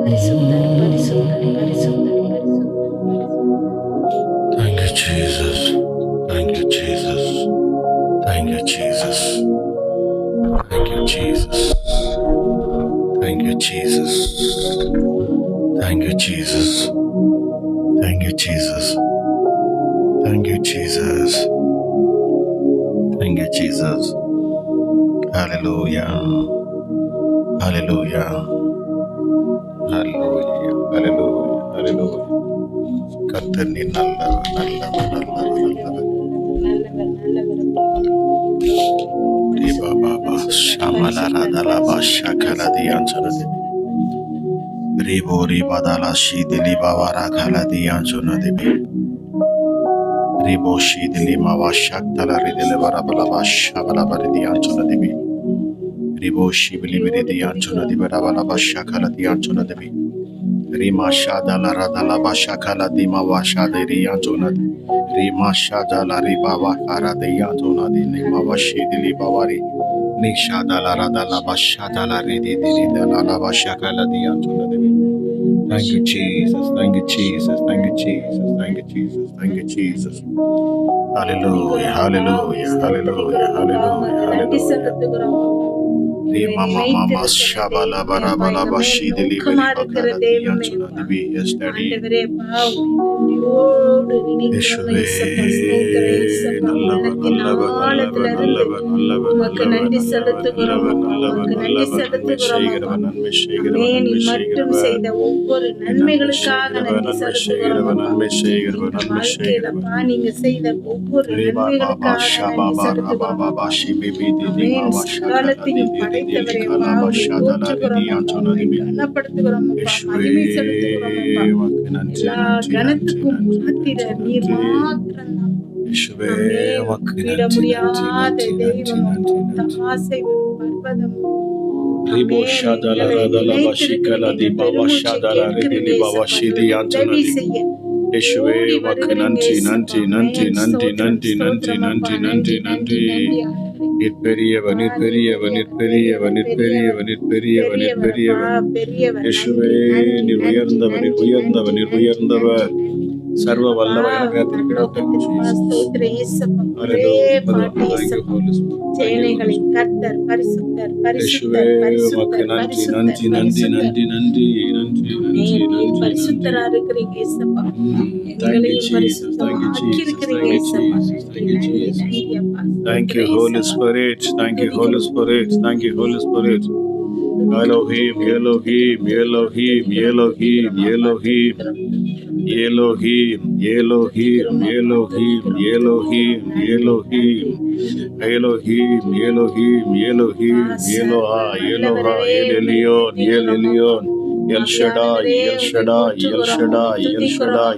பரிசுத்தர், பரிசுத்தர், பரிசுத்தர், பரிசுத்தர். Thank you, Jesus. Thank you, Jesus. Thank you, Jesus. Thank you, Jesus. Thank you, Jesus. Thank you, Jesus. Thank you, Jesus. Thank you, Jesus. Thank you, Jesus. Hallelujah. Hallelujah. Hallelujah. Hallelujah. Hallelujah. கர்த்தர் நீ நல்லவர், நல்லவர், நல்லவர், நல்லவர். Riba baba shamala radala basha kaladiyan sonade. Ribo riba dala shidili bawara kaladiyan sonade. Ribo shidili mawashak dala ridile barabala basha balabaridiyan sonade. Ribo shibili biridiyan sonade barabala basha kaladiyan sonade. Rima shadala radala basha kaladima washadiriyan sonade. Rima shadala riba wakara diyan sonade. Nima washidili bavari. Nishadala radala bashadala ridididala labashakala diyan sonade. Thank you, Jesus. Thank you, Jesus. Thank you, Jesus. Thank you, Jesus. Thank you, Jesus. Hallelujah. Hallelujah. Hallelujah. Hallelujah. Hallelujah. Rima mama shabala barabala bashidili barabala diyan sonade. Yes, Daddy. Yeshua, நல்லவர், நல்லவர், நல்லவர், நல்லவர், நல்லவர், உமக்கு நன்றி செலுத்துகிறோம். உமக்கு நன்றி செலுத்துகிறோம். நன்மை செய்கிறவர், மட்டும் செய்த ஒவ்வொரு நன்மைகளுக்காக நன்றி செலுத்துகிறோம். நன்மை செய்கிறவர், நன்மை செய்கிறவர். நீங்க செய்த ஒவ்வொரு நன்மைகளுக்காக நன்றி செலுத்துகிறோம். காலத்தையும் படைத்தவரே கனப்படுத்துகிறோம். மகிமை செலுத்துகிறோம். எல்லா கனத்துக்கும் பாத்திரர் நீர் மாத்திரம். விட முடியாத தெய்வம், ஆசை பர்வதம். யேசுவே உமக்கு நன்றி, நன்றி, நன்றி, நன்றி, நன்றி, நன்றி, நன்றி, நன்றி, நன்றி. நீர் பெரியவர், நீர் பெரியவர், நீர் பெரியவர், நீர் பெரியவர், நீர் பெரியவர், நீர் பெரியவர். யேசுவே நீர் உயர்ந்தவர், நீர் உயர்ந்தவர், நீர் உயர்ந்தவர். சர்வ வல்லவர். சேனைகளின் கர்த்தர் பரிசுத்தர், பரிசுத்தர், பரிசுத்தர், நன்றி, நன்றி, நன்றி, நன்றி, நன்றி, நன்றி, நன்றி, பரிசுத்தரா இருக்கிறீங்க இயேசப்பா. எங்களையும் பரிசுத்தமாக்கி இருக்கிறீங்க இயேசப்பா. Thank you, Holy Spirit. Thank you, Holy Spirit. Thank you, Holy Spirit. Elohim, Elohim, Elohim, Elohim, Elohim. Elohim, Elohim, Elohim, Elohim, Elohim, Elohim, Elohim, Elohim, Eloha, Eloha, El Elyon, El Elyon, El Shaddai, El Shaddai, El Shaddai, El Shaddai,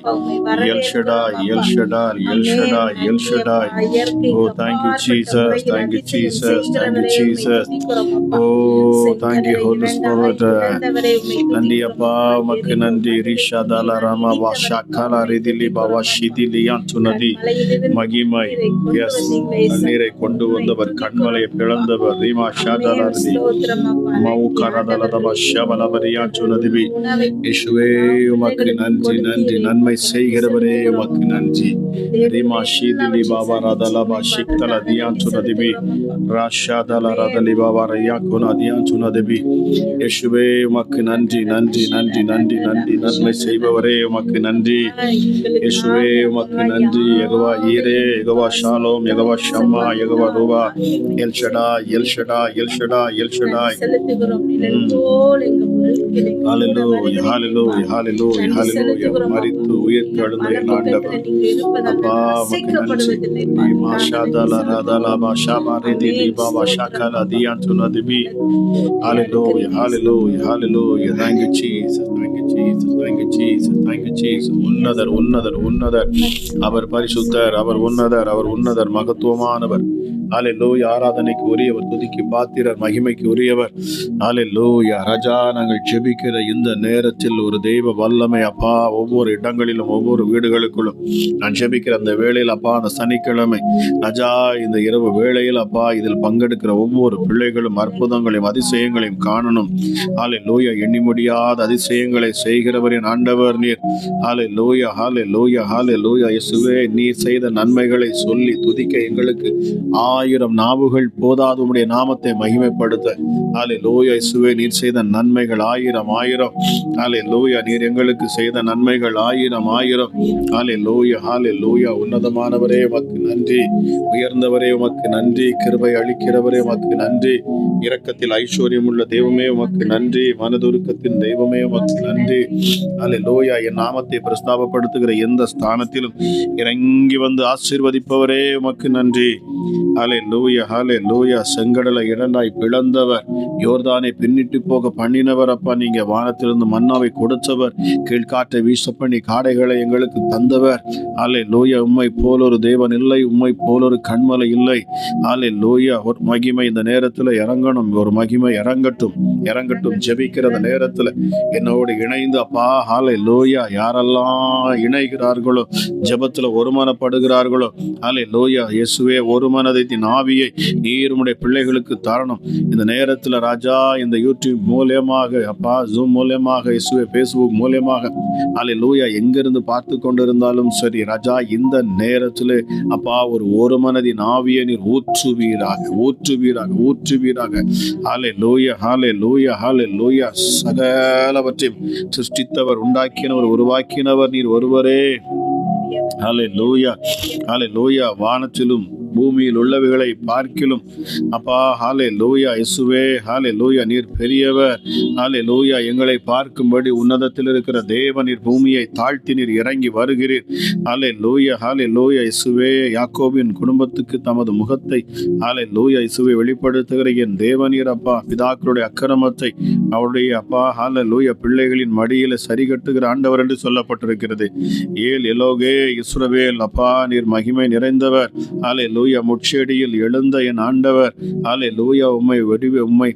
El Shaddai, El Shaddai, El Shaddai, El Shaddai. Oh, thank you, Jesus. Thank you, Jesus. Thank you, Jesus. Oh, thank you, Holy Spirit. Nandi Appa, Umakku Nandi, Rishadala Rama, Vashakala Ridili Bava Shidili Yantunadi, Magimai. Yes, நீரை கொண்டு வந்தவர், கண்மலையை பிளந்தவர், ரீமா ஷாதலா ரிதி மவுகரதலதப ஷபலபரியாச்சுனதிபி. யேசுவே உமக்கு நன்றி, நன்றி. நன்மை செய்கிறவரே உமக்கு நன்றி. ரீமா ஷீதிலி பாபா ரதலபா ஷிக்தல தியாச்சுனதிபி ராஷாதல ரதலி பாபா ரயாக்குனா தியாச்சுனதிபி. யேசுவே உமக்கு நன்றி, நன்றி, நன்றி, நன்றி, நன்றி. நன்மை செய்பவரே உமக்கு நன்றி. யேசுவே உமக்கு நன்றி. யெகோவா ஈரே, யெகோவா ஷாலோம், யெகோவா ஷம்மா, யெகோவா ரூபா, எல் ஷடாய், எல் ஷடாய், எல் ஷடாய், எல் ஷடாய். Hallelujah, hallelujah, hallelujah, hallelujah. மரித்து உயிர்த்து எழுந்த என் ஆண்டவர். அப்பா உமக்கு நன்றி. மாஷாதலா ரதலா பாஷாபா ரிதிலி Baba ஷாகலா தியாந்துனதிபி. Hallelujah, hallelujah, hallelujah. Thank you, Jesus. உன்னதர் உன்னதர் உன்னதர், அவர் பரிசுத்தர், அவர் உன்னதர், அவர் உன்னதர், மகத்துவமானவர். ஹல்லேலூயா. ஆராதனைக்கு உரியவர், துதிக்கு பாத்திரர், மகிமைக்கு உரியவர். ஹல்லேலூயா. ராஜா, நாங்கள் ஜெபிக்கிற இந்த நேரத்தில் ஒரு தெய்வ வல்லமை அப்பா ஒவ்வொரு இடங்களிலும் ஒவ்வொரு வீடுகளுக்குள்ளும் நான் ஜெபிக்கிற அந்த வேளையில் அப்பா, அந்த சனிக்கிழமை ராஜா இந்த இரவு வேளையில் அப்பா இதில் பங்கெடுக்கிற ஒவ்வொரு பிள்ளைகளும் அற்புதங்களையும் அதிசயங்களையும் காணணும். ஹல்லேலூயா. எண்ணி முடியாத அதிசயங்களை செய்கிறவரின் ஆண்டவர் நீர். ஹல்லேலூயா, ஹல்லேலூயா, ஹல்லேலூயா. இயேசுவே, நீர் செய்த நன்மைகளை சொல்லி துதிக்க எங்களுக்கு 1000 நாவுகள் போதாது உம்முடைய நாமத்தை மகிமைப்படுத்த. ஹல்லேலூயா. இயேசுவே, நீர் செய்த நன்மைகள் 1000. ஹல்லேலூயா. நீர் எங்களுக்கு செய்த நன்மைகள் 1000. ஹல்லேலூயா, ஹல்லேலூயா. உன்னதமானவரே உமக்கு நன்றி, உயர்ந்தவரே உமக்கு நன்றி, கிருபை அளிக்கிறவரே உமக்கு நன்றி, இரக்கத்தில் ஐஸ்வர்யம் உள்ள தெய்வமே உமக்கு நன்றி, மனதுருக்கத்தின் தெய்வமே உமக்கு நன்றி. ஹல்லேலூயா. என் நாமத்தை பிரஸ்தாபப்படுத்துகிற எந்த ஸ்தானத்திலும் இறங்கி வந்து ஆசீர்வதிப்பவரே உமக்கு நன்றி. ஹல்லேலூயா, ஹல்லேலூயா. செங்கடலை இரண்டாய் பிளந்தவர், யோர்தானை பின்னிட்டு போக பண்ணினவர் அப்பா. நீங்க வானத்திலிருந்து மன்னாவை கொடுத்தவர், கீழ்காற்றை வீச பண்ணி காடைகளை எங்களுக்கு தந்தவர். ஹல்லேலூயா. உம்மை போல் ஒரு தேவன் இல்லை, உம்மை போல் ஒரு கண்மலை இல்லை. ஹல்லேலூயா. ஒரு மகிமை இந்த நேரத்தில் இறங்கணும், ஒரு மகிமை இறங்கட்டும், இறங்கட்டும். ஜெபிக்கிற அந்த நேரத்தில் என்னோடு இணைந்து அப்பா ஹல்லேலூயா யாரெல்லாம் இணைகிறார்களோ, ஜெபத்தில் ஒருமனப்படுகிறார்களோ, ஹல்லேலூயா இயேசுவே, ஒரு மனதின் ஆவியை நீர் உம்முடைய பிள்ளைகளுக்கு தரணும் இந்த நேரத்தில் ராஜா. இந்த யூடியூப் மூலமாக அப்பா, ஜூம் மூலமாக, இயேசுவே ஃபேஸ்புக் மூலமாக ஹல்லேலூயா எங்கிருந்து பார்த்து கொண்டிருந்தாலும் சரி ராஜா, இந்த நேரத்தில் அப்பா ஒரு மனதின் ஆவியை நீர் ஊற்றுவீராக, ஊற்றுவீராக, ஊற்றுவீராக. ஹல்லேலூயா, ஹல்லேலூயா, ஹல்லேலூயா. சகலவற்றையும் சிருஷ்டித்தவர், உண்டாக்கினவர், உருவாக்கினவர் நீர் ஒருவரே. ஹல்லேலூயா, ஹல்லேலூயா. வானத்திலும் பூமியில் உள்ளவைகளை பார்க்கிலும் அப்பா ஹல்லேலூயா இயேசுவே, ஹல்லேலூயா நீர் பெரியவர். ஹல்லேலூயா. எங்களை பார்க்கும்படி உன்னதத்தில் இருக்கிற தேவன் நீர் பூமியை தாழ்த்தி நீர் இறங்கி வருகிறீர். ஹல்லேலூயா, ஹல்லேலூயா இயேசுவே. யாக்கோபின் குடும்பத்துக்கு தமது முகத்தை ஹல்லேலூயா இயேசுவே வெளிப்படுத்துகிற என் தேவனீர் அப்பா. பிதாக்களுடைய அக்கிரமத்தை அவருடைய அப்பா ஹல்லேலூயா பிள்ளைகளின் மடியில் சரி கட்டுகிற ஆண்டவர் என்று சொல்லப்பட்டிருக்கிறது. ஏல் எலோகே இஸ்ரவேல் அப்பா, நீர் மகிமை நிறைந்தவர். ஹல்லேலூயா. முட்செடியில் எழுந்த என் ஆண்டவர். ஹல்லேலூயா. உம்மை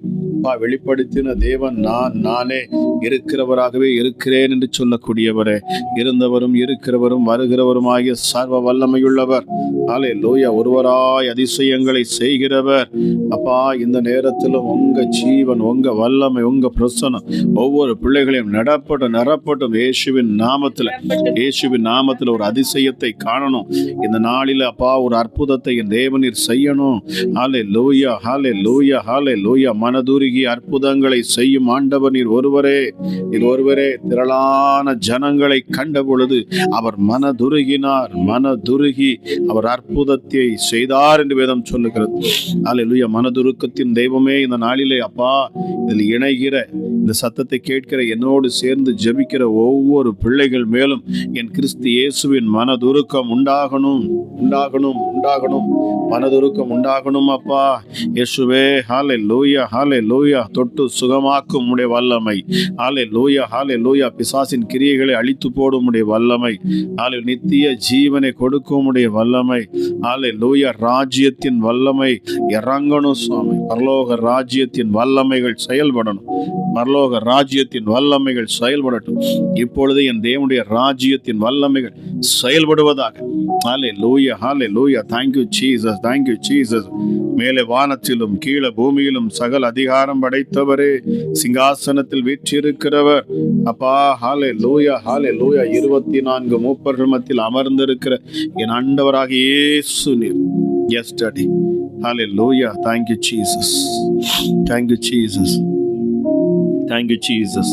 வெளிப்படுத்தின தேவன் நானே இருக்கிறவராகவே இருக்கிறேன் என்று சொல்லக்கூடியவரே, இருந்தவரும் இருக்கிறவரும் வருகிறவருமாகிய சர்வ வல்லமையுள்ளவர். ஹல்லேலூயா. ஒருவராய் அதிசயங்களை செய்கிறவர் அப்பா. இந்த நேரத்திலும் உங்க ஜீவன், உங்க வல்லமை, உங்க பிரசனம் ஒவ்வொரு பிள்ளைகளையும் நிரப்பட்டும் இயேசுவின் நாமத்தில். இயேசுவின் நாமத்தில் ஒரு அதிசயத்தை காணணும் இந்த நாளில் அப்பா. ஒரு அற்புதத்தை என் தேவனீர் செய்யணும். ஹல்லேலூயா, ஹல்லேலூயா, ஹல்லேலூயா. மனதுருகி அற்புதங்களை செய்யும் ஆண்டவர் நீர் ஒருவரே, நீர் ஒருவரே. திரளான ஜனங்களை கண்ட பொழுது அவர் மனதுருகினார், மனதுருகி அவர் அற்புதத்தை செய்தார் என்று வேதம் சொல்லுகிறது. ஹல்லேலூயா. மனதுருக்கத்தின் தெய்வமே, இந்த நாளிலே அப்பா இதில் இணைகிற இந்த சத்தத்தை கேட்கிற என்னோடு சேர்ந்து ஜெபிக்கிற ஒவ்வொரு பிள்ளைகள் மேலும் என் கிறிஸ்து இயேசுவின் மனதுருக்கம் உண்டாகணும், உண்டாகணும், உண்டாகணும். மனதுருக்கம் உண்டாகணும் அப்பா இயேசுவே. ஹல்லேலூயா, ஹல்லேலூயா. தொட்டு சுகமாக்கும் உம்முடைய வல்லமை. ஹல்லேலூயா, ஹல்லேலூயா. பிசாசின் கிரியைகளை அழித்து போடும் உம்முடைய வல்லமை. ஹல்லேலூயா. நித்திய ஜீவனை கொடுக்கும் உம்முடைய வல்லமை. ஹல்லேலூயா. ராஜ்யத்தின் வல்லமை இறங்கணும் சுவாமி. பரலோக ராஜ்யத்தின் வல்லமைகள் செயல்படணும், பரலோக ராஜ்யத்தின் வல்லமைகள் செயல்படட்டும். இப்பொழுது என் தேவனுடைய ராஜ்யத்தின் வல்லமைகள் செயல்படுவதாக. ஹல்லேலூயா, ஹல்லேலூயா. Thank you Jesus, thank you Jesus. மேலே வானத்திலும் கீழே பூமியிலும் சகல அதிகாரம் படைத்தவரே, சிங்காசனத்தில் வீற்றிருக்கிறவர் அப்பா. ஹல்லேலூயா, ஹல்லேலூயா. 24 மூப்பர்கள் மத்தியில் அமர்ந்திருக்கிற என் ஆண்டவராக இயேசு நீர். Yes Daddy. Hallelujah. Thank you Jesus. Thank you Jesus. Thank you Jesus.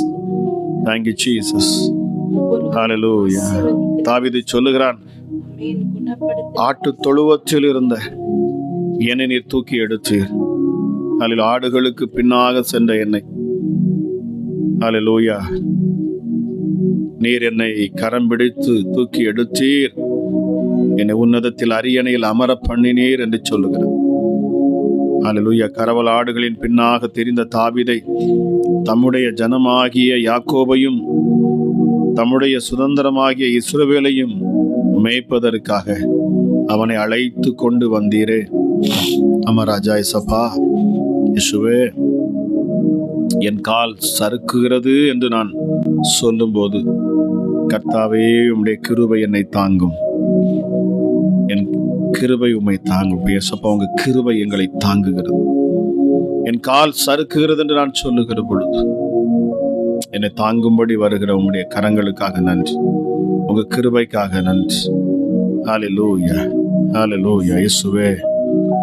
Thank you Jesus. Hallelujah. தாவீது சொல்லுகிறான், ஆட்டு தொழுவத்தில் இருந்த என்னை நீர் தூக்கி எடுத்தீர். அதில் ஆடுகளுக்கு பின்னாக சென்ற என்னை ஹல்லேலூயா நீர் என்னை கரம் பிடித்து தூக்கி எடுத்தீர், என்னை உன்னதத்தில் அரியணையில் அமர பண்ணினீர் என்று சொல்லுகிறார். ஹல்லேலூயா. கரவல் ஆடுகளின் பின்னாக தெரிந்த தாவீதை தம்முடைய ஜனமாகிய யாக்கோபையும் தம்முடைய சுதந்திரமாகிய இஸ்ரவேலையும் மேய்ப்பதற்காக அவனை அழைத்து கொண்டு வந்தீரே. அமராஜா இசப்பா, இயேசுவே, என் கால் சறுக்குகிறது என்று நான் சொல்லும்போது, கர்த்தாவே, உம்முடைய கிருபை என்னை தாங்கும். என் கிருபை உம்மை தாங்கும். இயேசப்பா, உங்க கிருபை எங்களை தாங்குகிறது. என் கால் சறுக்குகிறது என்று நான் சொல்லுகிற பொழுது என்னை தாங்கும்படி வருகிற உம்முடைய கரங்களுக்காக நன்றி, உங்க கிருபைக்காக நன்றி. ஹல்லேலூயா, ஹல்லேலூயா. இயேசுவே,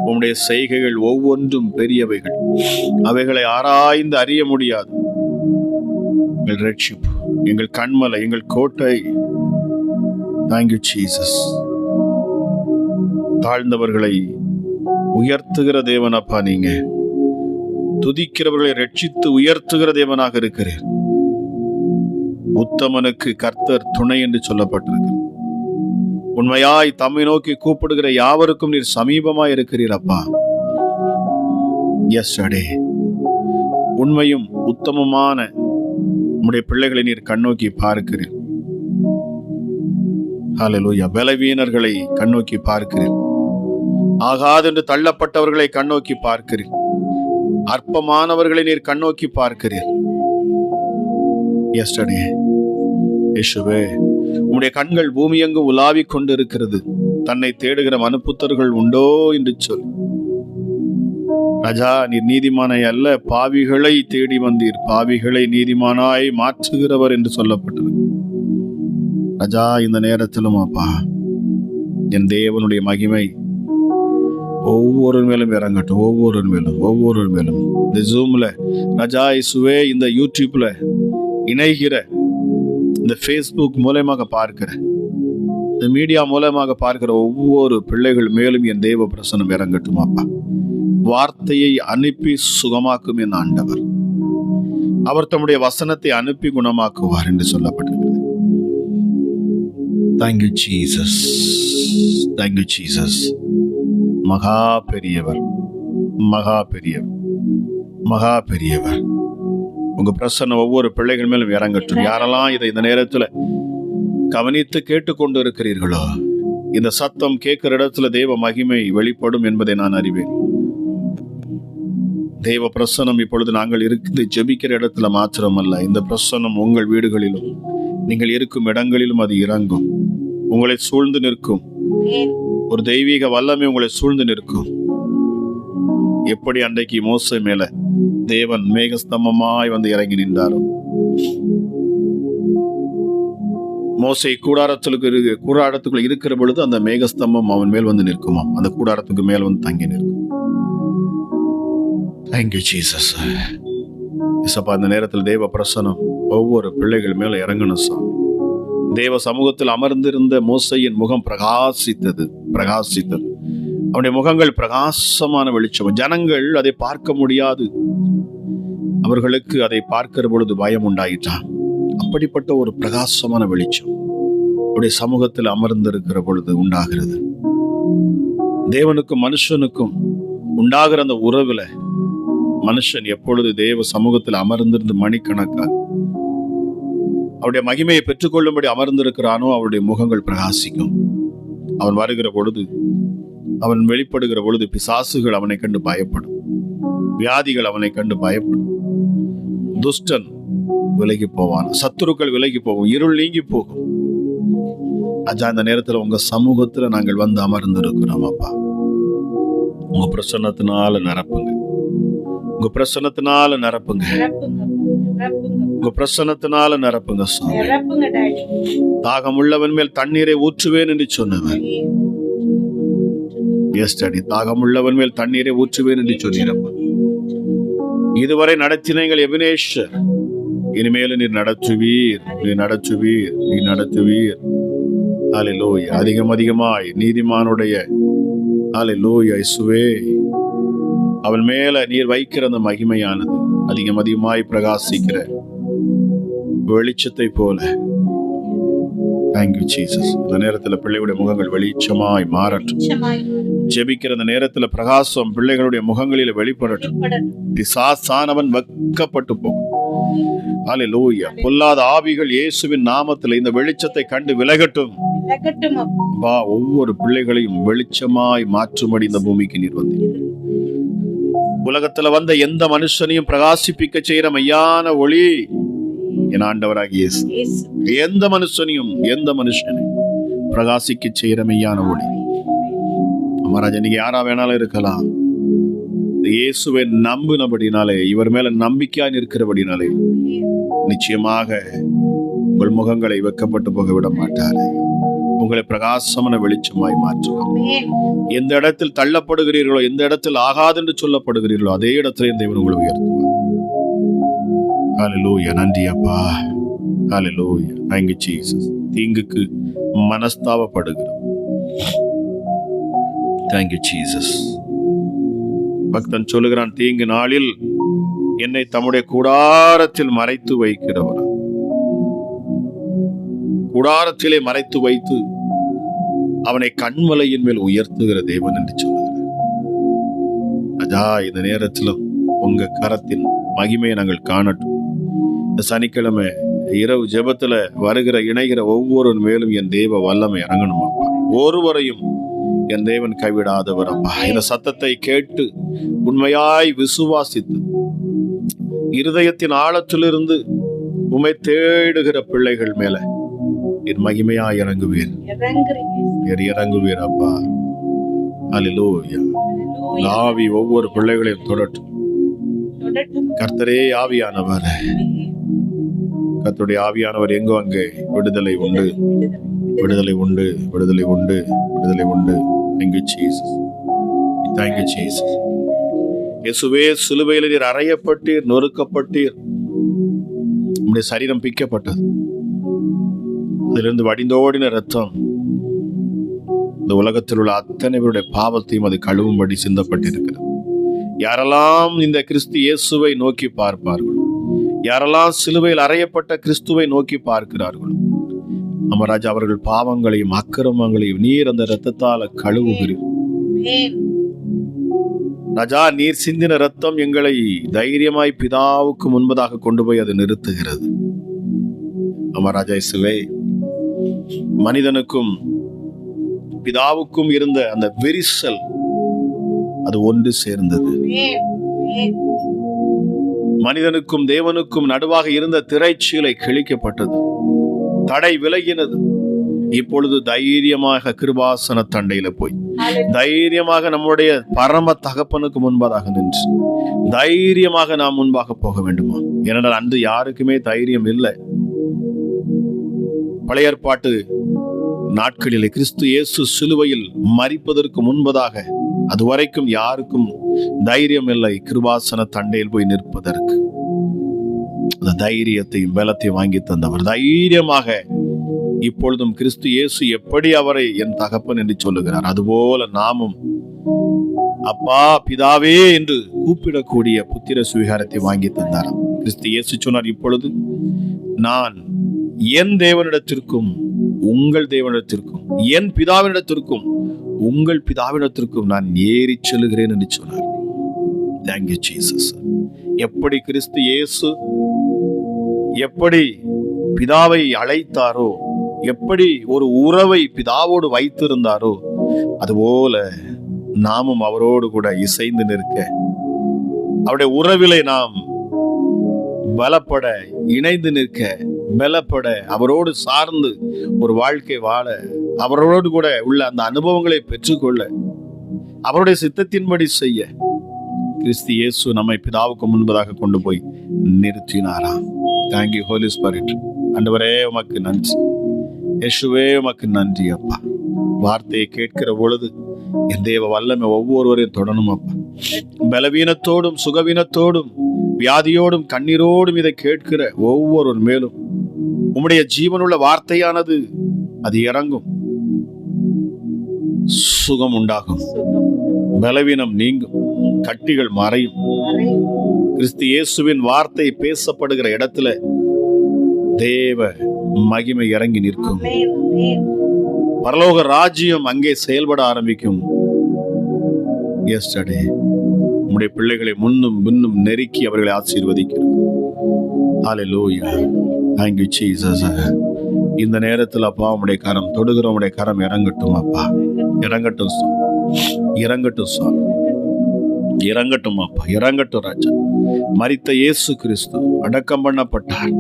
உம்முடைய செய்கைகள் ஒவ்வொன்றும் பெரியவைகள், அவைகளை ஆராய்ந்து அறிய முடியாது. எங்கள் ரட்சிப்பு, எங்கள் கண்மலை, எங்கள் கோட்டை. Thank you Jesus. தாழ்ந்தவர்களை உயர்த்துகிற தேவனப்பா, நீங்க துதிக்கிறவர்களை ரட்சித்து உயர்த்துகிற தேவனாக இருக்கிறீர். உத்தமனுக்கு கர்த்தர் துணை என்று சொல்லப்பட்டிருக்கிறது. உண்மையாய் தம்மை நோக்கி கூப்பிடுகிற யாவருக்கும் நீர் சமீபமாய் இருக்கிறீர் அப்பா. எஸ்டர்டே உண்மையும் உத்தமமான உம்முடைய பிள்ளைகளை நீர் கண்ணோக்கி பார்க்கிறீர். ஹல்லேலூயா. பலவீனர்களை கண்ணோக்கி பார்க்கிறீர். ஆகாதென்று தள்ளப்பட்டவர்களை கண்ணோக்கி பார்க்கிறீர். அற்பமானவர்களை நீர் கண்ணோக்கி பார்க்கிறீர். எஸ்டர்டே இயேசுவே, உம்முடைய கண்கள் பூமியெங்கும் உலாவிக் கொண்டிருக்கிறது. தன்னை தேடுகிற மனுப்புத்தர்கள் உண்டோ என்று சொல். ராஜா, நீர் நீதிமானை அல்ல, பாவிகளை தேடி வந்தீர். பாவிகளை நீதிமானாய் மாற்றுகிறவர் என்று சொல்லப்பட்டது. ராஜா, இந்த நேரத்திலும் அப்பா, என் தேவனுடைய மகிமை ஒவ்வொரு மேலும் இறங்கட்டும். ஒவ்வொரு மேலும் இந்த ஜூம்ல ராஜா இயேசுவே, இந்த யூடியூப்ல இணைகிற, இந்த ஃபேஸ்புக் மூலமாக பார்க்கிற, இந்த மீடியா மூலமாக பார்க்கிற ஒவ்வொரு பிள்ளைகள் மேலும் என் தேவ பிரசனம் இறங்கட்டும் அப்பா. வார்த்தையை அனுப்பி சுகமாக்கும் என் ஆண்டவர். அவர் தம்முடைய வசனத்தை அனுப்பி குணமாக்குவார் என்று சொல்லப்பட்டிருக்கிறது. Thank you Jesus, thank you Jesus. மகா பெரியவர், மகா பெரியவர், மகா பெரியவர். உங்க பிரசன்னம் ஒவ்வொரு பிள்ளைகள் மேலும் இறங்கட்டும். யாரெல்லாம் இதை இந்த நேரத்துல கவனித்து கேட்டுக்கொண்டு இருக்கிறீர்களோ, இந்த சத்தம் கேட்கிற இடத்துல தேவ மகிமை வெளிப்படும் என்பதை நான் அறிவேன். தேவ பிரசன்னம் இப்பொழுது நாங்கள் இருந்து ஜெபிக்கிற இடத்துல மாத்திரமல்ல, இந்த பிரசன்னம் உங்கள் வீடுகளிலும் நீங்கள் இருக்கும் இடங்களிலும் அது இறங்கும். உங்களை சூழ்ந்து நிற்கும். ஒரு தெய்வீக வல்லமை உங்களை சூழ்ந்து நிற்கும். எப்படி அன்றைக்கு மோசே மேல தேவன் மேகஸ்தம்பமாய் வந்து இறங்கி நின்றாரோ, மோசே கூடாரத்துக்குள்ள இருக்கிற பொழுது அந்த மேகஸ்தம்பம் அவன் மேல் வந்து நிற்குமாம். அந்த கூடாரத்துக்கு மேல் வந்து தங்கி நிற்கும். Thank you Jesus. இசப்பா, அந்த நேரத்தில் தேவ பிரசனம் ஒவ்வொரு பிள்ளைகள் மேல இறங்கணும் சாமி. தேவ சமூகத்தில் அமர்ந்திருந்த மோசையின் முகம் பிரகாசித்தது. அவனுடைய முகங்கள் பிரகாசமான வெளிச்சம். ஜனங்கள் அதை பார்க்க முடியாது. அவர்களுக்கு அதை பார்க்கிற பொழுது பயம் உண்டாயிட்டான். அப்படிப்பட்ட ஒரு பிரகாசமான வெளிச்சம் அவருடைய சமூகத்தில் அமர்ந்திருக்கிற பொழுது உண்டாகிறது. தேவனுக்கும் மனுஷனுக்கும் உண்டாகிற அந்த உறவுல மனுஷன் எப்பொழுது தேவ சமூகத்தில் அமர்ந்திருந்து மணிக்கணக்காக அவருடைய மகிமையை பெற்றுக்கொள்ளும்படி அமர்ந்திருக்கிறானோ, அவருடைய முகங்கள் பிரகாசிக்கும். அவன் வருகிற பொழுது, அவன் வெளிப்படுகிற பொழுது பிசாசுகள் அவனை கண்டு பயப்படும். வியாதிகள் அவனை கண்டு பயப்படும். துஷ்டன் விலகி போவான். சத்துருக்கள் விலகி போகும். இருள் நீங்கி போகும். அஜா, இந்த நேரத்துல உங்க சமூகத்துல நாங்கள் வந்து அமர்ந்திருக்கிறோம் அப்பா. உங்க பிரசன்னத்தினால நிரப்புங்க. உங்க பிரசன்னத்தினால நிரப்புங்க. உங்க பிரசன்னத்தினால நிரப்புங்க சாமி. தாகம் உள்ளவன் மேல் தண்ணீரை ஊற்றுவேன் என்று சொன்னவன். எஸ் டாடி, தாகம் உள்ளவன் மேல் தண்ணீரை ஊற்றுவேன் என்று சொன்னீரப்பா. இதுவரை நடத்தினீங்கள் எபினேஷர். இனிமேலும் நீர் நடத்துவீர். ஹல்லேலூயா. அதிகமாய் நீதிமானுடைய ஹல்லேலூயா இயேசுவே, அவன் மேல நீர் வைக்கிற அந்த மகிமையானது அதிகமாய் பிரகாசிக்கிற வெளிச்சத்தை போல. Thank you Jesus. இந்த நேரத்துல பிள்ளைகளுடைய முகங்கள் வெளிச்சமாய் மாறட்டும். ஜெபிக்கிற அந்த நேரத்துல பிரகாசம் பிள்ளைகளுடைய முகங்களில் வெளிப்படட்டும். பிசாசானவன் வெட்கப்பட்டு போகும். ஹல்லேலூயா. பொல்லாத ஆவிகள் இயேசுவின் நாமத்தில் இந்த வெளிச்சத்தை கண்டு விலகட்டும். விலகட்டும் அப்பா. அப்பா, ஒவ்வொரு பிள்ளைகளையும் வெளிச்சமாய் மாற்றும்படி இந்த பூமிக்கு நீர் வந்தீர். உலகத்துல வந்த எந்த மனுஷனையும் பிரகாசிப்பிக்க செய்யற மையான ஒளி என் ஆண்டவராகிய இயேசு. இயேசு. எந்த மனுஷனை பிரகாசிக்க செய்யற மெய்யான ஒளி. மகாராஜா, நீங்க யாரா வேணாலும் இருக்கலாம். இயேசுவை நம்பினபடினாலே, இவர் மேல நம்பிக்கையா இருக்கிறபடினாலே நிச்சயமாக உங்கள் முகங்களை வெக்கப்பட்டு போக விட மாட்டாரு. உங்களை பிரகாசமான வெளிச்சமாய் மாற்றுவார். ஆமென். எந்த இடத்தில் தள்ளப்படுகிறீர்களோ, எந்த இடத்தில் ஆகாது என்று சொல்லப்படுகிறீர்களோ, அதே இடத்துல தேவன் உங்களை உயர்த்துவார். ஹல்லேலூயா. நன்றி அப்பா. ஹல்லேலூயா. Thank you Jesus. தீங்குக்கு மனஸ்தாபப்படுகிறோம். Thank you Jesus. பக்தன் சொல்லுகிறான், தீங்கு நாளில் என்னை தம்முடைய கூடாரத்தில் மறைத்து வைக்கிறவர். கூடாரத்திலே மறைத்து வைத்து அவனை கண்மலையின் மேல் உயர்த்துகிற தேவன் என்று சொல்லுகிறார். ராஜா, இந்த நேரத்திலும் உங்க கரத்தின் மகிமையை நாங்கள் காணட்டும். இந்த சனிக்கிழமை இரவு ஜெபத்துல வருகிற இணைகிற ஒவ்வொரு மேலும் என் தேவ வல்லமை இறங்கணும் அப்பா. ஒருவரையும் என் தேவன் கைவிடாதவர் அப்பா. இந்த சத்தத்தை கேட்டு உண்மையாய் விசுவாசித்து இருதயத்தின் ஆழத்திலிருந்து உம்மை தேடுகிற பிள்ளைகள் மேல என் மகிமையாய் இறங்குவீர். இறங்குவீர் அப்பா. ஹல்லேலூயா. ஆவி ஒவ்வொரு பிள்ளைகளையும் தொடட்டும். கர்த்தரே ஆவியானவர். கர்த்தருடைய ஆவியானவர் எங்கோ அங்கே விடுதலை உண்டு, விடுதலை உண்டு, விடுதலை உண்டு, விடுதலை உண்டு. Thank you Jesus. Thank you Jesus. இயேசுவே, சிலுவையில் நீர் அறையப்பட்டீர், நொறுக்கப்பட்டீர், உம்முடைய சரீரம் பிக்கப்பட்டது, அதிலிருந்து வடிந்தோடின ரத்தம் இந்த உலகத்தில் உள்ள அத்தனை பேருடைய பாவத்தையும் அது கழுவும்படி சிந்தப்பட்டிருக்கிறது. யாரெல்லாம் இந்த கிறிஸ்து இயேசுவை நோக்கி பார்ப்பார்களோ, யாரெல்லாம் சிலுவையில் அறையப்பட்ட கிறிஸ்துவை நோக்கி பார்க்கிறார்களோ, அமராஜா, அவர்கள் பாவங்களையும் அக்கிரமங்களையும் நீர் அந்த இரத்தத்தால கழுவுகிறீர். ராஜா, நீர் சிந்தின ரத்தம் எங்களை தைரியமாய் பிதாவுக்கு முன்பதாக கொண்டு போய் அது நிறுத்துகிறது. அமராஜா இயேசுவே, மனிதனுக்கும் பிதாவுக்கும் இருந்த அந்த விரிசல் அது ஒன்று சேர்ந்தது. மனிதனுக்கும் தேவனுக்கும் நடுவாக இருந்த திரைச்சீலை கிழிக்கப்பட்டது, தடை விலகினது. இப்பொழுது தைரியமாக கிருபாசன தண்டையில போய் தைரியமாக நம்முடைய பரம தகப்பனுக்கு முன்பதாக நின்று தைரியமாக நாம் முன்பாக போக வேண்டுமா? ஏனென்றால் அன்று யாருக்குமே தைரியம் இல்லை. பழைய ஏற்பாட்டு நாட்களிலே கிறிஸ்து இயேசு சிலுவையில் மரிப்பதற்கு முன்பதாக அதுவரைக்கும் யாருக்கும் தைரியம் இல்லை கிருபாசன தண்டையில் போய் நிற்பதற்கு. அந்த தைரியத்தையும் பலத்தையும் வாங்கி தந்தவர் தைரியமாக இப்பொழுதும் கிறிஸ்து இயேசு எப்படி அவரை என் தகப்பன் என்று சொல்லுகிறார், அதுபோல நாமும் அப்பா பிதாவே என்று கூப்பிடக்கூடிய புத்திர சுவிகாரத்தை வாங்கி தந்தார். கிறிஸ்து இயேசு சொன்னார், இப்பொழுது நான் என் தேவனிடத்திற்கும் உங்கள் தேவனிடத்திற்கும் என் பிதாவினிடத்திற்கும் உங்கள் பிதாவினிடத்திற்கும் நான் ஏறி செல்லுகிறேன் என்று சொன்னார். Thank you Jesus. எப்படி கிறிஸ்து இயேசு எப்படி பிதாவை அழைத்தாரோ, எப்படி ஒரு உறவை பிதாவோடு வைத்திருந்தாரோ, அதுபோல நாமும் அவரோடு கூட இசைந்து நிற்க, அவருடைய உறவிலே நாம் பலப்பட, இணைந்து நிற்க, பலப்பட, அவரோடு சார்ந்து ஒரு வாழ்க்கை வாழ, அவரோடு கூட உள்ள அந்த அனுபவங்களை பெற்றுக்கொள்ள, அவருடைய சித்தத்தின்படி செய்ய கிறிஸ்து இயேசு நம்மை பிதாவுக்கு முன்பதாக கொண்டு போய் நிறுத்தினாராம். Thank you Holy Spirit. ஆண்டவரே உமக்கு நன்றி, இயேசுவே உமக்கு நன்றி அப்பா. வார்த்தையை கேட்கிற பொழுது என் தேவ வல்லமை ஒவ்வொருவரையும் தொடரும் அப்பா. பலவீனத்தோடும் சுகவீனத்தோடும் வியாதியோடும் கண்ணீரோடும் இதை கேட்கிற ஒவ்வொரு மேலும் உம்முடைய ஜீவனுள்ள வார்த்தையானது அது இறங்கும், சுகம் உண்டாகும், பலவீனம் நீங்கும், கட்டிகள் மறையும். கிறிஸ்து இயேசுவின் வார்த்தை பேசப்படுகிற இடத்துல தேவ மகிமை இறங்கி நிற்கும். பரலோக ராஜ்யம் அங்கே செயல்பட ஆரம்பிக்கும். எஸ்டர்டே உம்முடைய பிள்ளைகளை முன்னும் பின்னும் நெருக்கி அவர்களை ஆசீர்வதிக்கிறது. ஹalleluya. Thank you Jesus. இந்த நேரத்தில் அப்பா உம்முடைய கரம் தொடுகிற உம்முடைய கரம் இறங்கட்டும் அப்பா, இறங்கட்டும் இறங்கட்டும் சுவாமி, இறங்கட்டும் அப்பா, இறங்கட்டும் ராஜா. மரித்த இயேசு கிறிஸ்து அடக்கம் பண்ணப்பட்டார்.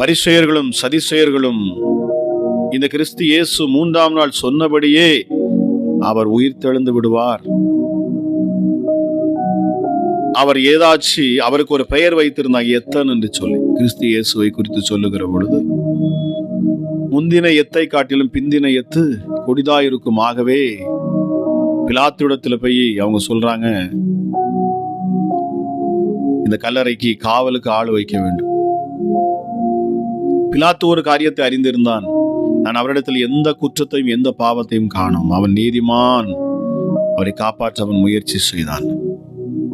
பரிசேயர்களும் சதிசேயர்களும் இந்த கிறிஸ்து இயேசு 3ஆம் நாள் சொன்னபடியே அவர் உயிர் தெழுந்து விடுவார், அவர் ஏதாச்சும் அவருக்கு ஒரு பெயர் வைத்திருந்தாங்க எத்தன் என்று சொல்லி கிறிஸ்து இயேசுவை குறித்து சொல்லுகிற பொழுது, முந்தின எத்தை காட்டிலும் பிந்தின எத்து கொடிதாயிருக்கும். ஆகவே பிலாத்துவிடத்துல போய் அவங்க சொல்றாங்க, இந்த கல்லறைக்கு காவலுக்கு ஆள் வைக்க வேண்டும். பிலாத்து ஒரு காரியத்தை அறிந்திருந்தான், நான் அவரிடத்தில் எந்த குற்றத்தையும் எந்த பாவத்தையும் காணும், அவன் நீதிமான், அவரை காப்பாற்ற அவன் முயற்சி செய்தான்.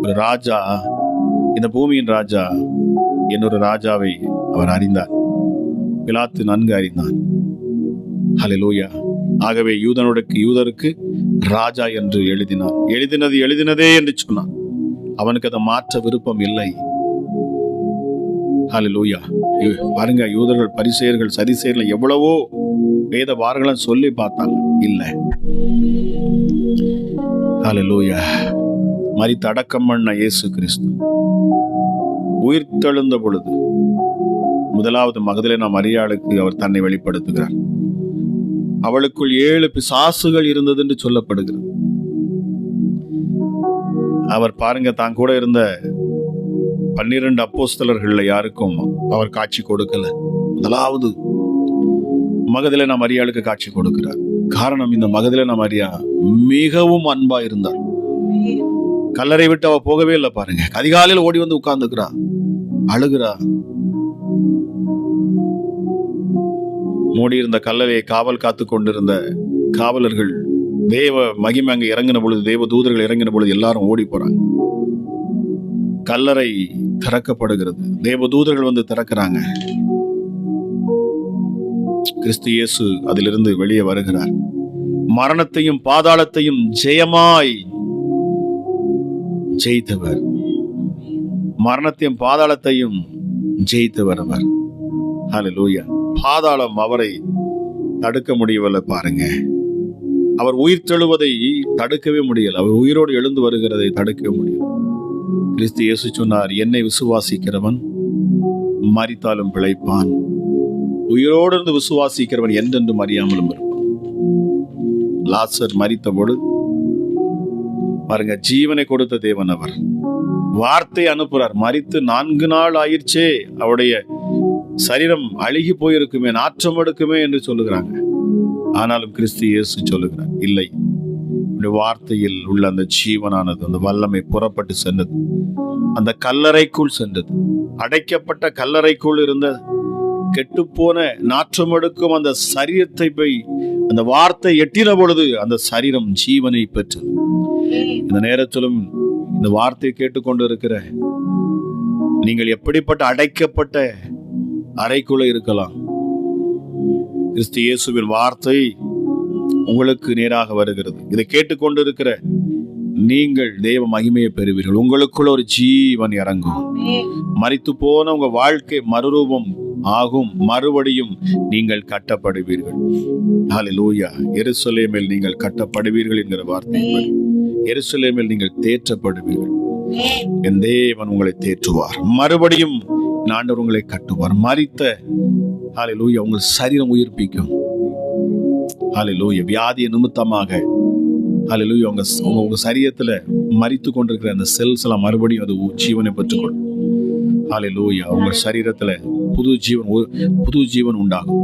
ஒரு ராஜா, இந்த பூமியின் ராஜா, என்னொரு ராஜாவை அவர் அறிந்தார். பிலாத்து நன்கு அறிந்தான். ஹல்லேலூயா. ஆகவே யூதருக்கு ராஜா என்று எழுதினான். எழுதினதே என்று சொன்னான். அவனுக்கு அதை மாற்ற விருப்பம் இல்லை. ஹல்லேலூயா. பாருங்க, யூதர்கள் பரிசேயர்கள் சதிசேயர்கள் எவ்வளவோ வேத வார்களும் சொல்லி பார்த்தாங்க, இல்லை. ஹல்லேலூயா. மரித்து அடக்கம் பண்ண இயேசு கிறிஸ்து உயிர் தெழுந்த பொழுது முதலாவது மகதலேனா மரியாளுக்கு அவர் தன்னை வெளிப்படுத்துகிறார். அவளுக்குள் 7 பிசாசுகள் இருந்தது என்று சொல்லப்படுகிறது. அவர் பாருங்க, தான் கூட இருந்த 12 அப்போஸ்தலர்கள்ல யாருக்கும் அவர் காட்சி கொடுக்கல. முதலாவது மகதலேனா மரியாளுக்கு காட்சி கொடுக்கிறார். காரணம், இந்த மகதலேனா மரியா மிகவும் அன்பா இருந்தார். கல்லறை விட்டு அவ போகவே இல்லை. பாருங்க, அதிகாலையில் ஓடி வந்து உட்கார்ந்துக்கிறா, அழுகிறா. மூடி இருந்த கல்லறையை காவல் காத்து கொண்டிருந்த காவலர்கள் தேவ மகிமை அங்க இறங்கின பொழுது, தேவ தூதர்கள் இறங்கின பொழுது எல்லாரும் ஓடி போறாங்க. கல்லறை திறக்கப்படுகிறது. தேவ தூதர்கள் வந்து திறக்கிறாங்க. கிறிஸ்து இயேசு அதிலிருந்து வெளியே வருகிறார். மரணத்தையும் பாதாளத்தையும் ஜெயமாய் ஜெயித்தவர், மரணத்தையும் பாதாளத்தையும் ஜெயித்தவர் அவர். ஹல்லேலூயா. பாதாளம் அவரை தடுக்க முடியவில்லை. பாருங்க, அவர் உயிர் தெழுவதை தடுக்கவே முடியல. அவர் உயிரோடு எழுந்து வருகிறதை தடுக்கவே முடியல. கிறிஸ்து இயேசு சொன்னார், என்னை விசுவாசிக்கிறவன் மரித்தாலும் பிழைப்பான், உயிரோடு இருந்து விசுவாசிக்கிறவன் என்றென்றும் அறியாமலும் இருப்பான். லாசர் மரித்த பொழுது பாருங்க, ஜீவனை கொடுத்த தேவன் அவர் வார்த்தை அனுப்புறார். மரித்து 4 நாள் ஆயிடுச்சே, அவருடைய சரீரம் அழுகி போயிருக்குமே, நாற்றம் எடுக்குமே என்று சொல்லுகிறாங்க. ஆனாலும் கிறிஸ்து இயேசு சொல்லுகிறார், இல்லை, வார்த்தையில் உள்ள அந்த ஜீவனானது, அந்த வல்லமை புறப்பட்டு சென்றது, அந்த கல்லறைக்குள் சென்றது. அடைக்கப்பட்ட கல்லறைக்குள் இருந்த கெட்டுப்போன நாற்றம் எடுக்கும் அந்த சரீரத்தை போய் அந்த வார்த்தை எட்டின பொழுது அந்த சரீரம் ஜீவனை பெற்றது. இந்த நேரத்திலும் இந்த வார்த்தையை கேட்டுக்கொண்டு இருக்கிற நீங்கள் எப்படிப்பட்ட அடைக்கப்பட்ட அறைக்குள்ள இருக்கலாம், கிறிஸ்து இயேசுவின் வார்த்தை உங்களுக்கு நேராக வருகிறது. இதை கேட்டுக்கொண்டு இருக்கிற நீங்கள் தேவ மகிமையை பெறுவீர்கள். உங்களுக்குள்ள ஒரு ஜீவன் இறங்கும். மரித்து போன உங்க வாழ்க்கை மறுரூபம் ஆகும். மறுபடியும் நீங்கள் கட்டப்படுவீர்கள். ஹல்லேலூயா. எருசலேமில் நீங்கள் கட்டப்படுவீர்கள் என்கிற வார்த்தை, எருசலேமில் நீங்கள் தேற்றப்படுவீர்கள். என் தேவன் உங்களை தேற்றுவார். மறுபடியும் ஆண்டவர் உங்களை கட்டுவார். மரித்த ஹல்லேலூயா உங்கள் சரீரம் உயிர்ப்பிக்கும். ஹல்லேலூயா. வியாதிய நிமித்தமாக ஹல்லேலூயா உங்க சரீரத்துல மரித்து கொண்டிருக்கிற அந்த செல்ஸ் எல்லாம் மறுபடியும் அது ஜீவனை பெற்றுக்கொள்ளும். ஹல்லேலூயா. உங்க சரீரத்துல புது ஜீவன் உண்டாகும்.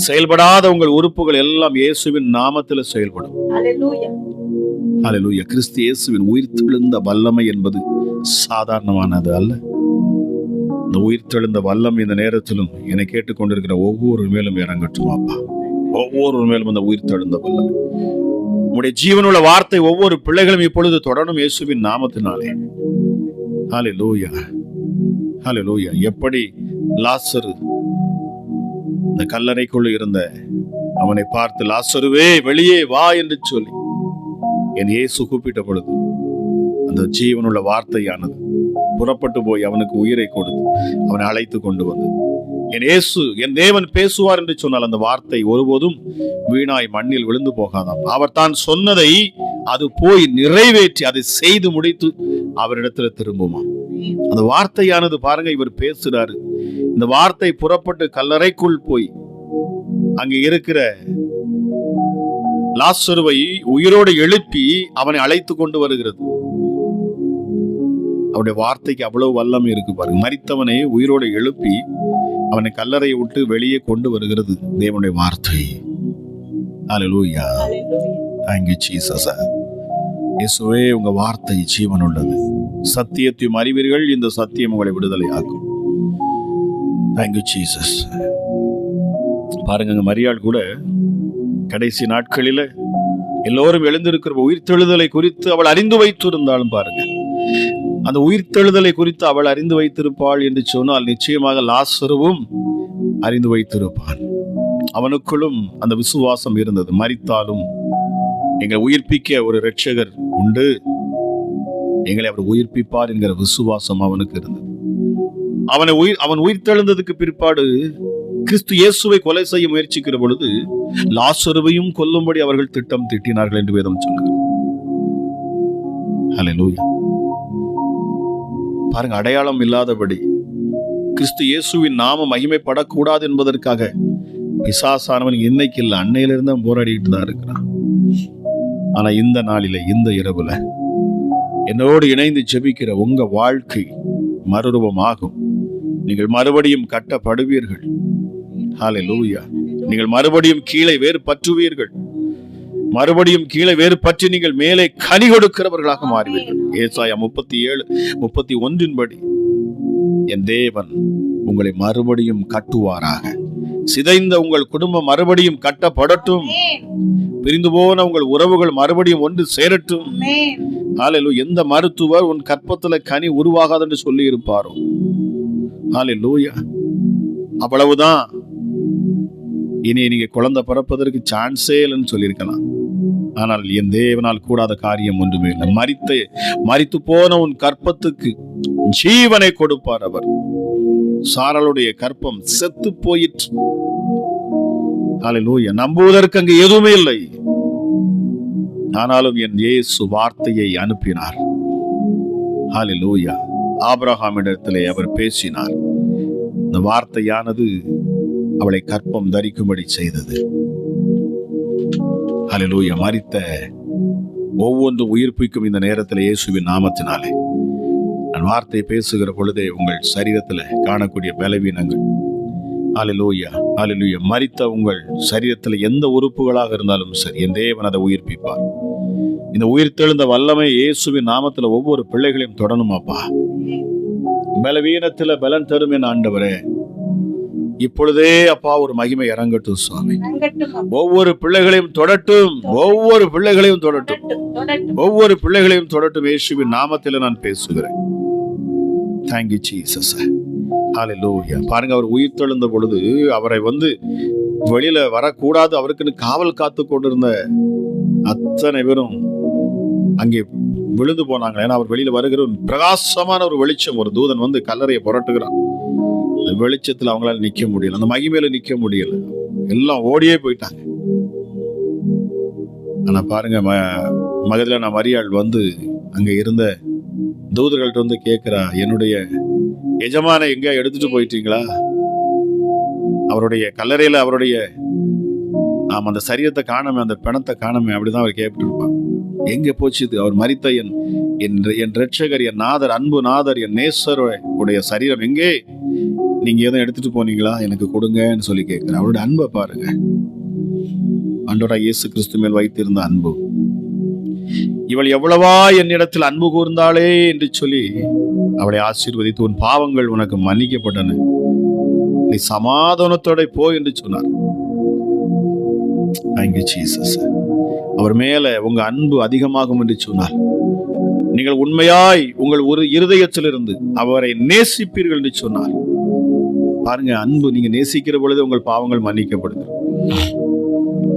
செயல்படாத உங்கள் உறுப்புகள் எல்லாம் இயேசுவின் நாமத்துல செயல்படும். ஹல்லேலூயா. கிறிஸ்து இயேசுவின் உயிர்த்தெழுந்த வல்லமை என்பது சாதாரணமானது அல்ல. இந்த உயிர்த்தெழுந்த வல்லம் இந்த நேரத்திலும் என்னை கேட்டுக்கொண்டிருக்கிற ஒவ்வொரு மேலும் இறங்கட்டும் அப்பா. ஒவ்வொரு மேலும் அந்த உயிர்த்தெழுந்த வல்லமை, உங்களுடைய ஜீவனுள்ள வார்த்தை ஒவ்வொரு பிள்ளைகளும் இப்பொழுது தொடரும் இயேசுவின் நாமத்தினாலே. ஹல்லேலூயா. ஹல்லேலூயா. எப்படி லாசரு இந்த கல்லறைக்குள் இருந்த அவனை பார்த்து, லாசருவே வெளியே வா என்று சொல்லி என் இயேசு கூப்பிட்ட பொழுது அந்த ஜீவனுள்ள வார்த்தையானது புறப்பட்டு போய் அவனுக்கு உயிரை கொடுத்து அவனை அழைத்து கொண்டு வந்தது. என் இயேசு, என் தேவன் பேசுவார் என்று சொன்னால் அந்த வார்த்தை ஒருபோதும் வீணாய் மண்ணில் விழுந்து போகாதாம். அவர் தான் சொன்னதை அது போய் நிறைவேற்றி அதை செய்து முடித்து அவரிடத்துல திரும்புமா. அந்த வார்த்தையானது பாருங்க, இவர் பேசுறாரு, இந்த வார்த்தை புறப்பட்டு கல்லறைக்குள் போய் அங்கே இருக்கிற லாசருவை உயிரோடு எழுப்பி அவனை அழைத்து கொண்டு வருகிறது. அவருடைய வார்த்தைக்கு அவ்வளவு வல்லமை இருக்கு பாருங்க. மரித்தவனை உயிரோடு எழுப்பி அவனை கல்லறையை விட்டு வெளியே கொண்டு வருகிறது தேவனுடைய வார்த்தை. ஹல்லேலூயா. Thank you Jesus. இயேசுவே, உங்க வார்த்தை ஜீவன் உள்ளது. சத்தியத்தையும் அறிவீர்கள், இந்த சத்தியம் உங்களை விடுதலை ஆக்கும். Thank you Jesus. பாருங்க, மரியாள் கூட கடைசி நாட்களில எல்லோரும் எழுந்திருக்கிற உயிர்த்தெழுதலை குறித்து அவள் அறிந்து வைத்திருந்தாலும் பாருங்க, அந்த உயிர்த்தெழுதலை குறித்து அவள் அறிந்து வைத்திருப்பாள் என்று சொன்னால் நிச்சயமாக லாசருவும் அறிந்து வைத்திருப்பான். அவனுக்குள்ளும் அந்த விசுவாசம் இருந்தது. மரித்தாலும் எங்களை உயிர்ப்பிக்க ஒரு இரட்சகர் உண்டு, எங்களை அவர் உயிர்ப்பிப்பார் என்கிற விசுவாசம் அவனுக்கு இருந்தது. அவன் உயிர்த்தெழுந்ததுக்கு பிற்பாடு கிறிஸ்து இயேசுவை கொலை செய்ய முயற்சிக்கிற பொழுது லாசருவையும் கொல்லும்படி அவர்கள் திட்டம் தீட்டினார்கள் என்று வேதம் சொல்லுகிறது. ஹல்லேலூயா. பாருங்க, அடையாளம் இல்லாதபடி கிறிஸ்து இயேசுவின் நாமம் மகிமைப்படக்கூடாது என்பதற்காக பிசாசானவன் இன்னைக்கு இல்லை, அன்னையிலிருந்து போராடிட்டு தான் இருக்கிறான். ஆனா இந்த நாளில, இந்த இரவுல என்னோடு இணைந்து ஜெபிக்கிற உங்க வாழ்க்கை மறுரூபமாகும். நீங்கள் மறுபடியும் கட்டப்படுவீர்கள். ஹல்லேலூயா. நீங்கள் மறுபடியும் கீழே வேறு பற்றுவீர்கள். மறுபடியும் கீழே வேறு பற்றி நீங்கள் மேலே கனி கொடுக்கிறவர்களாக மாறுவீர்கள். ஏசாயா 37:31 படி என் தேவன் உங்களை மறுபடியும் கட்டுவாராக. சிதைந்த உங்கள் குடும்பம் மறுபடியும் கட்டப்படட்டும். பிரிந்து போன உங்கள் உறவுகள் மறுபடியும் ஒன்று சேரட்டும். ஹல்லேலூயா. எந்த மருத்துவர் உன் கற்பத்துல கனி உருவாகாது என்று சொல்லி இருப்பாரோ, ஹல்லேலூயா, அவ்வளவுதான். இனி நீங்க குழந்தை பிறப்பதற்கு சான்ஸே இல்லைன்னு சொல்லியிருக்கலாம். ஆனால் என் தேவனால் கூடாத காரியம் ஒன்றுமே இல்லை. மரித்து போன உன் கற்பத்துக்கு ஜீவனை கொடுப்பார் அவர். சாராளுடைய கற்பம் செத்து போயிற்று. ஹல்லேலூயா. நம்புவதற்கு அங்கு எதுவுமே இல்லை. ஆனாலும் என் இயேசு வார்த்தையை அனுப்பினார். ஹல்லேலூயா. ஆபிரகாமிடத்திலே அவர் பேசினார். இந்த வார்த்தையானது அவளை கற்பம் தரிக்கும்படி செய்தது. ஹல்லேலூயா. மரித்த ஒவ்வொன்று உயிர்ப்பிக்கும் இந்த நேரத்தில் இயேசுவின் நாமத்தினாலே நான் வார்த்தை பேசுகிற பொழுதே உங்கள் சரீரத்தில் காணக்கூடிய பலவீனங்கள், ஹல்லேலூயா, ஹல்லேலூயா, மரித்த உங்கள் சரீரத்தில் எந்த உறுப்புகளாக இருந்தாலும் சரி, என் தேவன் அதை உயிர்ப்பிப்பார். இந்த உயிர்த்தெழுந்த வல்லமை இயேசுவின் நாமத்தில் ஒவ்வொரு பிள்ளைகளையும் தொடணுமாப்பா. பலவீனத்தில் பலன் தரும் என் ஆண்டவரே, இப்பொழுதே அப்பா ஒரு மகிமை இறங்கட்டும் சுவாமி. ஒவ்வொரு பிள்ளைகளையும் தொடட்டும், ஒவ்வொரு பிள்ளைகளையும் தொடட்டும், ஒவ்வொரு பிள்ளைகளையும் தொடட்டும். இயேசுவின் நாமத்தில் நான் பேசுகிறேன். Thank you Jesus. ஹல்லேலூயா. பாருங்க, அவர் உயிர்த்தெழுந்த பொழுது அவரை வெளியில வரக்கூடாது, அவருக்குன்னு காவல் காத்து கொண்டிருந்த அத்தனை பேரும் அங்கே விழுந்து போனாங்க. ஏன்னா அவர் வெளியில வருகிற பிரகாசமான ஒரு வெளிச்சம், ஒரு தூதன் கல்லறையை புரட்டுகிறான். அந்த வெளிச்சத்தில் அவங்களால நிக்க முடியல, அந்த மகிமையில நிக்க முடியல, எல்லாம் ஓடியே போயிட்டாங்க. ஆனா பாருங்க, மகதலேனா மரியாள் அங்க இருந்த தூதர்கள்ட்ட கேட்கிறா, என்னுடைய எஜமான எங்க எடுத்துட்டு போயிட்டீங்களா? அவருடைய கல்லறையில அவருடைய அந்த சரீரத்தை காணாம, அந்த பிணத்தை காணாம, அப்படிதான் அவர் கேட்டு இருப்பாங்க. எங்க போச்சு இது? அவர் மரித்த என் ரட்சகர், என் நாதர், அன்பு நாதர், என் நேசருடைய சரீரம் எங்கே? நீங்க எதுவும் எடுத்துட்டு போனீங்களா? எனக்கு கொடுங்கன்னு சொல்லி கேட்கிறேன். அவருடைய அன்பை பாருங்க. ஆண்டவராகிய இயேசு கிறிஸ்து மேல் வைத்திருந்த அன்பு. இவள் எவ்வளவா என்னிடத்தில் அன்பு கூர்ந்தாளே என்று சொல்லி அவளை ஆசீர்வதித்து, உன் பாவங்கள் உனக்கு மன்னிக்கப்பட்டன, நீ சமாதானத்தோட போ என்று சொன்னார். Thank you Jesus. அவர் மேல உங்க அன்பு அதிகமாகும் என்று சொன்னார். நீங்கள் உண்மையாய் உங்கள் ஒரு இருதயத்திலிருந்து அவரை நேசிப்பீர்கள் என்று சொன்னார். பாருங்க, அன்பு, நீங்க நேசிக்கிற பொழுது உங்கள் பாவங்கள் மன்னிக்கப்படுது.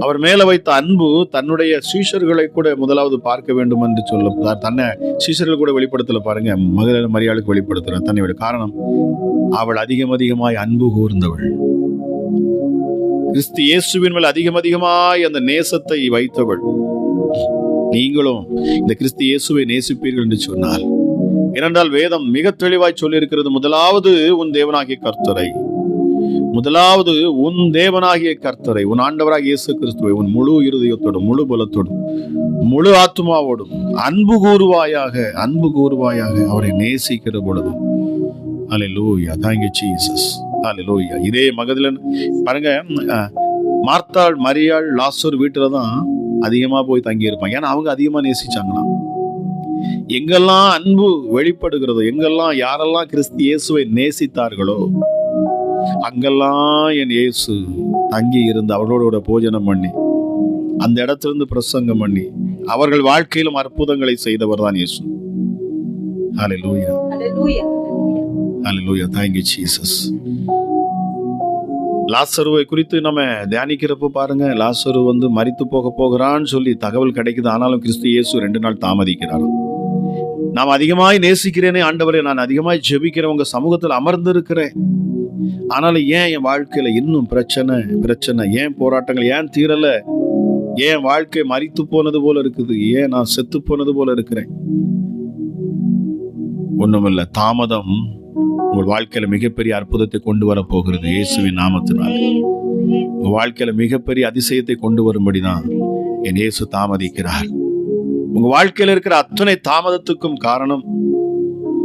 அவர் மேல வைத்த அன்பு தன்னுடைய சீஷர்களை கூட முதலாவது பார்க்க வேண்டும் என்று சொல்ல தன்னை சீஷர்கள் கூட வெளிப்படுத்தல பாருங்க. மகதலேனா மரியாளுக்கு வெளிப்படுத்துற தன்னை காரணம் அவள் அதிகமாய் அன்பு கூர்ந்தவள். கிறிஸ்து இயேசுவின் மேல் அதிகமாய் அந்த நேசத்தை வைத்தவள். நீங்களும் இந்த கிறிஸ்து இயேசுவை நேசிப்பீர்கள் என்று சொன்னால், ஏனென்றால் வேதம் மிக தெளிவாய் சொல்லி இருக்கிறது, முதலாவது உன் தேவனாகிய கர்த்தரை, முதலாவது உன் தேவனாகிய கர்த்தரை, உன் ஆண்டவராகிய இயேசு கிறிஸ்துவை உன் முழு இருதயத்தோடும் முழு பலத்தோடும் முழு ஆத்மாவோடும் அன்பு கூறுவாயாக அவரை நேசிக்கிற பொழுது. அல்லேலூயா, thank you Jesus. அல்லேலூயா. இதே மகதலேனா பாருங்க, மார்த்தாள் மரியாள் லாசர் வீட்டுல தான் அதிகமா போய் தங்கி இருப்பாங்க. ஏன்னா அவங்க அதிகமா நேசிச்சாங்களாம். எங்கெல்லாம் அன்பு வெளிப்படுகிறதோ, எங்கெல்லாம் யாரெல்லாம் கிறிஸ்து இயேசுவை நேசித்தார்களோ, அங்கெல்லாம் என் இயேசு தங்கி இருந்து அவர்களோட போஜனம் பண்ணி, அந்த இடத்திலிருந்து பிரசங்கம் பண்ணி, அவர்கள் வாழ்க்கையிலும் அற்புதங்களை செய்தவர் தான் இயேசு. ஹல்லேலூயா, ஹல்லேலூயா, thank you Jesus. லாசருவை குறித்து நம்ம தியானிக்கிறப்போ பாருங்க, லாசரு மரித்து போகிறான்னு சொல்லி தகவல் கிடைக்குது. ஆனாலும் கிறிஸ்து இயேசு 2 நாள் தாமதிக்கிறார். நாம் அதிகமாய் நேசிக்கிறேனே ஆண்டவரே, நான் அதிகமாய் ஜெபிக்கிறேன், உங்க சமூகத்தில் அமர்ந்திருக்கிறேன், ஆனாலும் ஏன் என் வாழ்க்கையில இன்னும் பிரச்சனை, ஏன் போராட்டங்கள் ஏன் தீரல, ஏன் வாழ்க்கை மரித்து போனது போல இருக்குது, ஏன் நான் செத்து போனது போல இருக்கிறேன்? ஒண்ணுமில்ல, தாமதம் உங்கள் வாழ்க்கையில மிகப்பெரிய அற்புதத்தை கொண்டு வர போகிறது இயேசுவின் நாமத்தினால். உங்க வாழ்க்கையில மிகப்பெரிய அதிசயத்தை கொண்டு வரும்படிதான் என் இயேசு தாமதிக்கிறார். உங்க வாழ்க்கையில இருக்கிற அத்தனை தாமதத்துக்கும் காரணம்,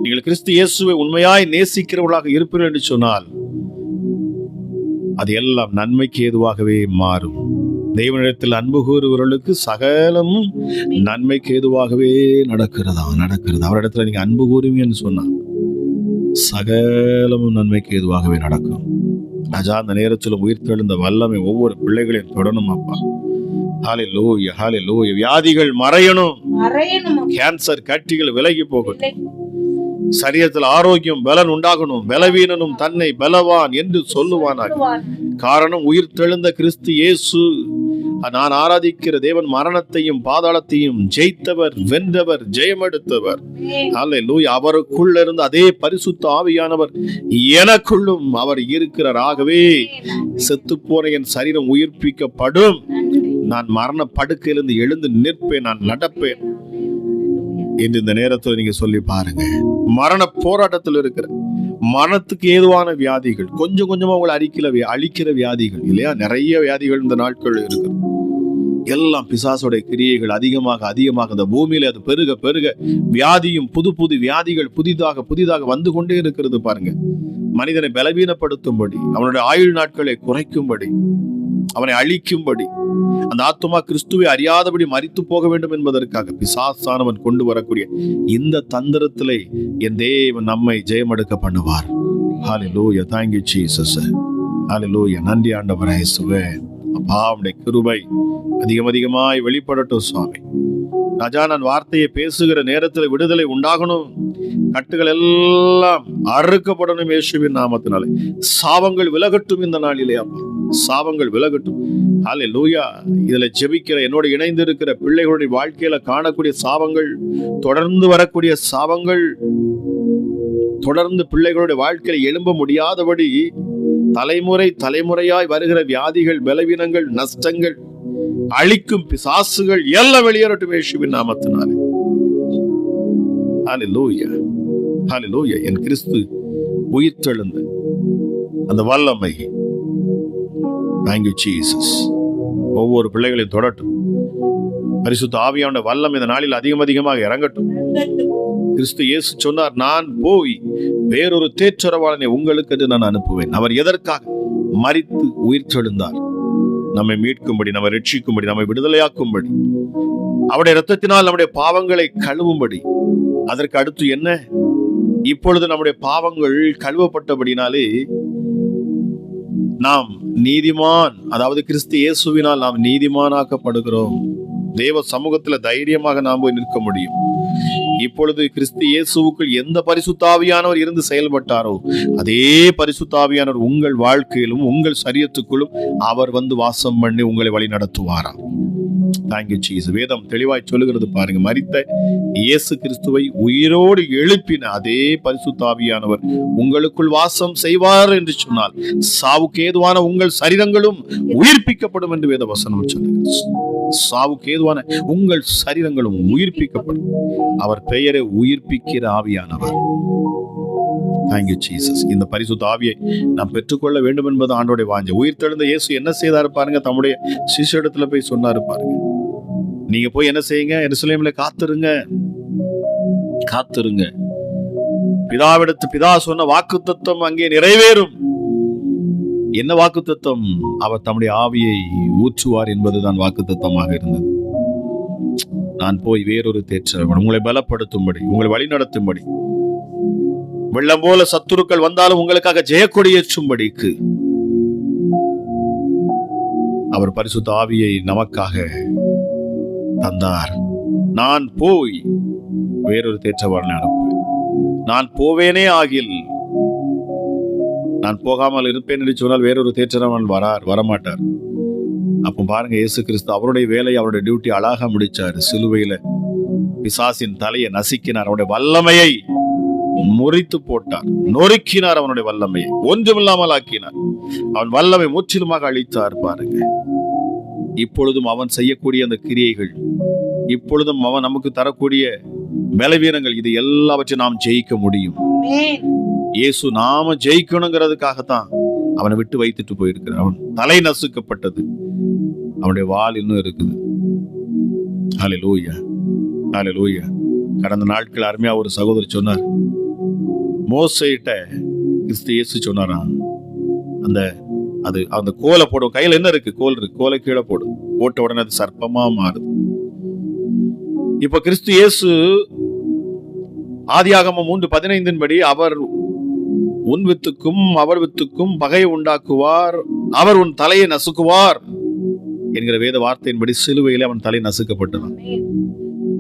நீங்கள் கிறிஸ்து இயேசுவை உண்மையாய் நேசிக்கிறவர்களாக இருப்பீர்கள் என்று சொன்னால் அது எல்லாம் நன்மைக்கு ஏதுவாகவே மாறும். தேவனிடத்தில் அன்பு கூறுவர்களுக்கு சகலமும் நன்மைக்கு ஏதுவாகவே நடக்கிறது. அவரிடத்துல நீங்க அன்பு கூறுவீங்கன்னு சொன்னா சகலமும் நன்மைக்கு ஏதுவாகவே நடக்கும். ராஜா, அந்த நேரத்திலும் உயிர்த்தெழுந்த வல்லமை ஒவ்வொரு பிள்ளைகளையும் தொடரும் அப்பா. ஹல்லேலூயா, ஹல்லேலூயா. வியாதிகள் மறையணும், கேன்சர் கட்டிகள் விலகி போகட்டும், சரீரத்தில் ஆரோக்கியம் பலன் உண்டாகணும், பலவீனனும் தன்னை பலவான் என்று சொல்லுவானாக. காரணம், உயிர்த்தெழுந்த கிறிஸ்து இயேசு, நான் ஆராதிக்கிற தேவன் மரணத்தையும் பாதாளத்தையும் ஜெயித்தவர், வென்றவர், ஜெயமெடுத்தவர். அல்லேலூயா. அவருக்குள்ள இருந்து அதே பரிசுத்த ஆவியானவர் எனக்குள்ளும் அவர் இருக்கிறார். ஆகவே செத்து போன என் சரீரம் உயிர்ப்பிக்கப்படும், நான் மரண படுக்கையிலிருந்து எழுந்து நிற்பேன், நான் நடப்பேன் என்று இந்த நேரத்தில் நீங்க சொல்லி பாருங்க. மரண போராட்டத்தில் இருக்கிற மரணத்துக்கு ஏதுவான வியாதிகள், கொஞ்சம் கொஞ்சமா உங்களை அழிக்கிற வியாதிகள் இல்லையா, நிறைய வியாதிகள் இந்த நாட்கள் இருக்கு. எல்லாம் பிசாசோட கிரியைகள் அதிகமாக இந்த பூமியில அது பெருக வியாதியும் புது வியாதிகள் புதிதாக வந்து கொண்டே இருக்கிறது. பாருங்க, மனிதனை பலவீனப்படுத்தும்படி, அவனுடைய ஆயுள் நாட்களை குறைக்கும்படி, அவனை அழிக்கும்படி, அந்த ஆத்துமா கிறிஸ்துவை அறியாதபடி மரித்து போக வேண்டும் என்பதற்காக பிசாசானவன் கொண்டு வரக்கூடிய இந்த தந்திரத்திலே என் தேவன் நம்மை ஜெயமெடுக்க பண்ணுவார். ஹல்லேலூயா, thank you Jesus. ஹல்லேலூயா. நன்றி ஆண்டவரே இயேசுவே. அப்பா, உம்முடைய கிருபை அதிகமாய் வெளிப்படட்டும் சுவாமி. ராஜா, நான் வார்த்தையை பேசுகிற நேரத்தில் விடுதலை உண்டாகணும், கட்டுகள் எல்லாம் அறுக்கப்படணும் இயேசுவின் நாமத்தினாலே. சாபங்கள் விலகட்டும் இந்த நாளிலே அப்பா, சாபங்கள் விலகட்டும். ஹல்லேலூயா. இதுல ஜெபிக்கிற என்னோடு இணைந்து இருக்கிற பிள்ளைகளுடைய வாழ்க்கையில காணக்கூடிய சாபங்கள், தொடர்ந்து வரக்கூடிய சாபங்கள், தொடர்ந்து பிள்ளைகளுடைய வாழ்க்கையில எழும்ப முடியாதபடி தலைமுறையாய் வருகிற வியாதிகள், பலவீனங்கள், நஷ்டங்கள், அழிக்கும் பிசாசுகள் எல்லாம் வெளியேறட்டும் இயேசுவின் நாமத்தினாலே. ஹல்லேலூயா, ஹல்லேலூயா. என் கிறிஸ்து உயிர்த்தெழுந்த அந்த வல்லமை, thank you Jesus, ஒவ்வொரு பிள்ளைகளையும் தொடட்டும். பரிசுத்த ஆவியான வல்லமை இந்த நாளில் அதிகமாக இறங்கட்டும். கிறிஸ்து இயேசு சொன்னார், நான் போய் வேறொரு தேற்றரவாளனை உங்களுக்கு என்று நான் அனுப்புவேன். அவர் எதற்காக மரித்து உயிர்த்தெழுந்தார்? நம்மை மீட்கும்படி, நம்மை ரட்சிக்கும்படி, நம்மை விடுதலையாக்கும்படி, அவருடைய இரத்தத்தினால் நம்முடைய பாவங்களை கழுவும்படி. அதற்கு அடுத்து என்ன? இப்பொழுது நம்முடைய பாவங்கள் கழுவப்பட்டபடினாலே நாம் நீதிமான், அதாவது கிறிஸ்து இயேசுவினால் நாம் நீதிமானாக்கப்படுகிறோம். தேவ சமூகத்துல தைரியமாக நாம் போய் நிற்க முடியும். இப்பொழுது கிறிஸ்து இயேசுவுக்குள் எந்த பரிசுத்த ஆவியானவர் இருந்து செயல்பட்டாரோ அதே பரிசுத்த ஆவியானவர் உங்கள் வாழ்க்கையிலும் உங்கள் சரீரத்துக்குள்ளும் அவர் வந்து வாசம் பண்ணி உங்களை வழி நடத்துவாராம். Thank you Jesus. வேதம் தெளிவாய் சொல்லுகிறது பாருங்க, மரித்த இயேசு கிறிஸ்துவை உயிரோடு எழுப்பின அதே பரிசுத்த ஆவியானவர் உங்களுக்குள் வாசம் செய்வார் என்று சொன்னால் சாவுக்கு ஏதுவான உங்கள் சரீரங்களும் உயிர்ப்பிக்கப்படும் என்று வேத வசனம் சொல்லுகிறது. சாவுக்கு ஏதுவான உங்கள் சரீரங்களும் உயிர்ப்பிக்கப்படும். அவர் பெயரை உயிர்ப்பிக்கிற ஆவியானவர். Thank you Jesus. இந்த பரிசுத்த ஆவியை நாம் பெற்றுக்கொள்ள வேண்டும் என்பது ஆண்டோடைய வாஞ்சை. உயிர்த்தெழுந்த இயேசு என்ன செய்தாரு பாருங்க, தம்முடைய சிஷ்யரிடத்துல போய் சொன்னாரு பாருங்க, நீங்க போய் என்ன செய்யுங்க, எருசலேமிலே காத்திருங்க, பிதாவிடத்து பிதா சொன்ன வாக்குத்தத்தம் அங்கே நிறைவேறும். என்ன வாக்குத்தத்தம்? அவர் தம்முடைய ஆவியை ஊற்றுவார் என்பதுதான் வாக்குத்தத்தமாக இருந்தது. நான் போய் வேறொரு தேற்றவன் உங்களை பலப்படுத்தும்படி, உங்களை வழி நடத்தும்படி, வெள்ளம் போல சத்துருக்கள் வந்தாலும் உங்களுக்காக ஜெயக்கொடியேற்றும்படிக்கு அவர் பரிசுத்த ஆவியை நமக்காக தந்தார். நான் போய் வேறொரு தேற்றவாளனை அனுப்புவேன். நான் போவேனே ஆகில், நான் போகாமல் இருப்பேன் என்று சொன்னால் வேறொரு தேற்றவன் வரமாட்டார். அப்ப பாருங்க, இயேசு கிறிஸ்து அவருடைய வேலையை, அவருடைய டியூட்டி அழகா முடிச்சாரு. சிலுவையில பிசாசின் தலையை நசுக்கினார், அவருடைய வல்லமையை முறித்து போட்டார், நொறுக்கினார், அவனுடைய வல்லமையை ஒன்றுமில்லாமல் ஆக்கினார். அவன் வல்லமை முற்றிலுமாக அழித்தார். பாருங்க, இப்பொழுதும் அவன் செய்யக்கூடிய அந்த கிரியைகள், இப்பொழுதும் அவன் நமக்கு தரக்கூடிய பலவீனங்கள், இது எல்லாவற்றையும் நாம் ஜெயிக்க முடியும். இயேசு நாம ஜெயிக்கணுங்கிறதுக்காகத்தான் அவனை விட்டு வைத்துட்டு போயிருக்கிறார். அவன் தலை நசுக்கப்பட்டது, அவனுடைய வால் இன்னும் இருக்குது. ஹல்லேலூயா, ஹல்லேலூயா. கடந்த நாட்கள் அருமையா ஒரு சகோதரி சொன்னார், மோசேட்ட கிறிஸ்து இயேசு சொன்னாராம், அந்த கோலை போடும், கையில என்ன இருக்கு, கோல் இருக்கு, கோலை கீழே போடும், போட்ட உடனே அது சர்ப்பமா மாறுது. இப்ப கிறிஸ்து இயேசு ஆதியாகமம் 3:15 படி அவர் உன் வித்துக்கும் அவர் வித்துக்கும் பகையை உண்டாக்குவார், அவர் உன் தலையை நசுக்குவார் என்கிற வேத வார்த்தையின்படி சிலுவையிலே அவன் தலை நசுக்கப்பட்டான்.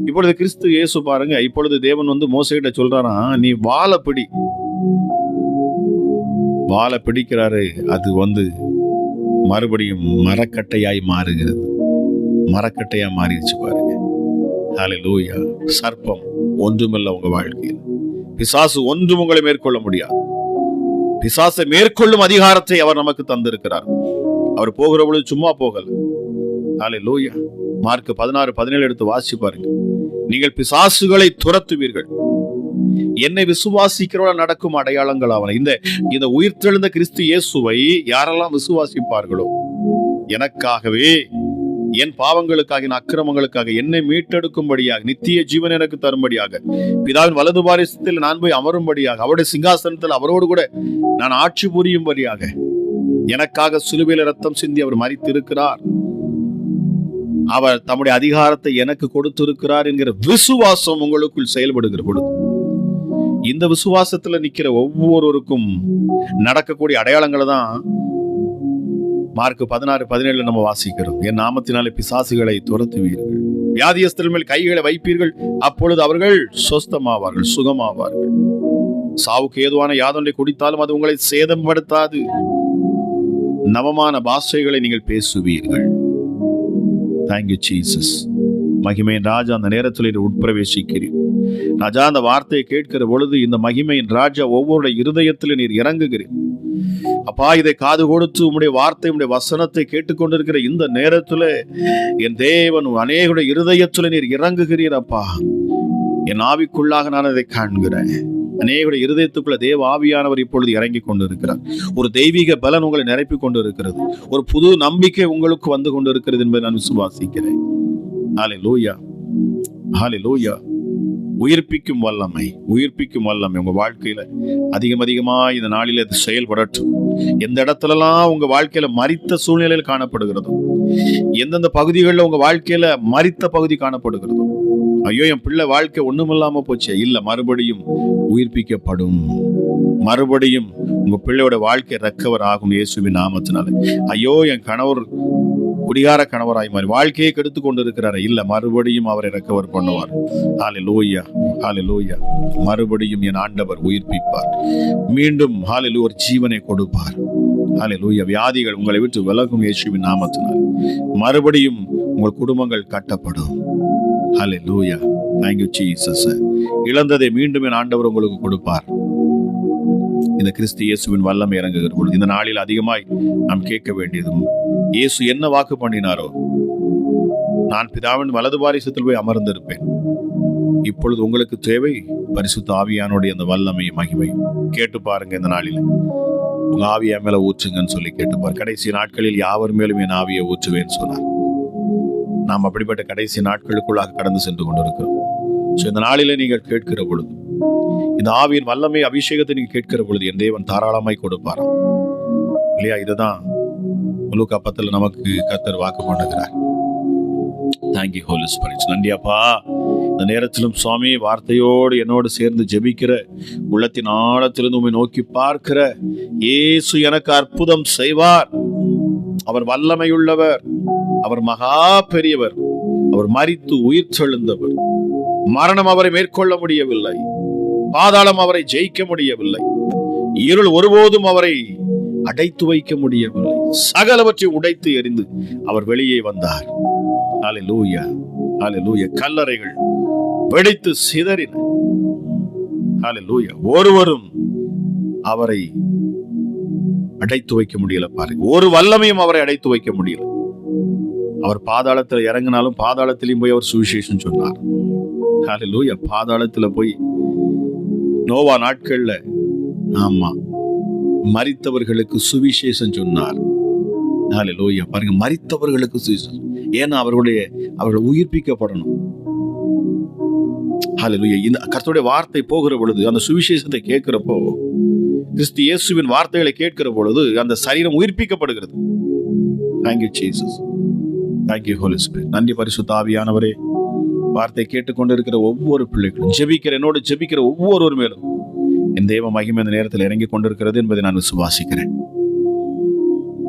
இப்பொழுது கிறிஸ்து இயேசு பாருங்க, இப்பொழுது தேவன் வந்து மோசேட்ட சொல்றாராம், நீ வாழை பிடிக்கிறாரு, அது வந்து மறுபடியும் மரக்கட்டையாய் மாறுகிறது. மரக்கட்டையா மாறிடுச்சு பாருங்க. ஹல்லேலூயா. சர்ப்பம் ஒன்றுமில்ல உங்க வாழ்க்கையில், பிசாசு ஒன்றும் உங்களை மேற்கொள்ள முடியாது. பிசாசை மேற்கொள்ளும் அதிகாரத்தை அவர் நமக்கு தந்திருக்கிறார். அவர் போகிற பொழுது சும்மா போகல. ஹல்லேலூயா. மார்க் 16:17 எடுத்து வாசிச்சு பாருங்க. நீங்கள் பிசாசுகளை துரத்துவீர்கள், என்னை விசுவாசிக்கிறவர்கள் நடக்கும் அடையாளங்கள் ஆவன. இந்த உயிர்த்தெழுந்த கிறிஸ்து இயேசுவை யாரெல்லாம் விசுவாசிப்பார்களோ, எனக்காகவே, என் பாவங்களுக்காக, என் அக்கிரமங்களுக்காக என்னை மீட்டெடுக்கும்படியாக, நித்திய ஜீவன் எனக்கு தரும்படியாக, பிதாவின் வலது பாரிசத்தில் நான் போய் அமரும்படியாக, அவருடைய சிங்காசனத்தில் அவரோடு கூட நான் ஆட்சி புரியும்படியாக எனக்காக சிலுவையில் ரத்தம் சிந்தி அவர் மரித்திருக்கிறார், அவர் தம்முடைய அதிகாரத்தை எனக்கு கொடுத்திருக்கிறார் என்கிற விசுவாசம் உங்களுக்குள் செயல்படுகிற பொழுது, இந்த விசுவாசத்துல நிக்கிற ஒவ்வொருவருக்கும் நடக்கக்கூடிய அடையாளங்களை தான் மார்க் 16:17 நம்ம வாசிக்கிறோம். என் நாமத்தினாலே பிசாசுகளை துரத்துவீர்கள், வியாதியஸ்தர்கள் மேல் கைகளை வைப்பீர்கள், அப்பொழுது அவர்கள் சொஸ்தமாவார்கள், சுகமாவார்கள். சாவுக்கு ஏதுவான யாதொன்றை குடித்தாலும் அது உங்களை சேதப்படுத்தாது. நவமான பாஷைகளை நீங்கள் பேசுவீர்கள். Thank you Jesus. மகிமையின் ராஜா, அந்த நேரத்தில் உட்பிரவேசிக்கிறீர் ராஜா. அந்த வார்த்தையை கேட்கிற பொழுது இந்த மகிமையின் ராஜா ஒவ்வொருடைய இருதயத்தில் நீர் இறங்குகிறீர் அப்பா. இதை காது கொடுத்து உம்முடைய வார்த்தை, உம்முடைய வசனத்தை கேட்டுக்கொண்டிருக்கிற இந்த நேரத்தில் என் தேவன் அநேகருடைய இருதயத்தில் நீர் இறங்குகிறீர் அப்பா. என் ஆவிக்குள்ளாக நான் அதை காண்கிறேன். அநேகருடைய இருதயத்துக்குள்ள தேவ ஆவியானவர் இப்பொழுது இறங்கி கொண்டிருக்கிறார். ஒரு தெய்வீக பலன் உங்களை நிரப்பி கொண்டு இருக்கிறது. ஒரு புது நம்பிக்கை உங்களுக்கு வந்து கொண்டு இருக்கிறது என்பதை நான் விசுவாசிக்கிறேன். ஹல்லேலூயா, ஹல்லேலூயா. உயிர்ப்பிக்கும் வல்லமை உங்க வாழ்க்கையில அதிகமா இந்த நாளில் அது செயல்படட்டும். எந்த இடத்துலலாம் உங்க வாழ்க்கையில மரித்த சூழ்நிலையில் காணப்படுகிறதோ, எந்தெந்த பகுதிகளில் உங்க வாழ்க்கையில மரித்த பகுதி காணப்படுகிறதோ, ஐயோ என் பிள்ளை வாழ்க்கை ஒண்ணுமில்லாம போச்சு, இல்ல, மறுபடியும் உயிர்ப்பிக்கப்படும். மறுபடியும் உங்க பிள்ளையோட வாழ்க்கை ரெக்கவர் ஆகும் இயேசுவின் நாமத்தினால. ஐயோ என் கணவர் குடிகார கணவராய் மாறி வாழ்க்கையை கெடுத்து கொண்டிருக்கிறாரு, இல்ல மறுபடியும் அவரை ரெக்கவர் பண்ணுவார். ஹல்லேலூயா, ஹல்லேலூயா. மறுபடியும் என் ஆண்டவர் உயிர்ப்பிப்பார், மீண்டும் ஹல்லேலூயா ஒரு ஜீவனை கொடுப்பார். ஹல்லேலூயா. வியாதிகள் உங்களை விட்டு விலகும் இயேசுவின் நாமத்தினால். மறுபடியும் உங்கள் குடும்பங்கள் கட்டப்படும். ஹல்லேலூயா. Thank you Jesus. இழந்ததை மீண்டும் என் ஆண்டவர் உங்களுக்கு கொடுப்பார். இந்த கிறிஸ்து இயேசுவின் வல்லமை இறங்குகிற பொழுது இந்த நாளில் அதிகமாய் நாம் கேட்க வேண்டியதும், இயேசு என்ன வாக்கு பண்ணினாரோ, நான் பிதாவின் வலது பாரிசத்தில் போய் அமர்ந்திருப்பேன். இப்பொழுது உங்களுக்கு தேவை பரிசுத்த ஆவியானுடைய அந்த வல்லமையும் மகிமையும். கேட்டு பாருங்க, இந்த நாளில் உங்க ஆவியா மேல ஊற்றுங்கன்னு சொல்லி கேட்டுப்பார். கடைசி நாட்களில் யாவர் மேலும் என் ஆவியை ஊற்றுவேன்னு சொன்னார். நாம் அப்படிப்பட்ட கடைசி நாட்களுக்குள்ளாக கடந்து சென்று கொண்டிருக்கிறோம். இந்த நாளில நீங்கள் கேட்கிற பொழுது, இந்த ஆவியின் வல்லமை அபிஷேகத்தை நீங்க கேட்கிற பொழுது என் தேவன் தாராளமாய் கொடுப்பாராம் இல்லையா? இதுதான் லூக்கா 10 நமக்கு கர்த்தர் வாக்கு பண்ணுகிறார். Thank you holy spirit. நன்றி அப்பா. இந்த நேரத்திலும் சுவாமி வார்த்தையோடு என்னோடு சேர்ந்து ஜெபிக்கிற, உள்ளத்தின் ஆழத்திலிருந்து உம்மை நோக்கி பார்க்கிற இயேசு எனக்கு அற்புதம் செய்வார். அவர் வல்லமையுள்ளவர், அவர் மகா பெரியவர், அவர் மரித்து உயிர் செழுந்தவர். மரணம் அவரை மேற்கொள்ள முடியவில்லை, பாதாளம் அவரை ஜெயிக்க முடியவில்லை, இருள் ஒருபோதும் அவரை அடைத்து வைக்க முடியவில்லை. சகலவற்றை உடைத்து எறிந்து அவர் வெளியே வந்தார். ஹல்லேலூயா, ஹல்லேலூயா. கல்லறைகள் வெடித்து சிதறின. ஹல்லேலூயா. ஒருவரும் அவரை அடைத்து வைக்க முடியல. பாருங்க, ஒரு வல்லமையும் அவரை அடைத்து வைக்க முடியல. அவர் பாதாளத்தில் இறங்கினாலும் பாதாளத்திலையும் போய் அவர் சுவிசேஷம் சொன்னார். ஹல்லேலூயா. பாதாளத்துல போய் நோவா நாட்கள்ல ஆமா மரித்தவர்களுக்கு சுவிசேஷம் சொன்னார். ஹல்லேலூயா. பாருங்க, மரித்தவர்களுக்கு சுவிசேஷம். ஏன்னா அவர்கள் உயிர்ப்பிக்கப்படணும். ஹல்லேலூயா. இந்த கர்த்தருடைய வார்த்தை போகிற பொழுது, அந்த சுவிசேஷத்தை கேட்கிறப்போ, கிறிஸ்து இயேசுவின் வார்த்தைகளை கேட்கிற பொழுது அந்த சரீரம் உயிர்ப்பிக்கப்படுகிறது. Thank you Jesus. Thank you Holi spirit. நன்றி பரிசுத்த ஆவியானவரே. வார்த்தை கேட்டுக்கொண்டிருக்கிற ஒவ்வொரு பிள்ளைகளும், என்னோடு ஜெபிக்கிற ஒவ்வொருவர் மேலும் என் தேவ மகிமை இந்த நேரத்தில் இறங்கி கொண்டிருக்கிறது என்பதை நான் விசுவாசிக்கிறேன்.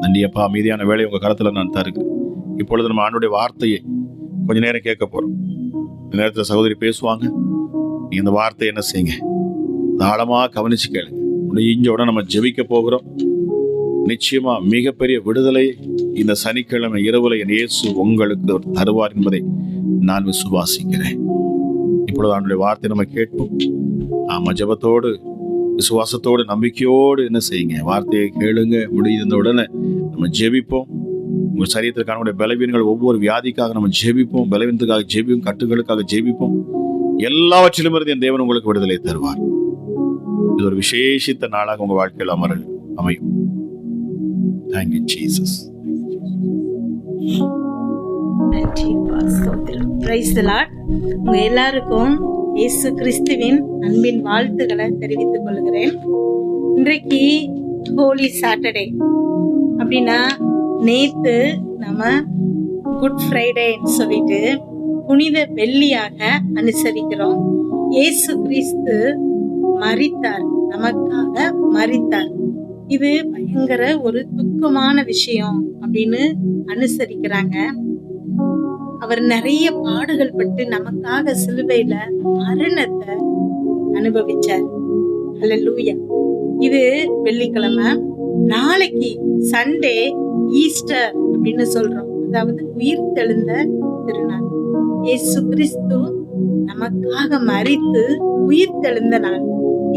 நன்றி அப்பா. மீதியான வேலை உங்க கரத்துல நான் தருகிறேன். இப்பொழுது நம்ம ஆண்டவருடைய வார்த்தையை கொஞ்ச நேரம் கேட்க போறோம். இந்த நேரத்தில் சகோதரி பேசுவாங்க. நீங்க இந்த வார்த்தை என்ன செய்யுங்க, ஆழமா கவனிச்சு கேளுங்க. இஞ்சோட நம்ம ஜெபிக்க போகிறோம். நிச்சயமா மிகப்பெரிய விடுதலை இந்த சனிக்கிழமை இரவுல என் இயேசு உங்களுக்கு தருவார் என்பதை நான் விசுவாசிக்கிறேன். இப்பொழுது ஆண்டவருடைய வார்த்தை நம்ம கேட்போம். ஆமா, ஜெபத்தோடு, விசுவாசத்தோடு, நம்பிக்கையோடு என்ன செய்யுங்க, வார்த்தையை கேளுங்க. முடிந்த உடனே நம்ம ஜெபிப்போம். உங்கள் சரீரத்திற்கான பலவீனங்கள், ஒவ்வொரு வியாதிக்காக நம்ம ஜெபிப்போம். பலவீனத்துக்காக ஜெபிப்போம், கட்டுகளுக்காக ஜெபிப்போம். எல்லாவற்றிலும் இருந்து என் தேவன் உங்களுக்கு விடுதலை தருவார். இது ஒரு விசேஷித்த நாளாக உங்க வாழ்க்கையில் அமையும். Thank you, Jesus. Praise the Lord. உங்க எல்லாருக்கும் இயேசு கிறிஸ்துவின் அன்பின் வாழ்த்துக்களை தெரிவித்துக் கொள்கிறேன். இன்றைக்கு ஹோலி சாட்டர்டே அப்படின்னா, நேத்து நம்ம குட் ஃப்ரைடேன்னு சொல்லிட்டு புனித வெள்ளியாக அனுசரிக்கிறோம். இயேசு கிறிஸ்து மரித்தார், நமக்காக மரித்தார். இது பயங்கர ஒரு துக்கமான விஷயம் அப்படின்னு அனுசரிக்கிறாங்க. அவர் நிறைய பாடுகள் பட்டு நமக்காக சிலுவையில மரணத்தை அனுபவிச்சார். ஹல்லேலூயா. இது வெள்ளிக்கிழமை. நாளைக்கு சண்டே ஈஸ்டர் அப்படின்னு சொல்றோம், அதாவது உயிர் தெழுந்த திருநாள். இயேசு கிறிஸ்து நமக்காக மரித்து உயிர் தெழுந்த நாள்.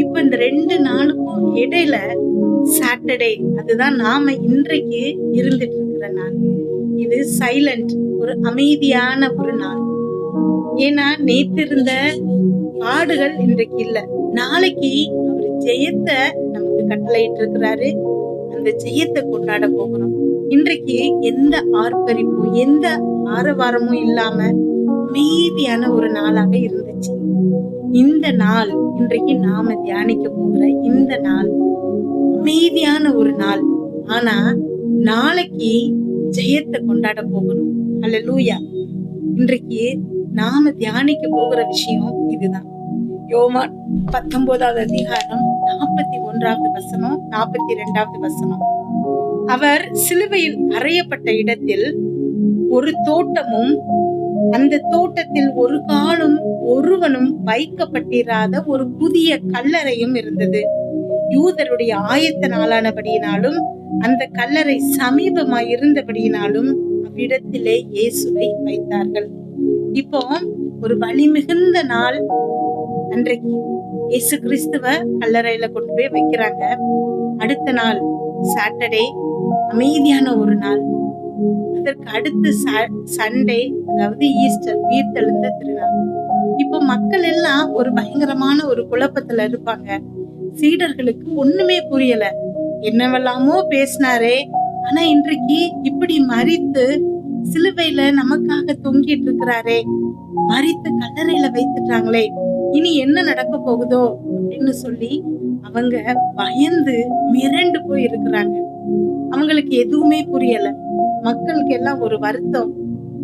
இப்ப இந்த 2 நாளுக்கும் இடையில சாட்டர்டே, அதுதான் நாம இன்றைக்கு இருந்துட்டு இருக்கிற நாள். இது சைலண்ட், ஒரு அமைதியான ஒரு நாள். ஏன்னா நேத்து இருந்த பாடுகள் இன்றைக்கு இல்ல. நாளைக்கு அவர் ஜெயத்தை நமக்கு கட்டளையிட்டு இருக்கிறாரு. அந்த ஜெயத்தை கொண்டாட போகிறோம். இன்றைக்கு எந்த ஆர்ப்பரிப்பும் எந்த ஆரவாரமும் இல்லாம அமைதியான ஒரு நாளாக இருந்துச்சு. இந்த நாள், இன்றைக்கு நாம தியானிக்க போகிற இந்த நாள் அமைதியான ஒரு நாள். ஆனா நாளைக்கு ஜெயத்தை கொண்டாட போகணும். ஹல்லேலூயா. இன்றைக்கு நாம தியானிக்க போகிற விஷயம் இதுதான். யோவான் 19வது அதிகாரம் 41வது வசனம், 42வது வசனம். அவர் சிலுவையில் அறையப்பட்ட இடத்தில் ஒரு தோட்டமும் அந்த தோட்டத்தில் ஒரு காலும் ஒருவனும் வைக்கப்பட்டிராத ஒரு புதிய கல்லறையும் இருந்தது. யூதருடைய ஆயத்த நாளானபடியினாலும் அந்த கல்லறை சமீபமாய் இருந்தபடியினாலும் அவ்விடத்திலே இயேசுவை வைத்தார்கள். இப்போ ஒரு வழி மிகுந்த நாள் அன்றைக்கு இயேசு கிறிஸ்துவ கல்லறையில கொண்டு போய் வைக்கிறாங்க. அடுத்த நாள் சாட்டர்டே, அமைதியான ஒரு நாள். அதற்கு அடுத்து சண்டே, அதாவது ஈஸ்டர், உயிர்த்தெழுந்த திருநாள். இப்போ மக்கள் எல்லாம் ஒரு பயங்கரமான ஒரு குழப்பத்துல இருப்பாங்க. சீடர்களுக்கு ஒண்ணுமே புரியல. என்னவெல்லாமோ பேசினாரே, ஆனா இன்றைக்கு இப்படி மரித்து சிலுவையில நமக்காக தொங்கிட்டு இருக்கிறாரே, மரித்து கல்லறையில வைத்துட்டாங்களே, இனி என்ன நடக்க போகுதோ அப்படின்னு சொல்லி அவங்க பயந்து மிரண்டு போய் இருக்கிறாங்க. அவங்களுக்கு எதுவுமே புரியல. மக்களுக்கு எல்லாம் ஒரு வருத்தம்.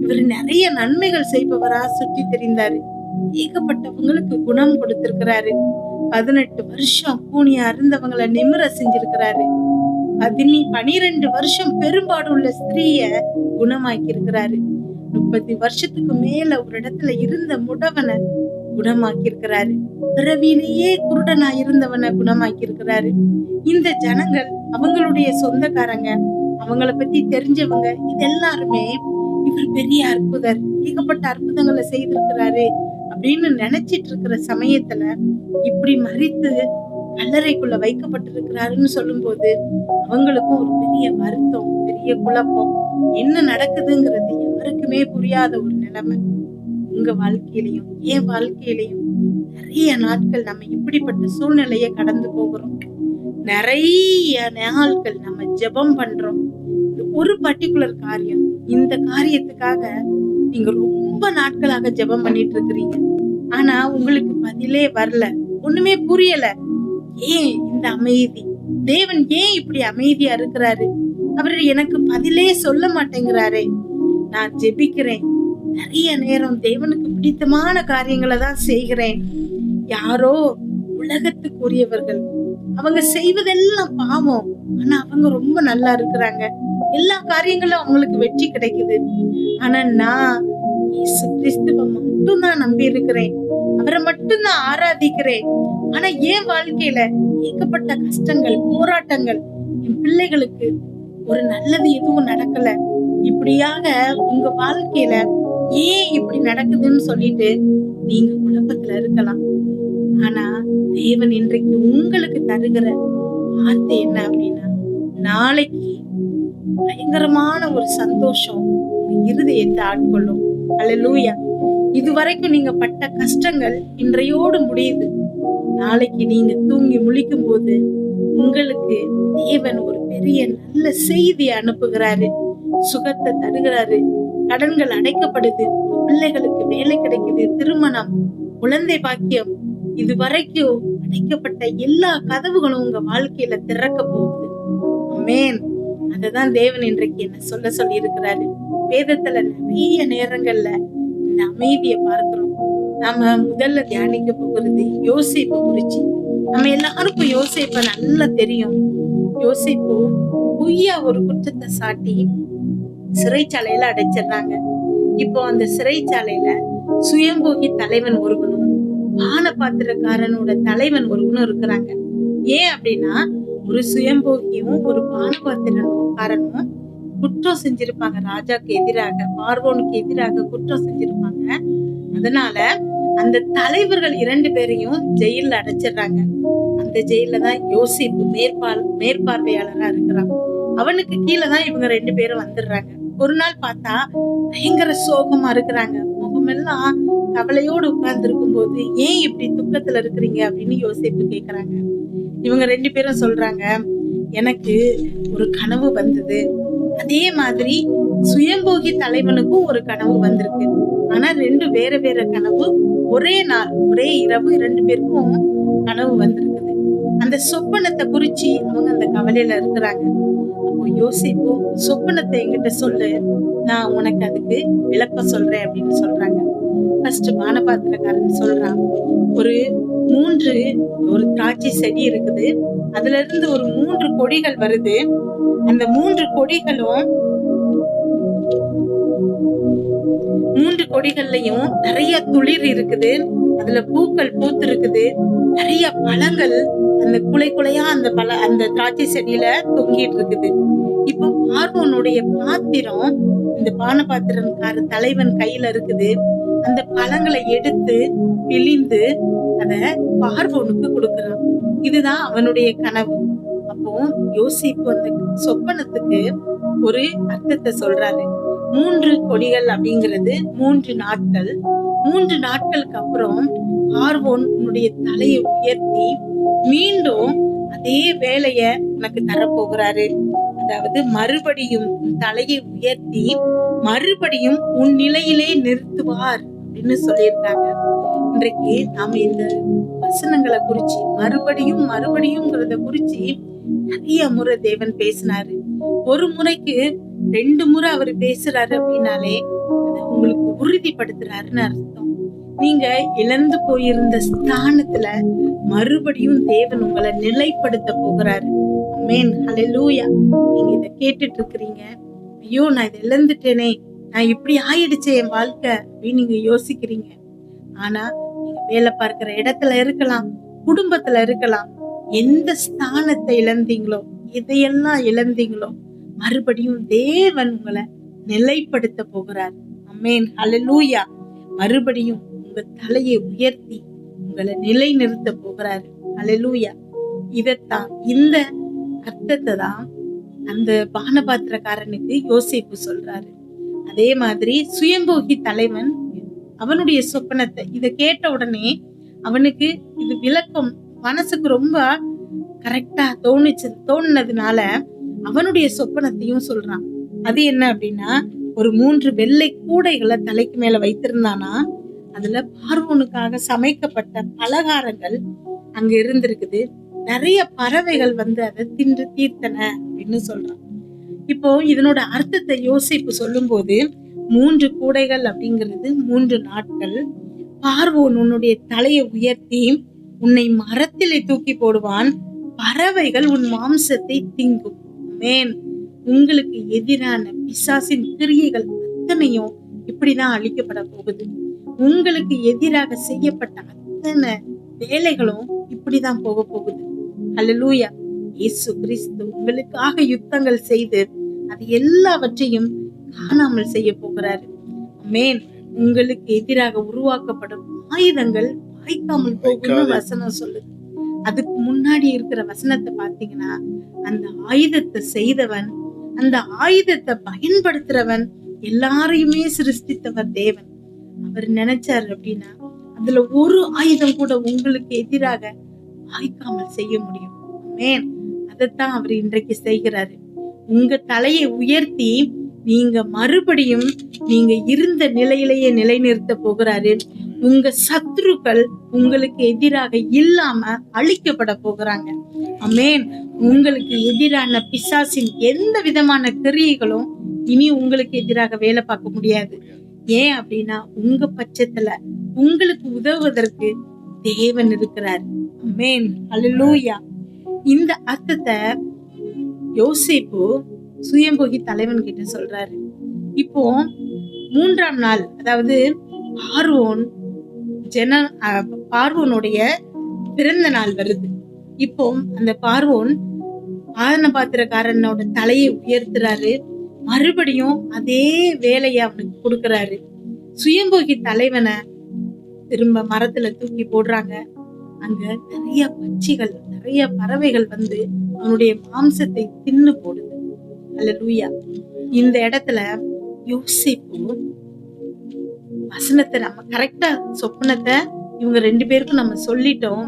இவர் நிறைய நன்மைகள் செய்பவரா சுற்றி தெரிந்தாரு. ஏகப்பட்டவங்களுக்கு குணம் கொடுத்திருக்கிறாரு. 18 வருஷம் கூனியா இருந்தவங்களை நிமிர செஞ்சிருக்கிறாரு. 12 வருஷம் பெரும்பாடு உள்ள ஸ்திரீய குணமாக்கி இருக்கிறாரு. 30 வருஷத்துக்கு மேல ஒரு இடத்துல இருந்த முடவனை குணமாக்கி இருக்கிறாரு. பிறவியிலேயே குருடனா இருந்தவனை குணமாக்கி இருக்கிறாரு. இந்த ஜனங்கள், அவங்களுடைய சொந்தக்காரங்க, அவங்கள பத்தி தெரிஞ்சவங்க, இது எல்லாருமே இவர் பெரிய அற்புதர், ஏகப்பட்ட அற்புதங்களை செய்திருக்கிறாரு அப்படின்னு நினைச்சிட்டு இருக்கிற சமயத்துல இப்படி மரித்து கல்லறைக்குள்ள வைக்கப்பட்டிருக்கிறாருன்னு சொல்லும் போது அவங்களுக்கும் ஒரு பெரிய வருத்தம், பெரிய குழப்பம். என்ன நடக்குதுங்கிறது யாருக்குமே புரியாத ஒரு நிலைமை. உங்க வாழ்க்கையிலையும் என் வாழ்க்கையிலையும் நிறைய நாட்கள் நம்ம இப்படிப்பட்ட சூழ்நிலையை கடந்து போகிறோம். நிறைய நாட்கள் நம்ம ஜெபம் பண்றோம். ஒரு பர்டிகுலர் காரியம், இந்த காரியத்துக்காக நீங்க ரொம்ப நாட்களாக ஜெபம் பண்ணிட்டு இருக்கிறீங்க. ஆனா உங்களுக்கு பதிலே வரல, ஒண்ணுமே புரியல. ஏன் இந்த அமைதி? தேவன் ஏன் இப்படி அமைதியா இருக்கிறாரு? அவர் எனக்கு பதிலே சொல்ல மாட்டேங்கிறாரே. நான் ஜெபிக்கிறேன், நிறைய நேரம் தேவனுக்கு பிடித்தமான காரியங்களை தான் செய்கிறேன். யாரோ உலகத்துக்குரியவர்கள், அவங்க செய்வதெல்லாம் பாவம், ஆனா அவங்க ரொம்ப நல்லா இருக்கிறாங்க. எல்லா காரியங்களும் அவங்களுக்கு வெற்றி கிடைக்குது. ஆனா நான் இயேசு கிறிஸ்துவை மட்டும்தான் நம்பி இருக்கிறேன், அவரை மட்டும்தான் ஆராதிக்கிறேன். ஆனா என் வாழ்க்கையில ஏகப்பட்ட கஷ்டங்கள், போராட்டங்கள், என் பிள்ளைகளுக்கு ஒரு நல்லது எதுவும் நடக்கல. இப்படியாக உங்க வாழ்க்கையில ஏன் இப்படி நடக்குதுன்னு சொல்லிட்டு நீங்க குழப்பத்துல இருக்கலாம். ஆனா தேவன் இன்றைக்கு உங்களுக்கு தருகிற வார்த்தை என்ன அப்படின்னா, நாளைக்கு பயங்கரமான ஒரு சந்தோஷம் உங்க இருதயத்தை ஆட்கொள்ளும். அல்லேலூயா. இதுவரைக்கும் நீங்க பட்ட கஷ்டங்கள் இன்றையோடு முடியுது. நாளைக்கு நீங்க தூங்கி முழிக்கும் போது உங்களுக்கு தேவன் ஒரு பெரிய நல்ல செய்தி அனுப்புகிறாரு. சுகத்தை தருகிறாரு. கடன்கள் அடைக்கப்படுது, பிள்ளைகளுக்கு வேலை கிடைக்குது, திருமணம், குழந்தை பாக்கியம், இதுவரைக்கும் அடைக்கப்பட்ட எல்லா கதவுகளும் உங்க வாழ்க்கையில திறக்க போகுது. ஆமென். அததான் தேவன் இன்றைக்கு என்ன சொல்ல சொல்லி இருக்கிறாரு. வேதத்துல நிறைய நேரங்கள்ல இந்த அமைதியை பார்க்கிறோம். நாம முதல்ல தியானிக்க போகிறது யோசேப்பு குறிச்சு. நம்ம எல்லாருக்கும் யோசேப்ப நல்லா தெரியும். யோசேப்பு பொய்யா ஒரு குற்றத்தை சாட்டி சிறைச்சாலையில அடைச்சிடுறாங்க. இப்போ அந்த சிறைச்சாலையில சுயம்போகி தலைவன் ஒருவனும் பானபாத்திரக்காரனோட தலைவன் ஒருவனும் இருக்கிறாங்க. ஏன் அப்படின்னா, ஒரு சுயம்போகியும் ஒரு பானபாத்திரக்காரனும் குற்றம் செஞ்சிருப்பாங்க. ராஜாக்கு எதிராக, பார்வோனுக்கு எதிராக குற்றம் செஞ்சிருப்பாங்க. அதனால அந்த தலைவர்கள் 2 பேரையும் ஜெயில அடைச்சிடுறாங்க. அந்த ஜெயில தான் யோசேப்பு மேற்பார்வையாளரா இருக்கிறான். அவனுக்கு கீழே தான் இவங்க 2 பேரும் வந்துடுறாங்க. ஒரு நாள் பார்த்தா பயங்கர சோகமா இருக்கிறாங்க. முகமெல்லாம் கவலையோடு உட்கார்ந்து இருக்கும் போது, ஏன் இப்படி துக்கத்துல இருக்கிறீங்க அப்படின்னு யோசேப்பு கேக்குறாங்க. இவங்க 2 பேரும் சொல்றாங்க, எனக்கு ஒரு கனவு வந்தது. அதே மாதிரி சுயம்போகி தலைவனுக்கும் ஒரு கனவு வந்திருக்கு. ஆனா 2 வேற வேற கனவு. ஒரே நாள், ஒரே இரவு 2 பேருக்கும் கனவு வந்திருக்குது. அந்த சொப்பனத்தை குறிச்சு அவங்க அந்த கவலையில இருக்கிறாங்க. அப்போ யோசிப்பு, சொப்பனத்தை என்கிட்ட சொல்லு, நான் உனக்கு அதுக்கு விளக்கம் சொல்றேன் அப்படின்னு சொல்றாங்க. ஃபர்ஸ்ட் பானபாத்திரக்காரன் சொல்றான், ஒரு திராட்சை செடி இருக்குது. அதுல இருந்து ஒரு 3 கொடிகள் வருது. அந்த 3 கொடிகளும் கொடிகள்லயும் நிறைய துளிர் இருக்குது, அதுல பூக்கள் பூத்து இருக்குது, நிறைய பழங்கள் அந்த குலை குலையா அந்த திராட்சை செடியில தொங்கிட்டு இருக்குது. இப்போ பார்வோனுடைய பாத்திரம் இந்த பானபாத்திரக்கார தலைவன் கையில இருக்குது. அந்த பழங்களை எடுத்து பிழிந்து அத பார்வோனுக்கு கொடுக்கறான். இதுதான் அவனுடைய கனவு. அப்போ யோசிப்பு அந்த சொப்பனத்துக்கு ஒரு அர்த்தத்தை சொல்றாரு. 3 கொடிகள் அப்படிங்கிறது 3 நாட்கள். 3 நாட்களுக்கு அப்புறம் பார்வோன் உன்னுடைய தலையை உயர்த்தி மீண்டும் அதே வேலைய உனக்கு தரப்போகிறாரு. அதாவது மறுபடியும் உன் தலையை உயர்த்தி மறுபடியும் உன் நிலையிலே நிறுத்துவார் அப்படின்னு சொல்லியிருக்காங்க. இன்றைக்கு நாம இந்த வசனங்களை குறிச்சு மறுபடியும்ங்கிறத குறிச்சு நிறைய முறை தேவன் பேசினாரு. ஒரு முறைக்கு 2 முறை அவர் பேசுறாரு அப்படின்னாலே அதை உங்களுக்கு உறுதிப்படுத்துறாருன்னு அர்த்தம். நீங்க இழந்து போயிருந்த ஸ்தானத்துல மறுபடியும் தேவன் உங்களை நிலைப்படுத்த போகிறாரு. ஆமென், ஹல்லேலூயா. நீங்க இத கேட்டுட்டு இருக்கிறீங்க, ஐயோ நான் இதை இழந்துட்டேனே, நான் இப்படி ஆயிடுச்சே என் வாழ்க்கை அப்படின்னு நீங்க யோசிக்கிறீங்க. ஆனா நீங்க வேலை பார்க்கிற இடத்துல இருக்கலாம், குடும்பத்துல இருக்கலாம், எந்த ஸ்தானத்தை இழந்தீங்களோ, எதையெல்லாம் இழந்தீங்களோ, மறுபடியும் தேவன் உங்களை நிலைப்படுத்த போகிறார். ஆமென், ஹல்லேலூயா. மறுபடியும் உங்க தலையை உயர்த்தி உங்களை நிலை நிறுத்த போகிறாரு. ஹல்லேலூயா. இதத்தான், இந்த அர்த்தத்தை தான் அந்த பானபாத்திரக்காரனுக்கு யோசேப்பு சொல்றாரு. அதே மாதிரி சுயம்போகி தலைவன் அவனுடைய சொப்பனத்தை இத கேட்ட உடனே அவனுக்கு இது விளக்கம் மனசுக்கு ரொம்ப கரெக்டா தோணுனதுனால அவனுடைய சொப்பனத்தையும் சொல்றான். அது என்ன அப்படின்னா, ஒரு 3 வெள்ளை கூடைகளை தலைக்கு மேல வைத்திருந்தானா, அதுல பார்வோனுக்காக சமைக்கப்பட்ட பலகாரங்கள் அங்க இருந்திருக்குது. நிறைய பறவைகள் வந்து அதை தின்று தீர்த்தன அப்படின்னு சொல்றான். இப்போ இதனோட அர்த்தத்தை யோசிப்பு சொல்லும் போது 3 கூடைகள் அப்படிங்கிறது 3 நாட்கள். பார்வோன் உன்னுடைய தலையை உயர்த்தி உன்னை மரத்திலே தூக்கி போடுவான், பறவைகள் உன் மாம்சத்தை திங்கும். ஆமென். உங்களுக்கு எதிரான பிசாசின் கிரியைகள் அத்தனையும் இப்படிதான் அழிக்கப்பட போகுது. உங்களுக்கு எதிராக செய்யப்பட்ட அத்தனை வேலைகளும் இப்படிதான் போக போகுது. ஹல்லேலூயா. இயேசு கிறிஸ்து உங்களுக்காக யுத்தங்கள் செய்து அது எல்லாவற்றையும் காணாமல் செய்ய போகிறாரு. ஆமென். உங்களுக்கு எதிராக உருவாக்கப்படும் ஆயுதங்கள் வாய்க்காமல் போகும்னு வசனம் சொல்லுது. அதுக்கு முன்னாடி இருக்கிற வசனத்தை பாத்தீங்கன்னா, அந்த ஆயுதத்தை செய்தவன், அந்த ஆயுதத்தை பயன்படுத்துறவன், எல்லாரையுமே சிருஷ்டித்தவர் தேவன். அவர் நினைச்சாரு அப்படின்னா அதுல ஒரு ஆயுதம் கூட உங்களுக்கு எதிராக வாய்க்காமல் செய்ய முடியும். ஆமென். அதைத்தான் அவர் இன்றைக்கு செய்கிறாரு. உங்க தலையை உயர்த்தி நீங்க மறுபடியும் நீங்க இருந்த நிலையிலேயே நிலைநிறுத்த போகிறாரு. உங்க சத்துருக்கள் உங்களுக்கு எதிராக இல்லாம அழிக்கப்பட போகிறாங்க. ஆமென். உங்களுக்கு எதிரான பிசாசின் எந்த விதமான கிரியைகளும் இனி உங்களுக்கு எதிராக வேலை பார்க்க முடியாது. ஏன் அப்படின்னா, உங்க பட்சத்துல உங்களுக்கு உதவுவதற்கு தேவன் இருக்கிறார். ஆமென், ஹல்லேலூயா. இந்த அர்த்தத்தை யோசேப்பு சுயம்போகி தலைவன் கிட்ட சொல்றாரு. இப்போ 3ஆம் நாள், அதாவது பார்வோனுடைய பிறந்த நாள் வருது. இப்போ அந்த பார்வோன் பாத்திரக்காரனோட தலையை உயர்த்துறாரு, மறுபடியும் அதே வேலையை அவனுக்கு கொடுக்கறாரு. சுயம்போகி தலைவனை திரும்ப மரத்துல தூக்கி போடுறாங்க. அங்க நிறைய பட்சிகள், நிறைய பறவைகள் வந்து அவனுடைய மாம்சத்தை தின்னு போடுது. அல்லேலூயா. இந்த இடத்துல யோசேப்பு வசனத்தை நம்ம கரெக்டா, சொப்பனத்தை இவங்க 2 பேருக்கும் நம்ம சொல்லிட்டோம்.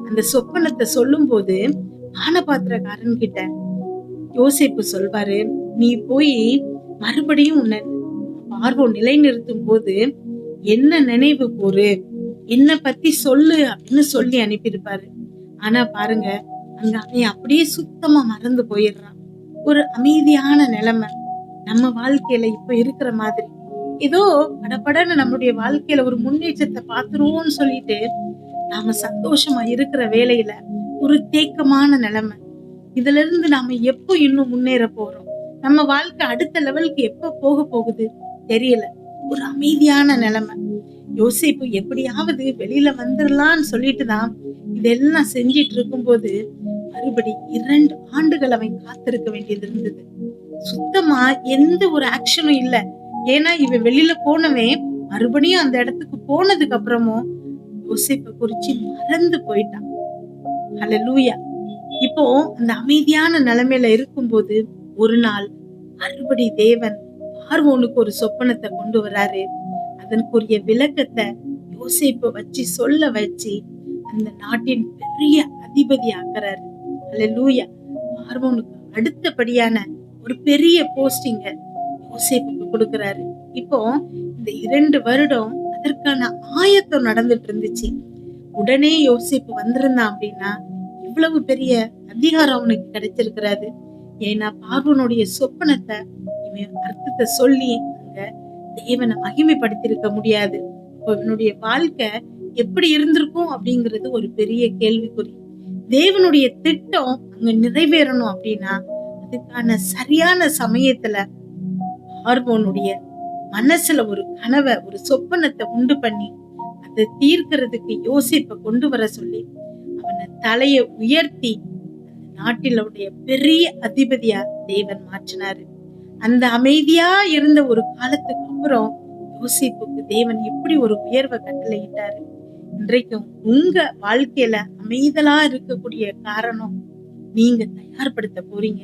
அந்த சொப்பனத்தை சொல்லும் போது பானபாத்திரக்காரன் கிட்ட யோசேப்பு சொல்வாரு, நீ போய் மறுபடியும் உன்னை பார்வோன் நிலைநிறுத்தும் போது என்ன நினைவு கூறு, என்ன பத்தி சொல்லு அப்படின்னு சொல்லி அனுப்பியிருப்பாரு. ஆனா பாருங்க, அங்க அவன் அப்படியே சுத்தமா மறந்து போயிடுறான். ஒரு அமைதியான நிலைமை நம்ம வாழ்க்கையில இப்ப இருக்கிற மாதிரி, ஏதோ படபடன்னு நம்முடைய வாழ்க்கையில ஒரு முன்னேற்றத்தை பாத்துருவோம்னு சொல்லிட்டு நாம சந்தோஷமா இருக்கிற வேலையில ஒரு தேக்கமான நிலைமை. இதுல இருந்து நாம எப்போ இன்னும் முன்னேற போறோம், நம்ம வாழ்க்கை அடுத்த லெவலுக்கு எப்ப போக போகுது தெரியல. ஒரு அமைதியான நிலைமை. யோசேப்பு எப்படியாவது வெளியில வந்துடலான்னு சொல்லிட்டு தான் இதெல்லாம் செஞ்சிட்டு இருக்கும்போது மறுபடி 2 ஆண்டுகள் அவன் காத்திருக்க வேண்டியது இருந்தது. சுத்தமா எந்த ஒரு ஆக்ஷனும் இல்ல. ஏன்னா இவன் வெளியில போனவன் மறுபடியும் அந்த இடத்துக்கு போனதுக்கு அப்புறமும் யோசேப்பை குறிச்சு மறந்து போயிட்டான். ஹல்லேலூயா. இப்போ அந்த அமைதியான நிலைமையில இருக்கும்போது ஒரு நாள் மறுபடி தேவன் பார்வோனுக்கு ஒரு சொப்பனத்தை கொண்டு வராரு. அதற்குரிய விளக்கத்தை யோசேப்பை வச்சு சொல்ல வச்சு அந்த நாட்டின் பெரிய அதிபதி ஆக்குறாரு. ஹல்லேலூயா. பார்வோனுக்கு அடுத்தபடியான ஒரு பெரிய போஸ்டிங்க யோசேப்புக்கு கொடுக்கிறாரு. இப்போ இந்த 2 வருடம் அதற்கான ஆயத்தம் நடந்துட்டு இருந்துச்சு. உடனே யோசேப்பு வந்திருந்தான் அப்படின்னா இவ்வளவு பெரிய அதிகாரம் அவனுக்கு கிடைச்சிருக்கிறாரு. ஏன்னா பார்வோனுடைய சொப்பனத்தை இவன் அர்த்தத்தை சொல்லி அங்க தேவனை மகிமைப்படுத்திருக்க முடியாது. இவனுடைய வாழ்க்கை எப்படி இருந்திருக்கும் அப்படிங்கிறது ஒரு பெரிய கேள்விக்குறி. தேவனுடைய திட்டம் அங்க நிறைவேறணும் அப்படின்னா அதுக்கான சரியான சமயத்துல பார்வோனுடைய மனசுல ஒரு கனவை, ஒரு சொப்பனத்தை உண்டு பண்ணி அதை தீர்க்கிறதுக்கு யோசேப்பை கொண்டு வர சொல்லி அவனை தலைய உயர்த்தி அந்த நாட்டிலுடைய பெரிய அதிபதியா தேவன் மாற்றினாரு. அந்த அமைதியா இருந்த ஒரு காலத்துக்கு அப்புறம் யோசேப்புக்கு தேவன் எப்படி ஒரு உயர்வை கட்டளையிட்டாரு. இன்றைக்கும் உங்க வாழ்க்கையில அமைதலா இருக்கக்கூடிய காரணம் நீங்க தயார்படுத்த போறீங்க.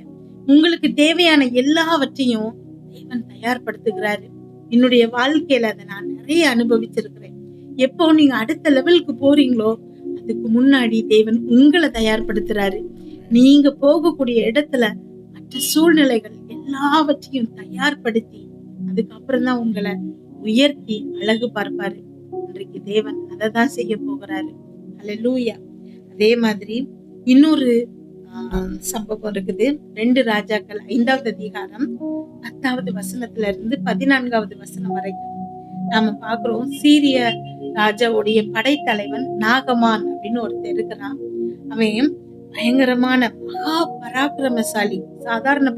உங்களுக்கு தேவையான எல்லாவற்றையும் தேவன் தயார்படுத்துகிறாரு. என்னுடைய வாழ்க்கையில அதை நான் நிறைய அனுபவிச்சிருக்கிறேன். எப்போ நீங்க அடுத்த லெவலுக்கு போறீங்களோ அதுக்கு முன்னாடி தேவன் உங்களை தயார்படுத்துறாரு. நீங்க போகக்கூடிய இடத்துல மற்ற சூழ்நிலைகள் எல்லாவற்றையும் தயார்படுத்தி அதுக்கப்புறம் தான் உங்களை உயர்த்தி அழகு பார்ப்பாரு. இன்றைக்கு தேவன் அதை தான் செய்ய போகிறாரு. ஹல்லேலூயா. அதே மாதிரி இன்னொரு சம்பவம் இருக்குது. 2 ராஜாக்கள் 5வது அதிகாரம் 10வது வசனத்துல இருந்து 14வது வசனம் வரைக்கும் நாம பாக்குறோம். சீரிய ராஜாவுடைய படைத்தலைவன் நாகமான் அப்படின்னு ஒருத்தர் இருக்கிறான். அவன் பயங்கரமான மகா பராக்கிரமசாலி. சாதாரண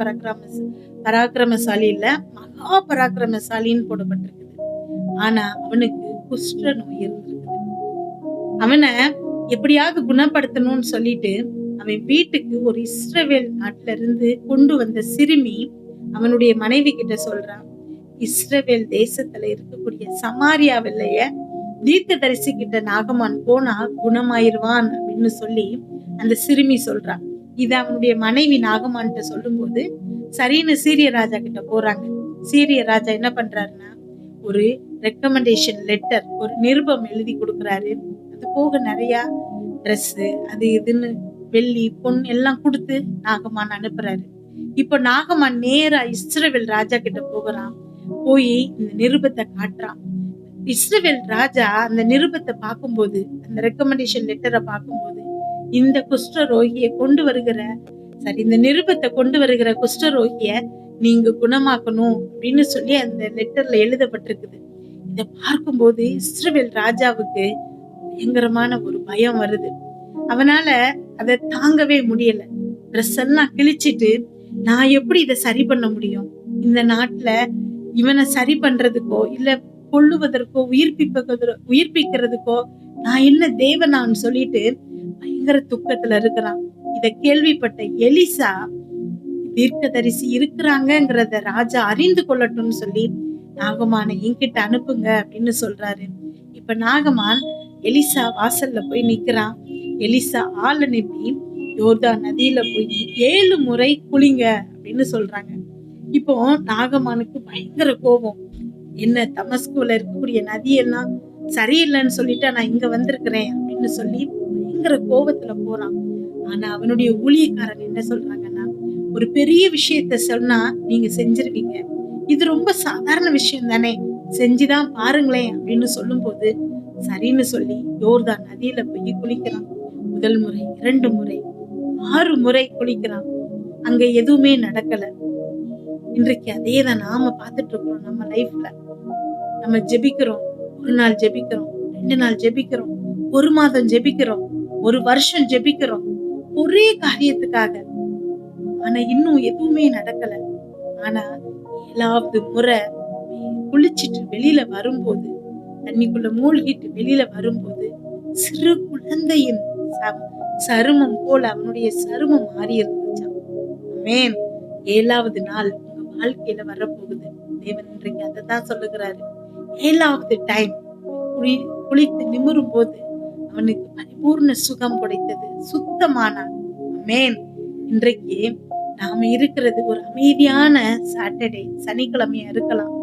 பராக்கிரமசாலி இல்ல, மகா பராக்கிரமசாலின்னு போடப்பட்டிருக்குது. ஆனா அவனுக்கு குஷ்ட நோய் இருந்திருக்குது. அவனை எப்படியாவது குணப்படுத்தணும்னு சொல்லிட்டு அவன் வீட்டுக்கு ஒரு இஸ்ரவேல் நாட்டுல இருந்து கொண்டு வந்த சிறுமி அவனுடைய மனைவி கிட்ட சொல்றான், இஸ்ரவேல் தேசத்துல இருக்கக்கூடிய சமாரியாவிலேயே தீர்க்கதரிசி கிட்ட நாகமான் போனா குணமாயிருவான் அப்படின்னு சொல்லி அந்த சிறுமி சொல்றான். இத அவனுடைய மனைவி நாகமான்கிட்ட சொல்லும் போது சரின்னு சீரிய ராஜா கிட்ட போறாங்க. சீரிய ராஜா என்ன பண்றாருன்னா ஒரு ரெக்கமெண்டேஷன் லெட்டர், ஒரு நிருபம் எழுதி கொடுக்குறாரு. அது போக நிறைய ட்ரெஸ் அது இதுன்னு வெள்ளி பொன் எல்லாம் கொடுத்து நாகமான் அனுப்புறாரு. இப்ப நாகமான் நேரா இஸ்ரவேல் ராஜா கிட்ட போகிறான். போய் இந்த நிருபத்தை காட்டுறான். இஸ்ரவேல் ராஜா அந்த நிருபத்தை பார்க்கும்போது, அந்த ரெக்கமெண்டேஷன் லெட்டரை பார்க்கும்போது, இந்த குஷ்டரோகிய கொண்டு வருகிற இந்த நிருபத்தை கொண்டு வருகிற குஷ்டரோகிய நீங்க குணமாக்கணும் அப்படின்னு சொல்லி அந்த லெட்டர்ல எழுதப்பட்டிருக்குது. இத பார்க்கும்போது இஸ்ரவேல் ராஜாவுக்கு பயங்கரமான ஒரு பயம் வருது. அவனால அதை தாங்கவே முடியல. ட்ரெஸ் எல்லாம் கிழிச்சிட்டு நான் எப்படி இதை சரி பண்ண முடியும்? இந்த நாட்டுல இவனை சரி பண்றதுக்கோ இல்ல கொல்லுவதற்கோ உயிர்ப்பிக்கிறதுக்கோ நான் என்ன தேவனான்னு சொல்லிட்டு பயங்கர துக்கத்துல இருக்கிறான். இத கேள்விப்பட்ட எலிசா தீர்க்கதரிசி இருக்கிறாங்கிறத ராஜா அறிந்து கொள்ளட்டும்னு சொல்லி நாகமான என்கிட்ட அனுப்புங்க அப்படின்னு சொல்றாரு. இப்ப நாகமான் எலிசா வாசல்ல போய் நிக்கிறான். எலிசா ஆள் அனுப்பி யோர்தான் நதியில போய் 7 முறை குளிங்க அப்படின்னு சொல்றாங்க. இப்போ நாகமானுக்கு பயங்கர கோபம். என்ன தமஸ்குல இருக்கக்கூடிய நதியெல்லாம் சரியில்லைன்னு சொல்லிட்டு நான் இங்க வந்திருக்கிறேன் அப்படின்னு சொல்லி பயங்கர கோபத்துல போறான். ஆனா அவனுடைய ஊழியக்காரன் என்ன சொல்றாங்கன்னா, ஒரு பெரிய விஷயத்த சொன்னா நீங்க செஞ்சிருவீங்க, இது ரொம்ப சாதாரண விஷயம் தானே, செஞ்சுதான் பாருங்களேன் அப்படின்னு சொல்லும் போது சரின்னு சொல்லி யோர்தான் நதியில போய் குளிக்கிறான். முதல் முறை, 2 முறை, 6 முறை குளிக்கிறான். அங்க எதுவுமே நடக்கல. இன்றைக்கு அதே தான் நாம பார்த்துட்டு இருக்கிறோம். நம்ம லைஃப்ல நம்ம ஜெபிக்கிறோம், 1 நாள் ஜெபிக்கிறோம், 2 நாள் ஜெபிக்கிறோம், 1 மாதம் ஜெபிக்கிறோம், 1 வருஷம் ஜெபிக்கிறோம் ஒரே காரியத்துக்காக. ஆனா இன்னும் எதுவுமே நடக்கல. ஆனா 7வது முறை குளிச்சிட்டு வெளியில வரும்போது, தண்ணிக்குள்ள மூழ்கிட்டு வெளியில வரும்போது, சிறு குழந்தையின் சருமம் போல அவனுடைய சருமம் மாறி இருந்துச்சாம். ஆமென். 7வது நாள் உங்க வாழ்க்கையில வரப்போகுது. தேவன் இன்றைக்கு அததான் சொல்லுகிறாரு. 7வது டைம் குளித்து நிமிரும் போது அவனுக்கு பரிபூர்ண சுகம் கிடைத்தது, சுத்தமானான். ஆமென். இன்றைக்கு நாம இருக்கிறது ஒரு அமைதியான சாட்டர்டே, சனிக்கிழமையா இருக்கலாம்.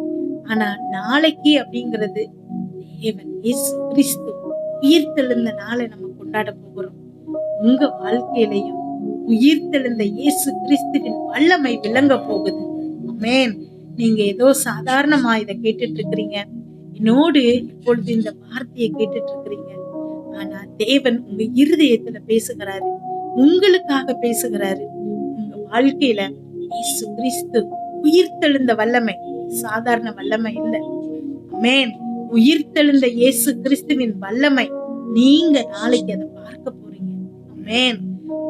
ஆனா நாளைக்கு அப்படிங்கிறது தேவன் இயேசு கிறிஸ்து உயிர்த்தெழுந்த நாளை நம்ம கொண்டாட போகிறோம். உங்க வாழ்க்கையிலையும் உயிர்த்தெழுந்த இயேசு கிறிஸ்துவின் வல்லமை விளங்க போகுது. ஆமென். நீங்க ஏதோ சாதாரணமா இதை கேட்டுட்டு இருக்கிறீங்க, என்னோடு இப்பொழுது இந்த வார்த்தையை கேட்டுட்டு இருக்கிறீங்க. ஆனா தேவன் உங்க இருதயத்துல பேசுகிறாரு, உங்களுக்காக பேசுகிறாரு. உங்க வாழ்க்கையில இயேசு கிறிஸ்து உயிர்த்தெழுந்த வல்லமை சாதாரண வல்லமை இல்ல. ஆமென். உயிர்த்தெழுந்த இயேசு கிறிஸ்துவின் வல்லமை நீங்க நாளைக்கு அதை பார்க்க போறீங்க. ஆமென்.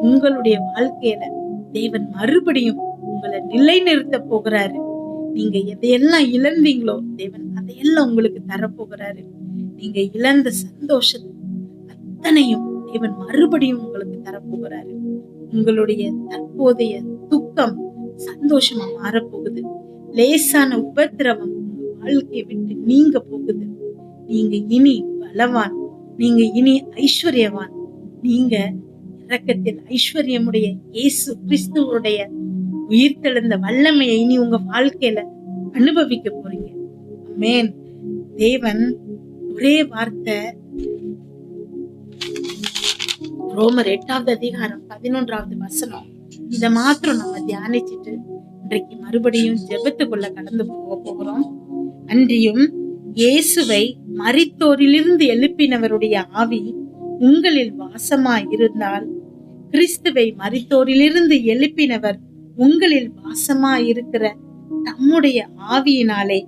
உங்களுடைய வாழ்க்கையில தேவன் மறுபடியும் உங்களை நிலைநிறுத்த போகிறாரு. நீங்க எதையெல்லாம் இழந்தீங்களோ தேவன் அதையெல்லாம் உங்களுக்கு தரப்போகிறாரு. நீங்க இழந்த சந்தோஷம் அத்தனையும் தேவன் மறுபடியும் உங்களுக்கு தரப்போகிறாரு. உங்களுடைய தற்போதைய துக்கம் சந்தோஷமா மாறப்போகுது. லேசான உபத்திரவம் உங்க வாழ்க்கையை விட்டு நீங்க போகுது. நீங்க இனி பலவான், நீங்க இனி ஐஸ்வர்யவான். நீங்க இரக்கத்தில் ஐஸ்வர்யமுடைய இயேசு கிறிஸ்துவுடைய உயிர்த்தெழுந்த வல்லமையை இனி உங்க வாழ்க்கையில அனுபவிக்க போறீங்க. ஆமென். தேவன் ஒரே வார்த்தை ரோமர் 8வது அதிகாரம் 11வது வசனம், இதை மாத்திரம் நம்ம தியானிச்சுட்டு இன்றைக்கு மறுபடியும் ஜெபத்துக்குள்ள கடந்து போகிறோம். அன்றியும் இயேசுவை மரித்தோரிலிருந்து எழுப்பினவருடைய ஆவி உங்களில் வாசமாய் இருந்தால், கிறிஸ்துவை மரித்தோரிலிருந்து எழுப்பினவர் உங்களில் வாசமாய் இருக்கிற தம்முடைய ஆவியினாலே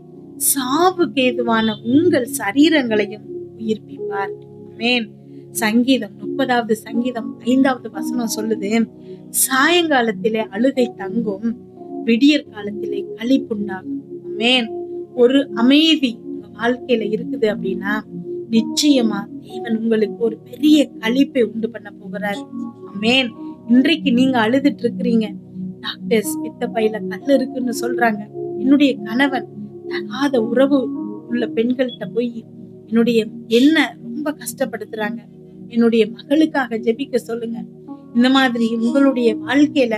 சாவுக்கு ஏதுவான உங்கள் சரீரங்களையும் உயிர்ப்பிப்பார். ஆமென். சங்கீதம் 30வது சங்கீதம் 5வது வசனம் சொல்லுது, சாயங்காலத்திலே அழுகை தங்கும், விடியற் காலத்திலே களிப்புண்டாகும். ஆமென். ஒரு அமைதி உங்க வாழ்க்கையில இருக்குது அப்படின்னா நிச்சயமா தேவன் உங்களுக்கு ஒரு பெரிய களிப்பை உண்டு பண்ண போகிறாரு. ஆமென். இன்றைக்கு நீங்க அழுதுட்டு இருக்கிறீங்க, டாக்டர்ஸ் பித்த பையில கல் இருக்குன்னு சொல்றாங்க, என்னுடைய கணவன் தகாத உறவு உள்ள பெண்கள்கிட்ட போய் என்னுடைய என்ன ரொம்ப கஷ்டப்படுத்துறாங்க, என்னுடைய மகளுக்காக ஜெபிக்க சொல்லுங்க. இந்த மாதிரி உங்களுடைய வாழ்க்கையில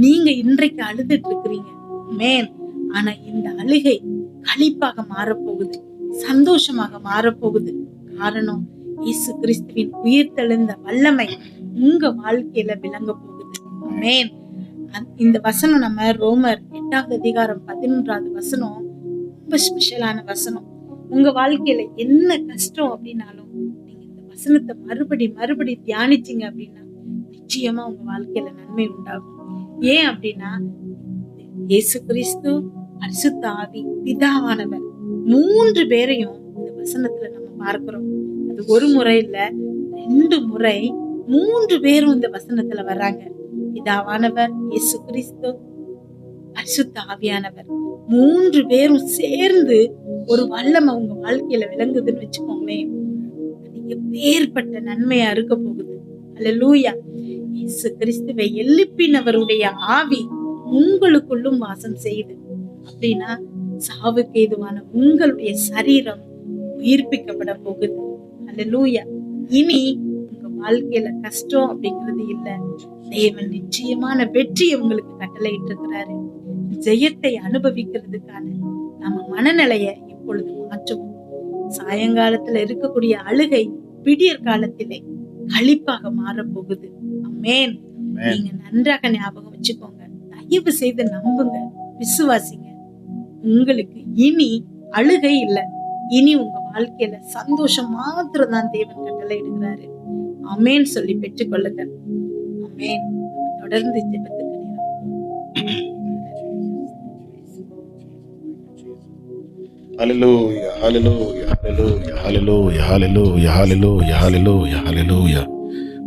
நீங்க இன்றைக்கு அழுதுட்டு இருக்கிறீங்க. ஆமென். ஆனா இந்த அழுகை களிப்பாக மாறப்போகுது, சந்தோஷமாக மாறப்போகுது. காரணம் இயேசு கிறிஸ்துவின் உயிர்த்தெழுந்த வல்லமை உங்க வாழ்க்கையில விளங்க போகுது. ஆமென். இந்த வசனம் நம்ம ரோமர் 8வது அதிகாரம் 11வது வசனம் ரொம்ப ஸ்பெஷலான வசனம். உங்க வாழ்க்கையில என்ன கஷ்டம் அப்படின்னாலும் நீங்க இந்த வசனத்தை மறுபடி தியானிச்சீங்க அப்படின்னா நிச்சயமா உங்க வாழ்க்கையில நன்மை உண்டாகும். ஏன் அப்படின்னா இயேசு கிறிஸ்து, பரிசுத்த ஆவி, பிதாவானவர் 3 பேரையும் இந்த வசனத்துல நம்ம பார்க்கிறோம். அது ஒரு முறை இல்ல, 2 முறை 3 பேரும் இந்த வசனத்துல வர்றாங்க. பிதாவானவர், இயேசு கிறிஸ்து, பரிசுத்த ஆவியானவர் 3 பேரும் சேர்ந்து ஒரு வல்லமை உங்க வாழ்க்கையில விளங்குதுன்னு வச்சுக்கோங்களேன். அது எப்பேற்பட்ட நன்மையா இருக்க போகுது. அல்லேலூயா. இயேசு கிறிஸ்துவை எழுப்பினவருடைய ஆவி உங்களுக்குள்ளும் வாசம் செய்யுது அப்படின்னா சாவுக்கு ஏதுவான உங்களுடைய சரீரம் உயிர்ப்பிக்கப்பட போகுது. அல்லேலூயா. இனி உங்க வாழ்க்கையில கஷ்டம் அப்படிங்கிறது இல்ல. தேவன் நிச்சயமான வெற்றியை உங்களுக்கு கட்டளையிட்டு இருக்கிறாரு. ஜெயத்தை அனுபவிக்கிறதுக்கான நம்ம மனநிலைய இப்பொழுது மாற்றுவோம். சாயங்காலத்துல இருக்கக்கூடிய அழுகை விடியற் காலத்திலே களிப்பாக மாறப்போகுது. ஆமென். நீங்க நன்றாக ஞாபகம் வச்சுக்கோங்க. தயவு செய்து நம்புங்க, விசுவாசிங்க. உங்களுக்கு இனி அழுகை இல்ல, இனி உங்க வாழ்க்கையில சந்தோஷம் மாத்திரம் தான் தேவன் கட்டளை இடுகிறாரு. ஆமென் சொல்லி பெற்றுக்கொள்ளுங்க. ஆமென். தொடர்ந்து ஜெபத்துக்கு Hallelujah, hallelujah, hallelujah, hallelujah, hallelujah, hallelujah, hallelujah, hallelujah.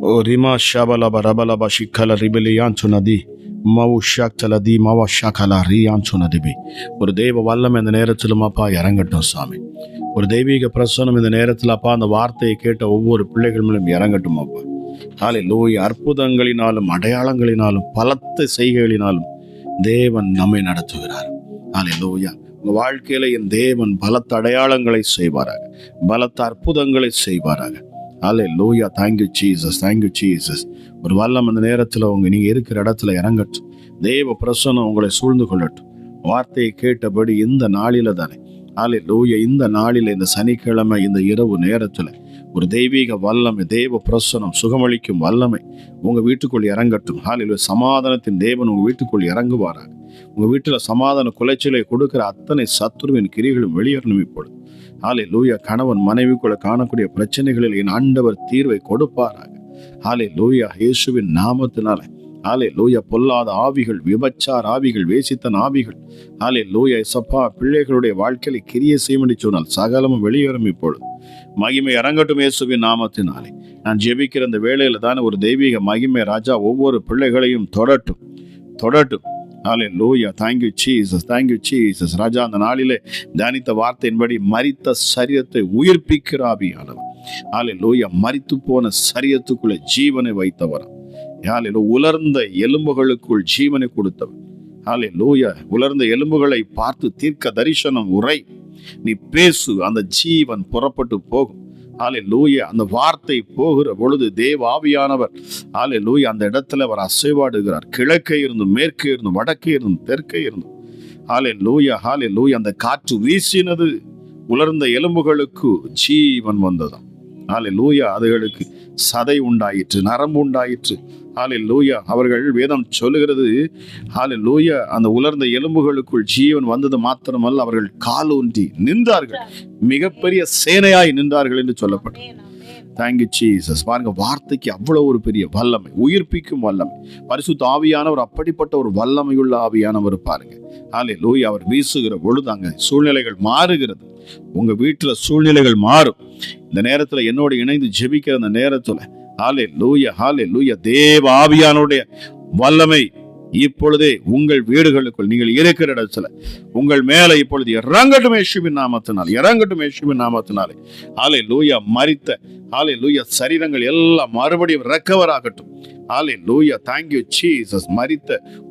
Oh, Rima Shabala Barabala Bashikala Rebellion Nadi. மவுஷாக்சலதி மவஷாக்கலா ரீயான் சொன்னதிபி. ஒரு தெய்வ வல்லம் இந்த நேரத்திலும் அப்பா இறங்கட்டும் சாமி. ஒரு தெய்வீக பிரசனம் இந்த நேரத்தில் அப்பா அந்த வார்த்தையை கேட்ட ஒவ்வொரு பிள்ளைகள் மேலும் இறங்கட்டும் அப்பா. ஹல்லேலூயா. அற்புதங்களினாலும் அடையாளங்களினாலும் பலத்த செய்கைகளினாலும் தேவன் நம்மை நடத்துகிறார். ஹல்லேலூயா. உங்க வாழ்க்கையில என் தேவன் பலத்த அடையாளங்களை செய்வாராக, பலத்த அற்புதங்களை செய்வாராக. Hallelujah. Thank you Jesus, thank you Jesus. ஒரு வல்லம் அந்த நேரத்தில் நீங்க இருக்கிற இடத்துல இறங்கட்டும். தேவ பிரசனம் உங்களை சூழ்ந்து கொள்ளட்டும். வார்த்தையை கேட்டபடி இந்த நாளில தானே, ஹல்லேலூயா, இந்த நாளில், இந்த சனிக்கிழமை, இந்த இரவு நேரத்தில் ஒரு தெய்வீக வல்லமை, தேவ பிரசனம், சுகமளிக்கும் வல்லமை உங்க வீட்டுக்குள் இறங்கட்டும். ஹல்லேலூயா. சமாதானத்தின் தேவன் உங்க வீட்டுக்குள் இறங்குவாராக. உங்க வீட்டுல சமாதான குலைச்சலை கொடுக்கிற அத்தனை சத்துருவின் கிரிகளும் வெளியேறணும் இப்பொழுது. ஹல்லேலூயா. கணவன் மனைவிக்குள்ள காணக்கூடிய பிரச்சனைகளில் என் ஆண்டவர் தீர்வை கொடுப்பாராக. ஹல்லேலூயா. இயேசுவின் நாமத்தினால ஹல்லேலூயா. பொல்லாத ஆவிகள், விபச்சார ஆவிகள், வேசித்தன ஆவிகள், ஹல்லேலூயா இயேசப்பா, பிள்ளைகளுடைய வாழ்க்கையில கிரியை செய்ய சொன்னால் சகலமும் வெளியேறும் இப்பொழுது. மகிமை இறங்கட்டும் இயேசுவின் நாமத்தினாலே. நான் ஜெபிக்கிற அந்த வேளையில தானே ஒரு தெய்வீக மகிமை ராஜா ஒவ்வொரு பிள்ளைகளையும் தொடட்டும். Hallelujah. Thank you Jesus, thank you Jesus. ராஜா அந்த நாளிலே தியானித்த வார்த்தையின்படி மரித்த சரீரத்தை உயிர்ப்பிக்கிற ஆவியானவர். ஹல்லேலூயா. மரித்து போன சரீரத்துக்குள்ளே ஜீவனை வைத்தவர். ஹல்லேலூயா. உலர்ந்த எலும்புகளுக்குள் ஜீவனை கொடுத்தவர். ஹல்லேலூயா. உலர்ந்த எலும்புகளை பார்த்து தீர்க்க தரிசனம் உரை, நீ பேசு, அந்த ஜீவன் புறப்பட்டு போகும். ஹல்லேலூயா. அந்த வார்த்தை போகிற பொழுது தேவ ஆவியானவர் ஹல்லேலூயா அந்த இடத்துல அவர் அசைவாடுகிறார். கிழக்கே இருந்தும், மேற்கே இருந்தும், வடக்கே இருந்தும், தெற்கே இருந்தும். ஹல்லேலூயா. ஹல்லேலூயா. அந்த காற்று வீசினது, உலர்ந்த எலும்புகளுக்கு ஜீவன் வந்ததாம். ஹல்லேலூயா. அதுகளுக்கு சதை உண்டாயிற்று, நரம்பு உண்டாயிற்று. ஹல்லேலூயா. அவர்கள் வேதம் சொல்லுகிறது, ஹல்லேலூயா, அந்த உலர்ந்த எலும்புகளுக்குள் ஜீவன் வந்தது மாத்திரமல்ல, அவர்கள் காலூன்றி நின்றார்கள், மிகப்பெரிய சேனையாய் நின்றார்கள் என்று சொல்லப்பட்டது. Thank you Jesus. பாருங்க, வார்த்தைக்கு அவ்வளவு ஒரு பெரிய வல்லமை, உயிர்ப்பிக்கும் வல்லமை. பரிசுத்த ஆவியானவர் அப்படிப்பட்ட ஒரு வல்லமையுள்ள ஆவியானவர். பாருங்க, ஹல்லேலூயா. அவர் வீசுகிற பொழுது அங்க சூழ்நிலைகள் மாறுகிறது. உங்க வீட்டுல சூழ்நிலைகள் மாறும். இந்த நேரத்துல என்னோடு இணைந்து ஜெபிக்கிற அந்த நேரத்துல ஹல்லேலூயா, ஹல்லேலூயா, தேவ ஆவியானுடைய வல்லமை இப்பொழுதே உங்கள் வீடுகளுக்குள், நீங்கள் இருக்கிற இடத்துல உங்கள் மேல இப்பொழுது இறங்கட்டும் இயேசுவின் நாமத்தினாலே, இறங்கட்டும் இயேசுவின் நாமத்தினாலே. ஹல்லேலூயா. மரித்த ஹல்லேலூயா சரீரங்கள் எல்லாம் மறுபடியும் ரெக்கவர் ஆகட்டும். ஹல்லேலூயா. Thank you Jesus. மரித்த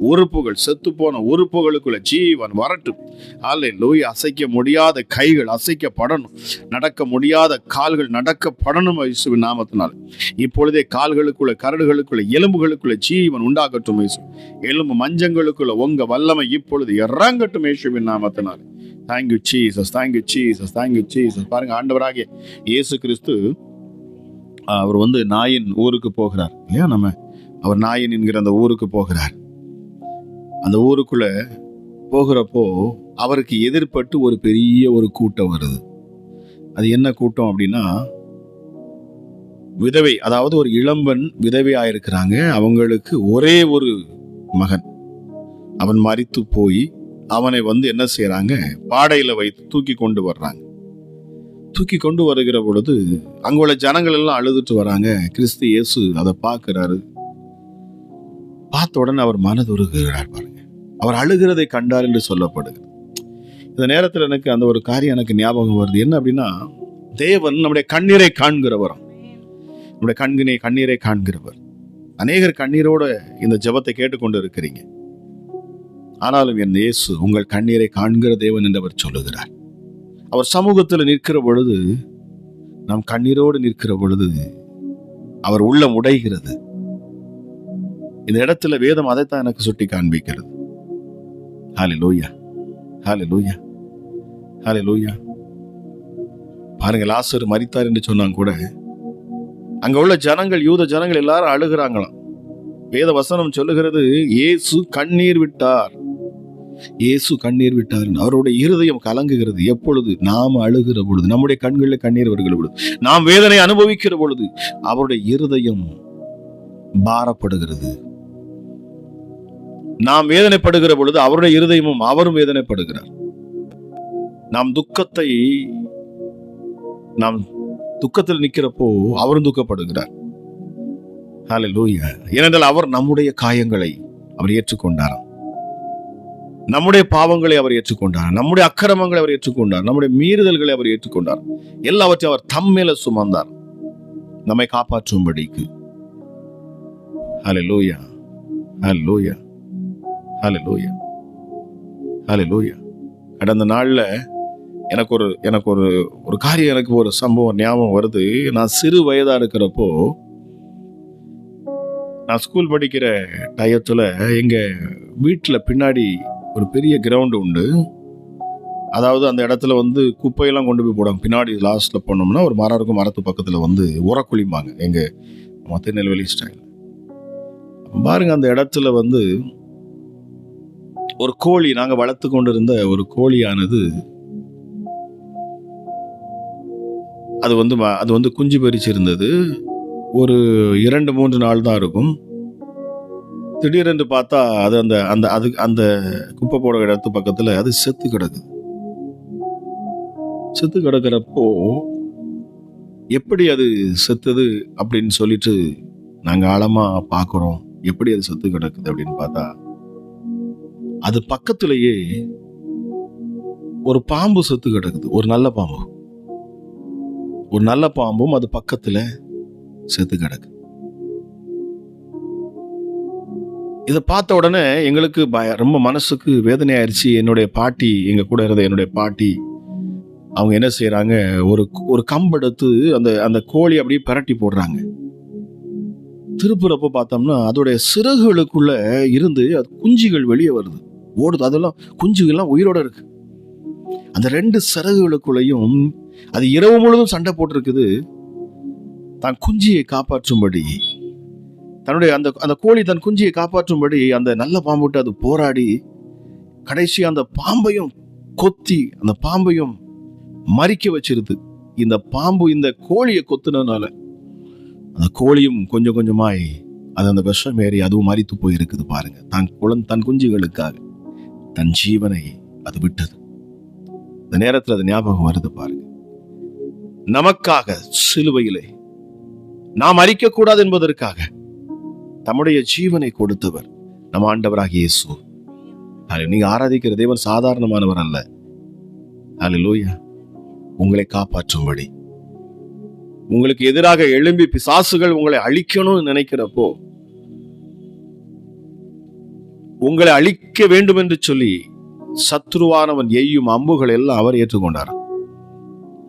உறுப்புகள், செத்து போன உறுப்புகளுக்குள்ள ஜீவன் வரட்டும். ஹல்லேலூயா. அசைக்க முடியாத கைகள் அசைக்கப்படணும், நடக்க முடியாத கால்கள் நடக்கப்படணும் இயேசுவின் நாமத்தினால. இப்பொழுதே கால்களுக்குள்ள, கரடுகளுக்குள்ள, எலும்புகளுக்குள்ள ஜீவன் உண்டாகட்டும் இயேசு. எலும்பு மஞ்சங்களுக்குள்ள உங்க வல்லமை இப்பொழுது இறங்கட்டும் இயேசுவின் நாமத்தினால. Thank you Jesus, thank you Jesus, thank you Jesus. பாருங்க, ஆண்டவராகிய இயேசு கிறிஸ்து அவர் நாயின் ஊருக்கு போகிறார் இல்லையா? அவர் நாயின் என்கிற அந்த ஊருக்கு போகிறார். அந்த ஊருக்குள்ள போகிறப்போ அவருக்கு எதிர்பட்டு ஒரு பெரிய ஒரு கூட்டம் வருது. அது என்ன கூட்டம் அப்படின்னா, விதவை, அதாவது ஒரு இளம்பெண் விதவையா இருக்கிறாங்க. அவங்களுக்கு ஒரே ஒரு மகன், அவன் மரித்து போய் அவனை என்ன செய்யறாங்க, பாடையில வைத்து தூக்கி கொண்டு வர்றாங்க. தூக்கி கொண்டு வருகிற பொழுது அங்குள்ள ஜனங்கள் எல்லாம் அழுதுட்டு வராங்க. கிறிஸ்து இயேசு அதை பார்க்கிறாரு. பார்த்த உடனே அவர் மனதுருகிறார். பாருங்க, அவர் அழுகிறதை கண்டார் என்று சொல்லப்படுகிறது. இந்த நேரத்தில் எனக்கு அந்த ஒரு காரியம் எனக்கு ஞாபகம் வருது. என்ன அப்படின்னா, தேவன் நம்முடைய கண்ணீரை காண்கிறவர், நம்முடைய கண்ணீரை காண்கிறவர். அநேகர் கண்ணீரோட இந்த ஜெபத்தை கேட்டுக்கொண்டு இருக்கிறீங்க. ஆனாலும் என் இயேசு உங்கள் கண்ணீரை காண்கிற தேவன் என்று அவர் சொல்லுகிறார். அவர் சமூகத்தில் நிற்கிற பொழுது, நாம் கண்ணீரோடு நிற்கிற பொழுது அவர் உள்ளம் உடைகிறது. இந்த இடத்துல வேதம் அதைத்தான் எனக்கு சுட்டி காண்பிக்கிறது. ஹல்லேலூயா, ஹல்லேலூயா, ஹல்லேலூயா. பாருங்க, லாசரு மரித்தார் என்று சொன்னாங்க கூட, அங்க உள்ள ஜனங்கள், யூத ஜனங்கள் எல்லாரும் அழுகிறாங்களாம். வேத வசனம் சொல்லுகிறது, இயேசு கண்ணீர் விட்டார், இயேசு கண்ணீர் விட்டார். அவருடைய இருதயம் கலங்குகிறது. எப்பொழுது? நாம் அழுகிற பொழுது, நம்முடைய கண்களில் கண்ணீர் வருகிற பொழுது, நாம் வேதனை அனுபவிக்கிற பொழுது அவருடைய இருதயம் பாரப்படுகிறது. நாம் வேதனைப்படுகிற பொழுது அவருடைய இருதயமும் அவரும் வேதனைப்படுகிறார். நாம் துக்கத்தில் நிற்கிறப்போ அவரும் துக்கப்படுகிறார். ஹல்லேலூயா. ஏனென்றால் அவர் நம்முடைய காயங்களை, அவர் ஏற்றுக்கொண்டாராம். நம்முடைய பாவங்களை அவர் ஏற்றுக்கொண்டார், நம்முடைய அக்கிரமங்களை அவர் ஏற்றுக்கொண்டார், நம்முடைய மீறுதல்களை அவர் ஏற்றுக்கொண்டார். எல்லாவற்றையும் அவர் தம்மேல சுமந்தார், நம்மை காப்பாற்றும்படிக்கு. ஹல்லேலூயா, ஹல்லேலூயா, ஹல்லேலூயா, ஹல்லேலூயா. கடந்த நாள்ல எனக்கு ஒரு காரியம், எனக்கு ஒரு சம்பவம் ஞாபகம் வருது. நான் சிறு வயதா இருக்கிறப்போ, நான் ஸ்கூல் படிக்கிற டயத்துல எங்க வீட்டுல பின்னாடி ஒரு பெரிய கிரவுண்டு உண்டு. அதாவது அந்த இடத்துல வந்து குப்பையெல்லாம் கொண்டு போய் போடுவாங்க. பின்னாடி லாஸ்ட்ல போனோம்னா ஒரு மரம் இருக்கும், மரத்து பக்கத்துல வந்து உரக்குழிம்பாங்க எங்க திருநெல்வேலி ஸ்டைல். பாருங்க, அந்த இடத்துல வந்து ஒரு கோழி, நாங்க வளர்த்து கொண்டிருந்த ஒரு கோழியானது அது வந்து குஞ்சு பறிச்சிருந்தது. ஒரு 2-3 நாள் தான் இருக்கும். திடீரென்று பார்த்தா அது அந்த குப்பை போட இடத்து பக்கத்துல அது செத்து கிடக்குது. செத்து கிடக்கிறப்போ எப்படி அது செத்துது அப்படின்னு சொல்லிட்டு நாங்க ஆழமா பார்க்கிறோம். எப்படி அது செத்து கிடக்குது அப்படின்னு பார்த்தா, அது பக்கத்திலேயே ஒரு பாம்பு செத்து கிடக்குது. ஒரு நல்ல பாம்பும் அது பக்கத்துல செத்து கிடக்கு. இதை பார்த்த உடனே எங்களுக்கு ரொம்ப மனசுக்கு வேதனை ஆயிடுச்சு. என்னுடைய பாட்டி, எங்க கூட இருந்த என்னுடைய பாட்டி, அவங்க என்ன செய்யறாங்க, ஒரு கம்பு எடுத்து அந்த கோழி அப்படியே பிரட்டி போடுறாங்க. திருப்புறப்ப பார்த்தோம்னா அதோடைய சிறகுகளுக்குள்ள இருந்து அது குஞ்சுகள் வெளியே வருது, ஓடுது. அதெல்லாம் குஞ்சுகள்லாம் உயிரோட இருக்கு. அந்த 2 சிறகுகளுக்குள்ளையும் அது இரவு முழுவதும் சண்டை போட்டிருக்குது, தான் குஞ்சியை காப்பாற்றும்படி. தன்னுடைய அந்த கோழி தன் குஞ்சியை காப்பாற்றும்படி அந்த நல்ல பாம்புட்டு அது போராடி கடைசி அந்த பாம்பையும் கொத்தி அந்த பாம்பையும் மறிக்க வச்சிருது. இந்த பாம்பு இந்த கோழியை கொத்துனதுனால அந்த கோழியும் கொஞ்சம் கொஞ்சமாய் அது அந்த விஷம் ஏறி அதுவும் மறித்து போயிருக்குது. பாருங்க, தன் குஞ்சுகளுக்காக தன் ஜீவனை அது விட்டது. இந்த நேரத்தில் அது ஞாபகம் வருது. பாருங்க, நமக்காக சிலுவையிலே நாம் மரிக்கக்கூடாது என்பதற்காக தம்முடைய ஜீவனை கொடுத்தவர் நம் ஆண்டவராகிய இயேசு. நீங்க ஆராதிக்கிற தேவன் சாதாரணமானவர் அல்ல. ஹல்லேலூயா. உங்களை காப்பாற்றும்படி, உங்களுக்கு எதிராக எழும்பி பிசாசுகள் உங்களை அழிக்கணும்னு நினைக்கிறப்போ, உங்களை அழிக்க வேண்டும் என்று சொல்லி சத்ருவானவன் எய்யும் அம்புகள் எல்லாம் அவர் ஏற்றுக்கொண்டார்.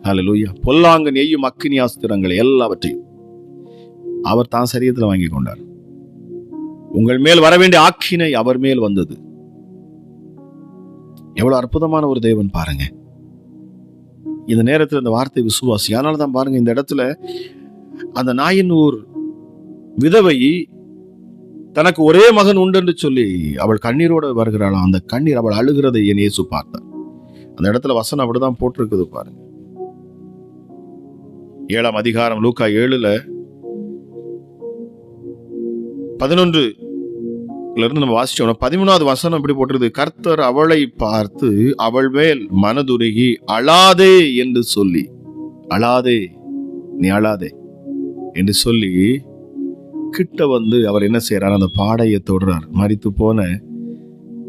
ஹல்லேலூயா. பொல்லாங்கன் எய்யும் அக்கினி அஸ்திரங்களை எல்லாவற்றையும் அவர் தான் சரீரத்தில் வாங்கி கொண்டார். உங்கள் மேல் வர வேண்டிய ஆக்கினை அவர் மேல் வந்தது. எவ்வளவு அற்புதமான ஒரு தேவன் பாருங்க. இந்த நேரத்தில் இந்த வார்த்தை விசுவாசி. அதனால தான் பாருங்க, இந்த இடத்துல அந்த நாயினூர் விதவை தனக்கு ஒரே மகன் உண்டு என்று சொல்லி அவள் கண்ணீரோட வருகிறாளாம். அந்த கண்ணீர், அவள் அழுகிறதை என் இயேசு பார்த்தார். அந்த இடத்துல வசனம் அப்படிதான் போட்டிருக்குது பாருங்க. 7ஆம் அதிகாரம் லூக்கா 7:11 நம்ம வாசிச்சோம். 13வது வசனம் இப்படி போட்டிருக்கு, கர்த்தர் அவளை பார்த்து அவள் மேல் மனதுருகி அழாதே என்று சொல்லி, அழாதே, நீ அழாதே என்று சொல்லி கிட்ட வந்து அவர் என்ன செய்யறாரு, அந்த பாடையை தொடுறார். மரித்து போன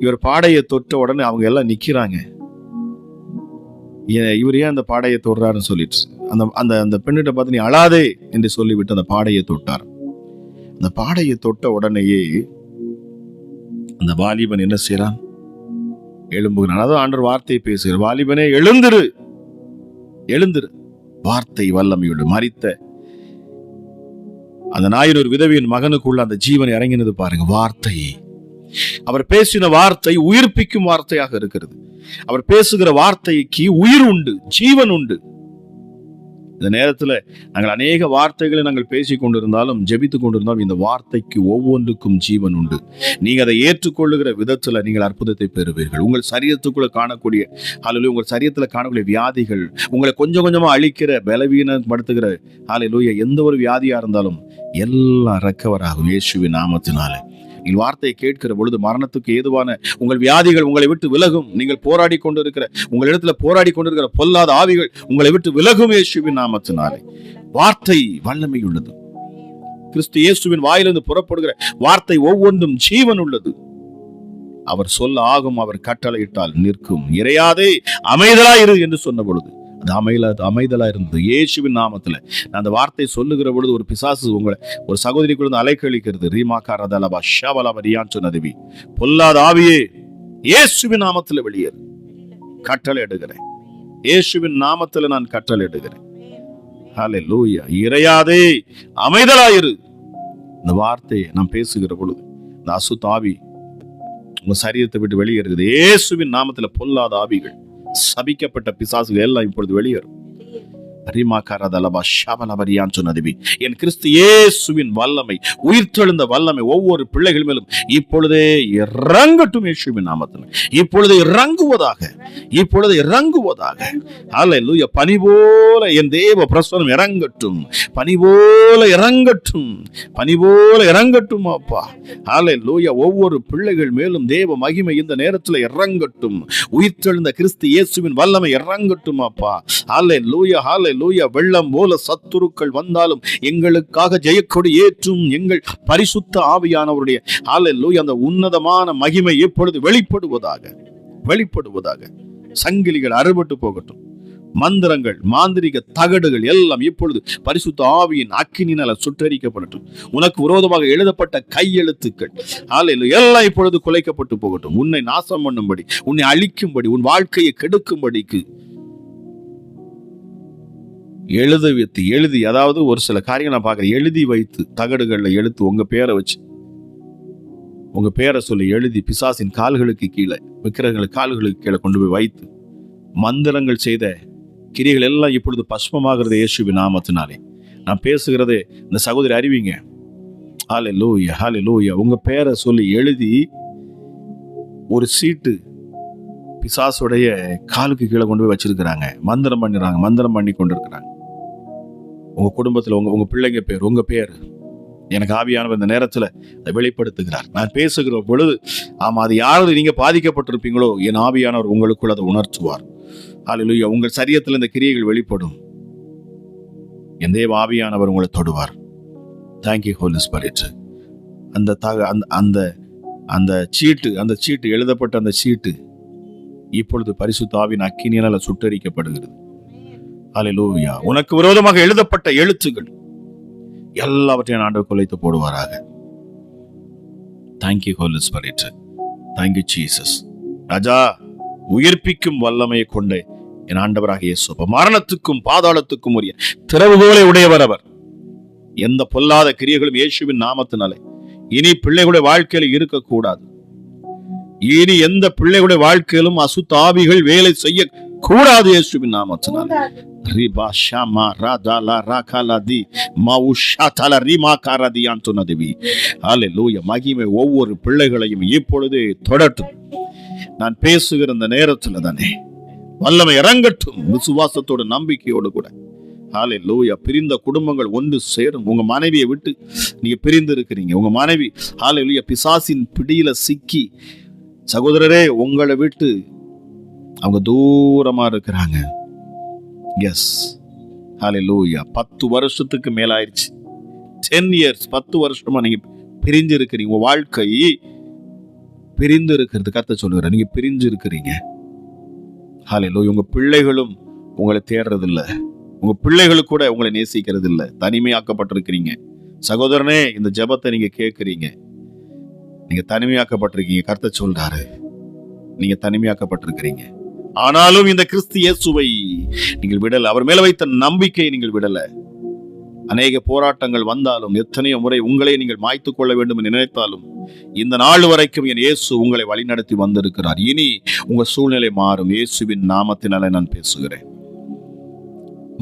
இவர் பாடையை தொட்ட உடனே அவங்க எல்லாம் நிக்கிறாங்க. இவர் ஏன் அந்த பாடையை தொடுறாருன்னு சொல்லிட்டு அந்த பெண்ணிட்ட பார்த்து நீ அழாதே என்று சொல்லிவிட்டு அந்த பாடையை தொட்டார். அந்த பாடையை தொட்ட உடனேயே அந்த வாலிபன் என்ன செய்யறான், எழும்புகிறான். அதான் ஆண்டவர் வார்த்தையை பேசுகிறார், வாலிபனே எழுந்திரு, எழுந்திரு. வார்த்தை வல்லமையோடு மரித்த அந்த நாயினூர் விதவியின் மகனுக்குள்ள அந்த ஜீவன் இறங்கினது பாருங்க. வார்த்தை, அவர் பேசின வார்த்தை உயிர்ப்பிக்கும் வார்த்தையாக இருக்கிறது. அவர் பேசுகிற வார்த்தைக்கு உயிர் உண்டு, ஜீவன் உண்டு. இந்த நேரத்துல நாங்கள் அநேக வார்த்தைகளை நாங்கள் பேசிக் கொண்டிருந்தாலும், ஜெபித்துக் கொண்டிருந்தாலும், இந்த வார்த்தைக்கு ஒவ்வொன்றுக்கும் ஜீவன் உண்டு. நீங்க அதை ஏற்றுக்கொள்ளுகிற விதத்துல நீங்கள் அற்புதத்தை பெறுவீர்கள். உங்கள் சரீரத்துக்குள்ள காணக்கூடிய ஹல்லேலூயா, உங்கள் சரீரத்துல காணக்கூடிய வியாதிகள், உங்களை கொஞ்சம் கொஞ்சமா அழிக்கிற, பலவீனப்படுத்துகிற ஹல்லேலூயா, எந்த ஒரு வியாதியா இருந்தாலும் எல்லாம் ரெக்கவர் ஆகும் இயேசுவின் நாமத்தினாலே. நீங்கள் வார்த்தையை கேட்கிற பொழுது மரணத்துக்கு ஏதுவான உங்கள் வியாதிகள் உங்களை விட்டு விலகும். நீங்கள் போராடி கொண்டிருக்கிற, உங்களிடத்துல போராடி கொண்டிருக்கிற பொல்லாத ஆவிகள் உங்களை விட்டு விலகும் இயேசுவின் நாமத்தினாலே. வார்த்தை வல்லமை உள்ளது. கிறிஸ்து இயேசுவின் வாயிலிருந்து புறப்படுகிற வார்த்தை ஒவ்வொன்றும் ஜீவன் உள்ளது. அவர் சொல்ல ஆகும், அவர் கட்டளையிட்டால் நிற்கும். இறையாதே அமைதலாயிரு என்று சொன்ன பொழுது அது அமைதலா இருந்தது. இயேசுவின் நாமத்துல நான் அந்த வார்த்தை சொல்லுகிற பொழுது ஒரு பிசாசு உங்களை ஒரு சகோதரிக்குள்ள அலைக்கழிக்கிறது. ரீமாக்காரதலபா ஷபலபரியான் சொன்னதுவி, பொல்லாத ஆவியே இயேசுவின் நாமத்துல வெளியேறு. கட்டளை எடுக்கிறேன், இயேசுவின் நாமத்துல நான் கட்டளை எடுக்கிறேன். ஹல்லேலூயா. இறையாதே அமைதலாயிரு. இந்த வார்த்தையை நான் பேசுகிற பொழுது இந்த அசுத்த ஆவி உங்க சரீரத்தை விட்டு வெளியேறுகிறது. இயேசுவின் நாமத்துல பொல்லாத ஆவிகள், சபிக்கப்பட்ட பிசாசுகள் எல்லாம் இப்பொழுது வெளியேறும். என் கிறிஸ்து இயேசுவின் வல்லமை, உயிர்த்தெழுந்த வல்லமை ஒவ்வொரு பிள்ளைகள் மேலும் இப்பொழுதே இறங்கட்டும். இயேசுவின் நாமத்தில் இப்பொழுது இறங்குவதாக, இப்பொழுது இறங்குவதாக. ஹல்லேலூயா. பனி போல என் தேவ பிரசன்னம் இறங்கட்டும், பனி போல இறங்கட்டும், பனி போல இறங்கட்டும் அப்பா. ஹல்லேலூயா. ஒவ்வொரு பிள்ளைகள் மேலும் தேவ மகிமை இந்த நேரத்தில் இறங்கட்டும். உயிர்த்தெழுந்த கிறிஸ்து இயேசுவின் வல்லமை இறங்கட்டும் அப்பா. ஹல்லேலூயா, ஹல்லேலூயா. வெள்ளம் போல சத்துருக்கள் வந்தாலும் எங்களுக்காக ஜெயக்கொடி ஏற்றும் எங்கள் பரிசுத்த ஆவியானவருடைய ஹல்லேலூயா அந்த உன்னதமான மகிமை இப்பொழுது வெளிப்படுவதாக, வெளிப்படுவதாக. சங்கிலிகள் அறுபட்டு போகட்டும். மந்திரங்கள், மாந்திரிக தகடுகள் எல்லாம் இப்பொழுது பரிசுத்த ஆவியின் அக்கினியால் சுட்டரிக்கப்படட்டும். உனக்கு விரோதமாக எழுதப்பட்ட கையெழுத்துக்கள் ஹல்லேலூயா எல்லாம் இப்பொழுது குலைக்கப்பட்டு போகட்டும். உன்னை நாசம் பண்ணும்படி, உன்னை அழிக்கும்படி, உன் வாழ்க்கையை கெடுக்கும்படிக்கு எழுதி, அதாவது ஒரு சில காரியங்கள் நான் பார்க்கிறேன், எழுதி வைத்து தகடுகள்ல எழுத்து உங்க பேரை வச்சு, உங்க பேரை சொல்லி எழுதி பிசாசின் கால்களுக்கு கீழே, விக்கிரகங்களுக்கு கால்களுக்கு கீழே கொண்டு போய் வைத்து மந்திரங்கள் செய்த கிரிகள் எல்லாம் இப்பொழுது பஸ்மமாகிறது இயேசுவின் நாமத்தினாலே. நான் பேசுகிறதே இந்த சகோதரி அறிவிங்க. ஹல்லேலூயா, ஹல்லேலூயா. உங்க பேரை சொல்லி எழுதி ஒரு சீட்டு பிசாசுடைய காலுக்கு கீழே கொண்டு போய் வச்சிருக்கிறாங்க. மந்திரம் பண்ணிடுறாங்க, மந்திரம் பண்ணி கொண்டு இருக்கிறாங்க. உங்க குடும்பத்தில் உங்க பிள்ளைங்க பேர், உங்க பேர் எனக்கு ஆவியானவர் இந்த நேரத்தில் அதை வெளிப்படுத்துகிறார். நான் பேசுகிற பொழுது ஆமா, அது யாராவது நீங்க பாதிக்கப்பட்டிருப்பீங்களோ என் ஆவியானவர் உங்களுக்குள் அதை உணர்த்துவார். ஹல்லேலூயா. உங்கள் சரீரத்தில் இந்த கிரியைகள் வெளிப்படும். என் தேவ ஆவியானவர் உங்களை தொடுவார். Thank you Holi spirit. அந்த சீட்டு எழுதப்பட்ட அந்த சீட்டு இப்பொழுது பரிசுத்த ஆவியின் அக்கினியால் சுட்டரிக்கப்படுகிறது. ஹல்லேலூயா. உனக்கு விரோதமாக எழுதப்பட்ட எழுத்துகள் எல்லாவற்றையும் ஆண்டவர் குலைத்து போடுவாராக. Thank you Holi Spirit. Thank you Jesus. ராஜா, உயிர்ப்பிக்கும் வல்லமையை கொண்டு என் ஆண்டவராக இயேசு மரணத்துக்கும் பாதாளத்துக்கும் உரிய திறவுகோலை உடையவர் அவர். எந்த பொல்லாத கிரியைகளும் இயேசுவின் நாமத்தினாலே இனி பிள்ளைகளுடைய வாழ்க்கையில இருக்கக்கூடாது. இனி எந்த பிள்ளைகளுடைய வாழ்க்கையிலும் அசுத்த ஆவிகள் வேலை செய்ய கூடாது இயேசுவின் நாமத்தினாலே. ரிபா ஷமா ராதலா ராகலதி மவுஷாதல ரிமாகாரதியான் சொன்னதுவி. ஹல்லேலூயா. மகிமை ஒவ்வொரு பிள்ளைகளையும் இப்பொழுது தொடட்டும். நான் பேசுகிற இந்த நேரத்தில் தானே வல்லமை இறங்கட்டும். விசுவாசத்தோட நம்பிக்கையோடு கூட. ஹல்லேலூயா. பிரிந்த குடும்பங்கள் ஒன்று சேரும். உங்க மனைவியை விட்டு நீங்க பிரிந்து இருக்கிறீங்க. உங்க மனைவி ஹல்லேலூயா பிசாசின் பிடியில சிக்கி சகோதரரே உங்களை விட்டு அவங்க தூரமா இருக்கிறாங்க. எஸ், ஹல்லேலூயா. 10 வருஷத்துக்கு மேலாயிருச்சு. 10 years, 10 வருஷமா நீங்க பிரிஞ்சு இருக்கிறீங்க. உங்க வாழ்க்கை பிரிந்து இருக்கிறது கர்த்தர் சொல்லுகிறார். நீங்க பிரிஞ்சு இருக்கிறீங்க. ஹல்லேலூயா. உங்க பிள்ளைகளும் உங்களை தேடுறதில்ல. உங்க பிள்ளைகளும் கூட உங்களை நேசிக்கிறது இல்லை. தனிமையாக்கப்பட்டிருக்கிறீங்க. சகோதரனே, இந்த ஜெபத்தை நீங்க கேட்கிறீங்க. நீங்க தனிமையாக்கப்பட்டிருக்கீங்க. கர்த்தர் சொல்றாரு, நீங்க தனிமையாக்கப்பட்டிருக்கிறீங்க. ஆனாலும் இந்த கிறிஸ்து இயேசுவை நீங்கள் விடல. அவர் மேல வைத்த நம்பிக்கையை நீங்கள் விடல. அநேக போராட்டங்கள் வந்தாலும், எத்தனையோ முறை உங்களை நீங்கள் மாய்த்துக் கொள்ள வேண்டும் என்று நினைத்தாலும், இந்த நாள் வரைக்கும் என் இயேசு உங்களை வழிநடத்தி வந்திருக்கிறார். இனி உங்க சூழ்நிலை மாறும். இயேசுவின் நாமத்தினாலே நான் பேசுகிறேன்.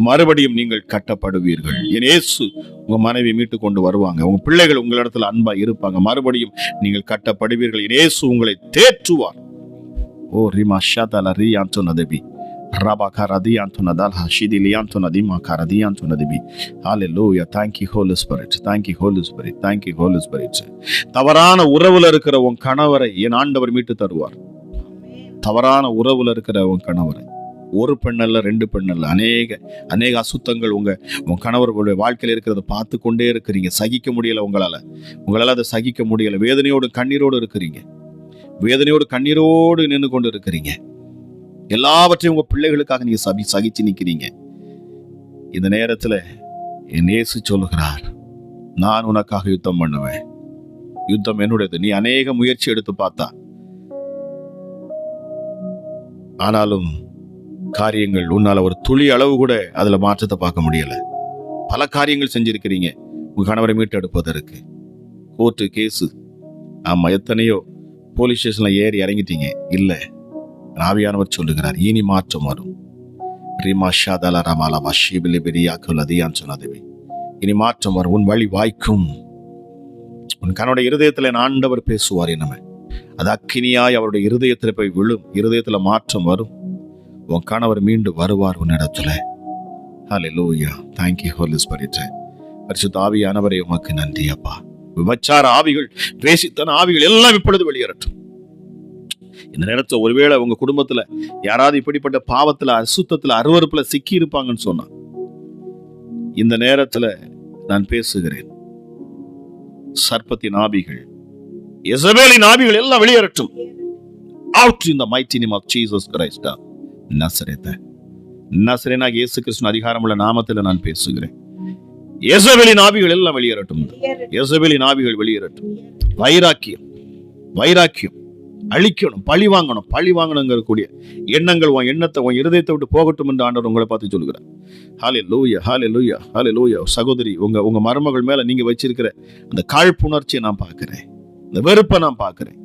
மறுபடியும் நீங்கள் கட்டப்படுவீர்கள். என் இயேசு உங்க மனைவி மீட்டு கொண்டு வருவாங்க. உங்க பிள்ளைகள் உங்களிடத்துல அன்பா இருப்பாங்க. மறுபடியும் நீங்கள் கட்டப்படுவீர்கள். என் இயேசு உங்களை தேற்றுவார். ஓ ரிமா ஷாதல ரியான்துனதபி ரபகரதியான்துனதல் ஹஷிதிலியான்துனதிமாகரதியான்துனதபி. ஹல்லேலூயா. Thank you Holy Spirit. Thank you Holy Spirit. Thank you Holy Spirit. தவறான உறவுல இருக்கிற உன் கணவரை என் ஆண்டவர் மீட்டு தருவார். தவறான உறவுல இருக்கிற உன் கணவரை, ஒரு பெண் அல்ல, 2 பெண் அல்ல, அநேக அசுத்தங்கள் உன் கணவர்களுடைய வாழ்க்கையில் இருக்கிறத பார்த்து கொண்டே இருக்கிறீங்க. சகிக்க முடியல. உங்களால அதை சகிக்க முடியல. வேதனையோடு கண்ணீரோடு இருக்கிறீங்க. வேதனையோடு கண்ணீரோடு நின்று கொண்டு இருக்கிறீங்க. எல்லாவற்றையும் உங்க பிள்ளைகளுக்காக நீங்க சகிச்சு நிக்கிறீங்க. இந்த நேரத்துல என் இயேசு சொல்லுகிறார், நான் உனக்காக யுத்தம் பண்ணுவேன். யுத்தம் என்னுடையது. நீ அநேக முயற்சி எடுத்து பார்த்தா, ஆனாலும் காரியங்கள் உன்னால ஒரு துளி அளவு கூட அதுல மாற்றத்தை பார்க்க முடியல. பல காரியங்கள் செஞ்சிருக்கிறீங்க உங்க கணவரை மீட்டு எடுப்பதற்கு. கோர்ட்டு கேஸு, ஆமா, எத்தனையோ போலீஸ் ஸ்டேஷன்ல ஏறி இறங்கிட்டீங்க. இல்ல, ஆவியானவர் சொல்லுகிறார், இனி மாற்றம் வரும். இனி மாற்றம் வரும். உன் வழி வாய்க்கும். உன் கணவனுடைய இருதயத்துல ஆண்டவர் பேசுவார். என்னமே அது அக்கினியாய் அவருடைய இருதயத்துல போய் விழும். இருதயத்துல மாற்றம் வரும். உன் கணவர் மீண்டு வருவார் உன்னிடத்துல. ஹல்லேலூயா. Thank you Holy Spirit. பரிசுத்த ஆவியானவரே உமக்கு நன்றி அப்பா. விபச்சார ஆவிகள், வேசித்தன ஆவிகள் எல்லாம் இப்பொழுது வெளியேறட்டும். இந்த நேரத்தில் ஒருவேளை உங்க குடும்பத்துல யாராவது இப்படிப்பட்ட பாவத்துல, அசுத்தத்துல, அருவருப்புல சிக்கி இருப்பாங்கன்னு சொன்னா, இந்த நேரத்துல நான் பேசுகிறேன். சர்ப்பத்தின் ஆவிகள், எசபேலின் ஆவிகள் எல்லாம் வெளியேறட்டும். Out in the mighty name of Jesus Christ. நசரேனாகிய இயேசு கிறிஸ்துவின் அதிகாரமுள்ள நாமத்தில் நான் பேசுகிறேன். எசபேலின் ஆவிகள் எல்லாம் வெளியேறட்டும். எசபேலின் ஆவிகள் வெளியேறட்டும். வைராக்கியம் அழிக்கணும், பழி வாங்கணுங்கிற எண்ணங்கள் உன் எண்ணத்தை, உன் இருதயத்தை விட்டு போகட்டும் என்று ஆண்டவர் உங்களை பார்த்து சொல்லுகிறார். ஹல்லேலூயா, ஹல்லேலூயா, ஹல்லேலூயா. சகோதரி, உங்க மருமகள் மேல நீங்க வச்சிருக்கிற அந்த காழ்ப்புணர்ச்சியை நான் பார்க்கிறேன், இந்த வெறுப்பை நான் பார்க்கிறேன்.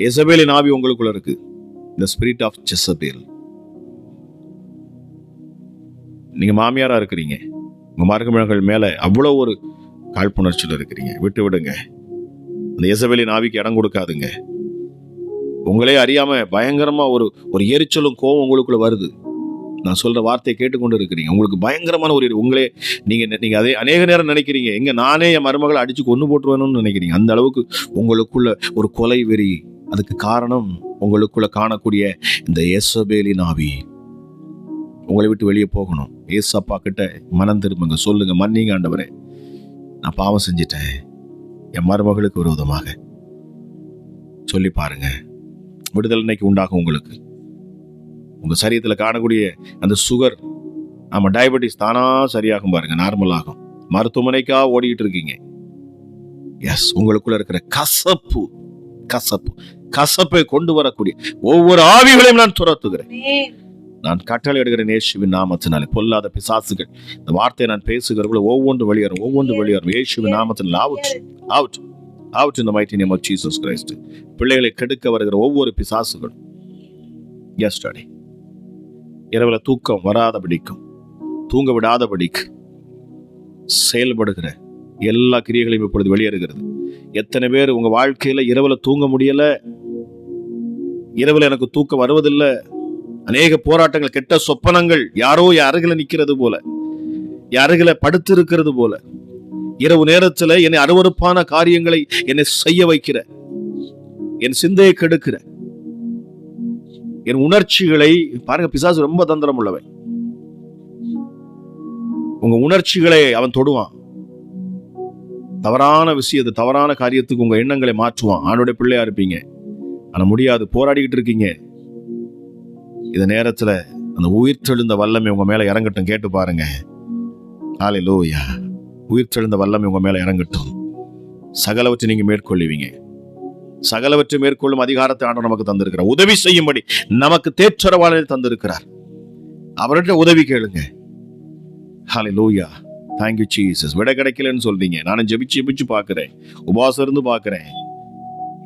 எசபேலின் ஆவி உங்களுக்குள்ள இருக்கு. The spirit of Jezebel. நீங்க மாமியாரா இருக்கிறீங்க, உங்க மருமகள் மேல அவ்வளவு ஒரு காழ்ப்புணர்ச்சியில் இருக்கிறீங்க. விட்டு விடுங்க. அந்த எசபேலின் ஆவிக்கு இடம் கொடுக்காதுங்க. உங்களே அறியாம பயங்கரமா ஒரு எரிச்சலும் கோபம் உங்களுக்குள்ள வருது. நான் சொல்ற வார்த்தையை கேட்டுக்கொண்டு இருக்கிறீங்க. உங்களுக்கு பயங்கரமான உங்களே நீங்க அதே அநேக நேரம் நினைக்கிறீங்க, எங்க நானே என் மருமகளை அடிச்சு கொண்டு போட்டுருவேணும்னு நினைக்கிறீங்க. அந்த அளவுக்கு உங்களுக்குள்ள ஒரு கொலை வெறி. அதுக்கு காரணம் உங்களுக்குள்ள காணக்கூடிய இந்த எசபேலின் ஆவி. உங்களை விட்டு வெளியே போகணும். ஏசப்பா கிட்ட மனம் திரும்புங்க, சொல்லுங்க, மன்னிங்க ஆண்டவரே, நான் பாவம் செஞ்சிட்டேன் என் மருமகளுக்கு விரோதமாக. சொல்லி பாருங்க, விடுதலை இன்னைக்கு உண்டாகும். உங்களுக்கு உங்க சரீரத்துல காணக்கூடிய அந்த சுகர், நம்ம டயபெட்டிஸ் தானா சரியாகும் பாருங்க, நார்மல் ஆகும். மருத்துவமனைக்கா ஓடிக்கிட்டு இருக்கீங்க. எஸ், உங்களுக்குள்ள இருக்கிற கசப்பை கொண்டு வரக்கூடிய ஒவ்வொரு ஆவிகளையும் நான் துரத்துகிறேன். நான் கட்டளை எடுக்கிறேன் இயேசுவின் நாமத்தினாலே. பொல்லாத பிசாசுகள், இந்த வார்த்தையை நான் பேசுகிறவர்கள் ஒவ்வொன்று வெளியேறும் இயேசுவின் நாமத்தில். Out in the mighty name of Jesus Christ. பிள்ளைகளை கெடுக்க வருகிற ஒவ்வொரு பிசாசுகளும் எஸ் டாடி, இரவுல தூக்கம் வராதபடிக்கும், தூங்க விடாதபடிக்கு செயல்படுகிற எல்லா கிரியைகளையும் இப்பொழுது வெளியேறுகிறது. எத்தனை பேர் உங்க வாழ்க்கையில இரவுல தூங்க முடியல, இரவுல எனக்கு தூக்கம் வருவதில்லை, அநேக போராட்டங்கள், கெட்ட சொப்பனங்கள், யாரோ அருகில நிக்கிறது போல, அருகில படுத்து இருக்கிறது போல, இரவு நேரத்துல என்னை அருவருப்பான காரியங்களை என்னை செய்ய வைக்கிற, என் சிந்தையை கெடுக்கிற, என் உணர்ச்சிகளை பாருங்க. பிசாசு ரொம்ப தந்திரம் உள்ளவன். உங்க உணர்ச்சிகளை அவன் தொடுவான். தவறான விஷயத்தை, தவறான காரியத்துக்கு உங்க எண்ணங்களை மாற்றுவான். ஆண்டோட பிள்ளையா இருப்பீங்க, ஆனா முடியாது, போராடிக்கிட்டு இருக்கீங்க. இந்த நேரத்துல அந்த உயிர்த்தெழுந்த வல்லமை உங்க மேல இறங்கட்டும். கேட்டு பாருங்க. ஹல்லேலூயா. உயிர்த்தெழுந்த வல்லமை உங்க மேல இறங்கட்டும். சகலவற்றை நீங்க மேற்கொள்ளுவீங்க. சகலவற்றை மேற்கொள்ளும் அதிகாரத்தை ஆண்டவர் நமக்கு தந்திருக்கிறார். உதவி செய்யும்படி நமக்கு தேற்றரவாளனை தந்திருக்கிறார். அவர்கிட்ட உதவி கேளுங்க. ஹல்லேலூயா. Thank you Jesus. விட கிடைக்கலன்னு சொல்றீங்க. நானும் ஜெபிச்சு பார்க்கிறேன், உபவாசம் இருந்து பார்க்கிறேன்.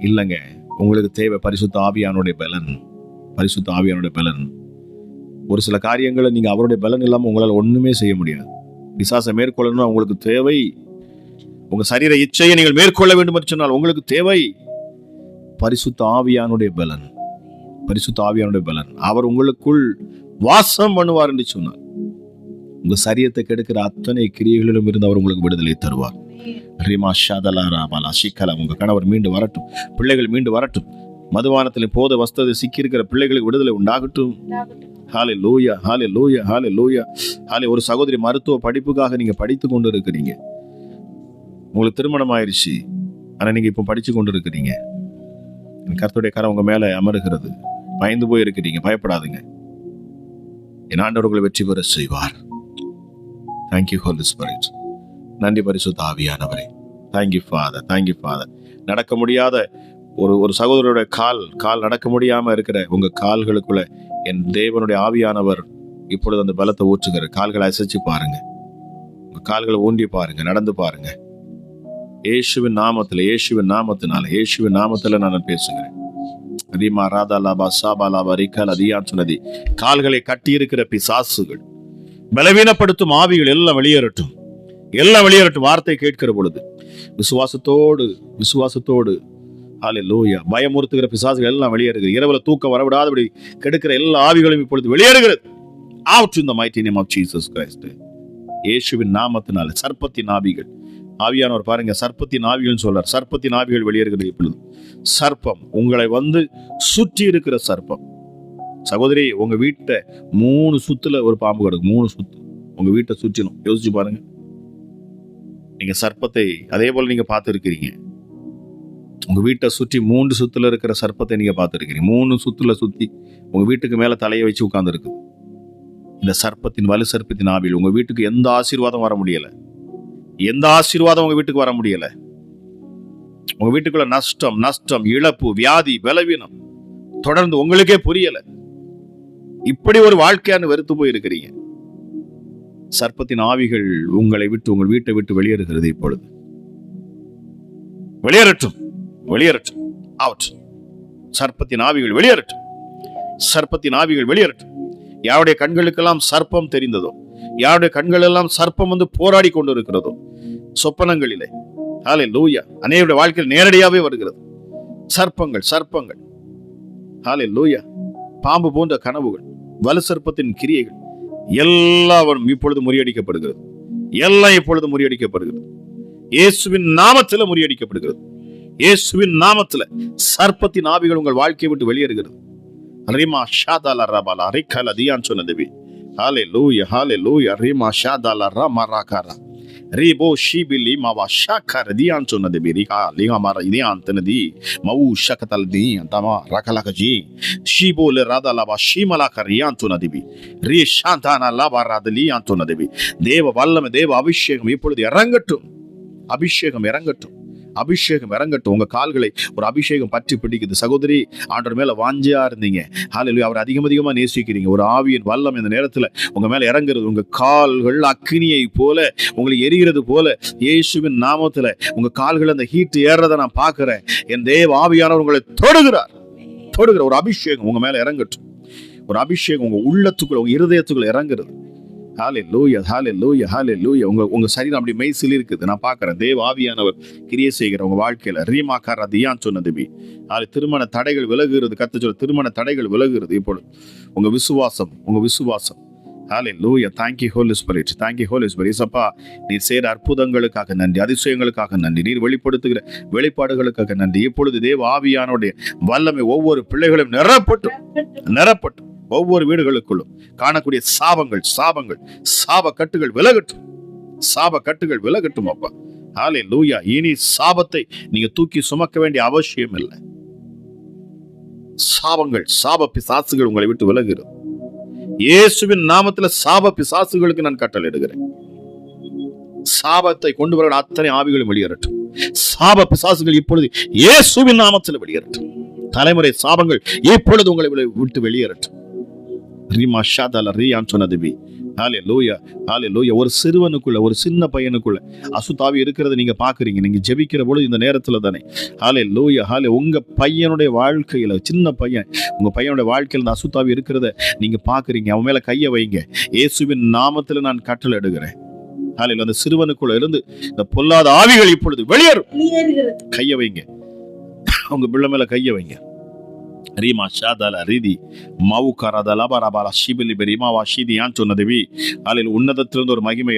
இல்லைங்க, உங்களுக்கு தேவை பரிசுத்த ஆவியானுடைய பலன். பரிசுத்த ஆவியானுடைய பலன். ஒரு சில காரியங்களை நீங்க அவருடைய பலன் இல்லாம உங்களால் ஒண்ணுமே செய்ய முடியாது. பிசாசை மேற்கொள்ளணும் உங்களுக்கு தேவை. உங்க சரீர இச்சையை நீங்கள் மேற்கொள்ள வேண்டும் என்று சொன்னால் உங்களுக்கு தேவை பரிசுத்த ஆவியானுடைய பலன். பரிசுத்த ஆவியானுடைய பலன். அவர் உங்களுக்குள் வாசம் பண்ணுவார் என்று சொன்னார். உங்க சரீரத்தை கெடுக்கிற அத்தனை கிரியைகளிலும் இருந்து அவர் உங்களுக்கு விடுதலை தருவார். உங்க கணவர் மீண்டு வரட்டும், பிள்ளைகள் மீண்டு வரட்டும். மதுபானத்தில் போத வஸ்திரத்தை சிக்கி இருக்கிற பிள்ளைகளுக்கு விடுதலை உண்டாகட்டும். ஹல்லேலூயா, ஹல்லேலூயா, ஹல்லேலூயா. ஒரு சகோதரி மருத்துவ படிப்புக்காக நீங்க படித்து கொண்டு இருக்கிறீங்க. உங்களுக்கு திருமணம் ஆயிடுச்சு, ஆனா நீங்க இப்ப படிச்சு கொண்டு இருக்கிறீங்க. கர்த்தருடைய கரம் உங்க மேல அமருகிறது. பயந்து போய் இருக்கிறீங்க, பயப்படாதுங்க. என் ஆண்டவர் உங்களை வெற்றி பெற செய்வார். Thank you Holi spirit. நன்றி பரிசுத்த ஆவியானவரே. Thank you father, thank you father. நடக்க முடியாத ஒரு சகோதரருடைய கால் நடக்க முடியாம இருக்கிற உங்க கால்களுக்குள்ள என் தேவனுடைய ஆவியானவர் இப்பொழுது அந்த பலத்தை ஊற்றுகிற. கால்களை அசைச்சு பாருங்க, உங்க கால்களை ஊண்டி பாருங்க, நடந்து பாருங்க. இயேசுவின் நாமத்துல, இயேசுவின் நாமத்தினால, இயேசுவின் நாமத்துல நான் பேசுகிறேன். ரீமா ராதா லாபா சாபா லாபா ரிகால் அதியான் சொன்னதி. கால்களை கட்டி இருக்கிற பிசாசுகள், பலவீனப்படுத்தும் ஆவிகள் எல்லாம் வெளியேறட்டும், எல்லாம் வெளியேறட்டும். வார்த்தை கேட்கிற பொழுது விசுவாசத்தோடு ஹல்லேலூயா. பயமுறுத்துகிற பிசாசுகள் எல்லாம் வெளியேறுகிறது. இரவுல தூக்கம் வரவிடாதபடி கெடுக்கிற எல்லா ஆவிகளும் இப்பொழுது வெளியேறுகிறது. Out in the mighty name of Jesus Christ. இயேசுவின் நாமத்தினால சர்ப்பத்தின் ஆவிகள், ஆவியானவர் பாருங்க, சர்ப்பத்தின் ஆவிகள் சொல்றார். சர்ப்பத்தின் ஆவிகள் வெளியேறுகிறது இப்பொழுது. சர்ப்பம் உங்களை சுற்றி இருக்கிற சர்ப்பம். சகோதரி, உங்க வீட்டை 3 சுத்துல ஒரு பாம்பு கிடக்கு. 3 சுத்து உங்க வீட்டை சுற்றிலும். யோசிச்சு பாருங்க. நீங்க சர்ப்பத்தை அதே போல நீங்க பார்த்துருக்கிறீங்க. உங்க வீட்டை சுற்றி 3 சுத்துல இருக்கிற சர்ப்பத்தை நீங்க பார்த்துருக்கிறீங்க. 3 சுத்துல சுத்தி உங்க வீட்டுக்கு மேல தலையை வச்சு உட்கார்ந்து இருக்கு. இந்த சர்ப்பத்தின் வலு சர்ப்பத்தின் ஆவியில் உங்க வீட்டுக்கு எந்த ஆசீர்வாதம் வர முடியல. எந்த ஆசீர்வாதம் உங்க வீட்டுக்கு வர முடியல. உங்க வீட்டுக்குள்ள நஷ்டம், இழப்பு, வியாதி, பலவீனம் தொடர்ந்து உங்களுக்கே புரியல. இப்படி ஒரு வாழ்க்கையான வெறுத்து போய் இருக்கிறீங்க. சர்ப்பத்தின் ஆவிகள் உங்களை விட்டு, உங்கள் வீட்டை விட்டு வெளியேறுகிறது இப்பொழுது. வெளியேறட்டும், வெளியேறட்டும். அவுட். சர்ப்பத்தின் ஆவிகள் வெளியேறட்டும், சர்ப்பத்தின் ஆவிகள் வெளியேறட்டும். யாருடைய கண்களுக்கெல்லாம் சர்ப்பம் தெரிந்ததோ, யாருடைய கண்கள் எல்லாம் சர்ப்பம் போராடி கொண்டு இருக்கிறதோ, சொப்பனங்களிலே ஹல்லேலூயா, அநேகருடைய வாழ்க்கையில் நேரடியாவே வருகிறது. சர்ப்பங்கள் ஹல்லேலூயா, பாம்பு போன்ற கனவுகள், வலு சர்ப்பத்தின் கிரியைகள் எல்லாம் இப்பொழுது முறியடிக்கப்படுகிறது. எல்லாம் இப்பொழுது முறியடிக்கப்படுகிறது. இயேசுவின் நாமத்தில் முறியடிக்கப்படுகிறது. இயேசுவின் நாமத்தில் சர்ப்பத்தின் ஆவிகள் உங்கள் வாழ்க்கையை விட்டு வெளியேறுகிறது. ரிமா ஷாதால ரபாலா ரிகல தியான் சொன்னதேவி. ஹல்லேலூயா, ஹல்லேலூயா. ரிமா ஷாதால ரமராகாரா ரிபோ ஷிபிலி மாவா ஷாகர் தியான் சொன்னதேவி. ரிகா லிகாமார தியான் தனதி மவு ஷகதல் தி தமா ரகலகஜி ஷிபோல ராதலபா ஷிமலாக ரியான் சொன்னதேவி. ரி ஷாந்தானா லபா ராதலி யான் சொன்னதேவி. தேவ வல்லமை, தேவ அபிஷேகம் இப்பொழுது இறங்கட்டும். அபிஷேகம் இறங்கட்டும், அபிஷேகம் இறங்கட்டும். உங்க கால்களை ஒரு அபிஷேகம் பற்றி பிடிக்குது. சகோதரி, ஆண்டவர் மேல வாஞ்சியா இருந்தீங்க. ஹல்லேலூயா, அவர் அதிகமா நேசிக்கிறீங்க. ஒரு ஆவியின் வல்லம் இந்த நேரத்துல உங்க மேல இறங்குறது. உங்க கால்கள் அக்கினியை போல உங்களுக்கு எரிகிறது போல இயேசுவின் நாமத்துல உங்க கால்கள் அந்த ஹீட் ஏறதை நான் பார்க்கிறேன். என் தேவ ஆவியானவர் உங்களை தொடுகிறார். ஒரு அபிஷேகம் உங்க மேல இறங்கட்டும். ஒரு அபிஷேகம் உங்க உள்ளத்துக்குள்ள, உங்க இருதயத்துக்குள்ள இறங்குறது. ஹல்லேலூயா, ஹல்லேலூயா, ஹல்லேலூயா. உங்க சரீரம் அப்படி மெய்சில் இருக்குது. நான் பார்க்கிறேன். தேவ ஆவியானவர் கிரியை செய்கிற உங்க வாழ்க்கையில. ரீமாக்கார தியான் சொன்னதுபி. திருமண தடைகள் விலகுகிறது. கர்த்தர் சொல்ற திருமண தடைகள் விலகுகிறது இப்பொழுது. உங்க விசுவாசம். Hallelujah. Thank you Holi Spirit, thank you Holi Spirit. இயேசப்பா, நீர் செய்கிற அற்புதங்களுக்காக நன்றி, அதிசயங்களுக்காக நன்றி, நீர் வெளிப்படுத்துகிற வெளிப்பாடுகளுக்காக நன்றி. இப்பொழுது தேவ ஆவியானுடைய வல்லமை ஒவ்வொரு பிள்ளைகளும் நிரப்பட்டும். ஒவ்வொரு வீடுகளுக்குள்ளும் காணக்கூடிய சாப கட்டுகள் விலகட்டும் அப்பா. ஹல்லேலூயா. இனி சாபத்தை நீங்க தூக்கி சுமக்க வேண்டிய அவசியம் இல்லை. சாப பிசாசுகள் உங்களை விட்டு விலகுகிறது. இயேசுவின் நாமத்துல சாப பிசாசுகளுக்கு நான் கட்டளையிடுகிறேன். சாபத்தை கொண்டு வர அத்தனை ஆவிகளும் வெளியேறட்டும். சாப பிசாசுகள் இப்பொழுது இயேசுவின் நாமத்தில் வெளியேறட்டும். தலைமுறை சாபங்கள் இப்பொழுது உங்களை விட்டு வெளியேறட்டும். ஒரு சிறுவனுக்குள்ள, ஒரு சின்ன பையனுக்குள்ள அசுத்தாவி இருக்கிறத நீங்க பாக்குறீங்க. நீங்க ஜெபிக்கிற பொழுது இந்த நேரத்துல தானே. ஹல்லேலூயா, உங்க பையனுடைய வாழ்க்கையில, சின்ன பையன், உங்க பையனுடைய வாழ்க்கையில இந்த அசுத்தாவி இருக்கிறத நீங்க பாக்குறீங்க. அவன் மேல கையை வைங்க. இயேசுவின் நாமத்துல நான் கட்டளை எடுக்கிறேன். அந்த சிறுவனுக்குள்ள இருந்து இந்த பொல்லாத ஆவிகள் இப்பொழுது வெளியேறும். கையை வைங்க, உங்க பிள்ளை மேல கையை வைங்க. ரீமா ஷாதால ரீதி மவுகாராத லபரபால ஷிபிலி பெரிமாவா ஷீதியான் சொன்னதேவி. உன்னதத்திலிருந்து ஒரு மகிமை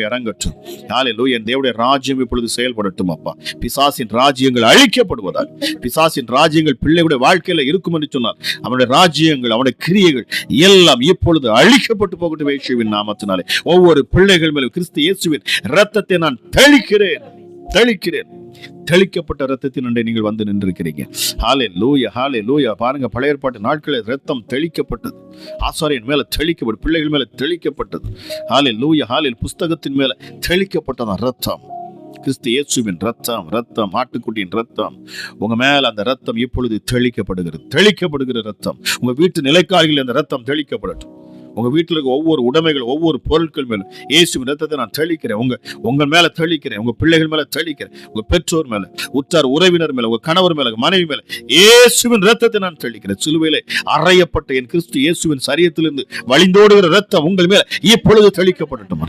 இறங்கட்டும். ஹல்லேலூயா. என் தேவனுடைய ராஜ்யம் இப்பொழுது செயல்படட்டும் அப்பா. பிசாசின் ராஜ்யங்கள் அழிக்கப்படுவதால், பிசாசின் ராஜ்யங்கள் பிள்ளைகளுடைய வாழ்க்கையில இருக்கும் என்று சொன்னால், அவனுடைய ராஜ்யங்கள், அவனுடைய கிரியைகள் எல்லாம் இப்பொழுது அழிக்கப்பட்டு போகட்டும் இயேசுவின் நாமத்தினாலே. ஒவ்வொரு பிள்ளைகள் மேலும் கிறிஸ்து இயேசுவின் இரத்தத்தை நான் தெளிக்கிறேன். தெளிக்கப்பட்ட ரத்தத்தின் அண்டை நீங்கள் வந்து நின்றிருக்கிறீங்க. ஹல்லேலூயா, ஹல்லேலூயா. பாருங்க, பழைய ஏற்பாட்டு நாட்களில் ரத்தம் தெளிக்கப்பட்டது, ஆசாரியன் மேல தெளிக்கப்பட்டது, பிள்ளைகள் மேல தெளிக்கப்பட்டது. ஹல்லேலூயா, ஹல்லேலூயா. புஸ்தகத்தின் மேல தெளிக்கப்பட்டதான் ரத்தம், கிறிஸ்து இயேசுவின் ரத்தம், ரத்தம், ஆட்டுக்குட்டியின் ரத்தம். உங்க மேல அந்த ரத்தம் இப்பொழுது தெளிக்கப்படுகிற ரத்தம். உங்க வீட்டு நிலைக்காரிகள் அந்த ரத்தம் தெளிக்கப்படட்டும். உங்க வீட்டில் இருக்க ஒவ்வொரு உடைமைகள், ஒவ்வொரு பொருட்கள் மேலும் இயேசுவின் ரத்தத்தை நான் தெளிக்கிறேன். உங்க மேல தெளிக்கிறேன், உங்க பிள்ளைகள் மேல தெளிக்கிறேன், உங்க பெற்றோர் மேல, உற்றார் உறவினர் மேல, உங்க கணவர் மேல, மனைவி மேல இயேசுவின் ரத்தத்தை நான் தெளிக்கிறேன். சிலுவையிலே அறையப்பட்ட என் கிறிஸ்து இயேசுவின் சரீரத்திலிருந்து வழிந்தோடுகிற ரத்தம் உங்கள் மேல இப்பொழுது தெளிக்கப்படட்டும்.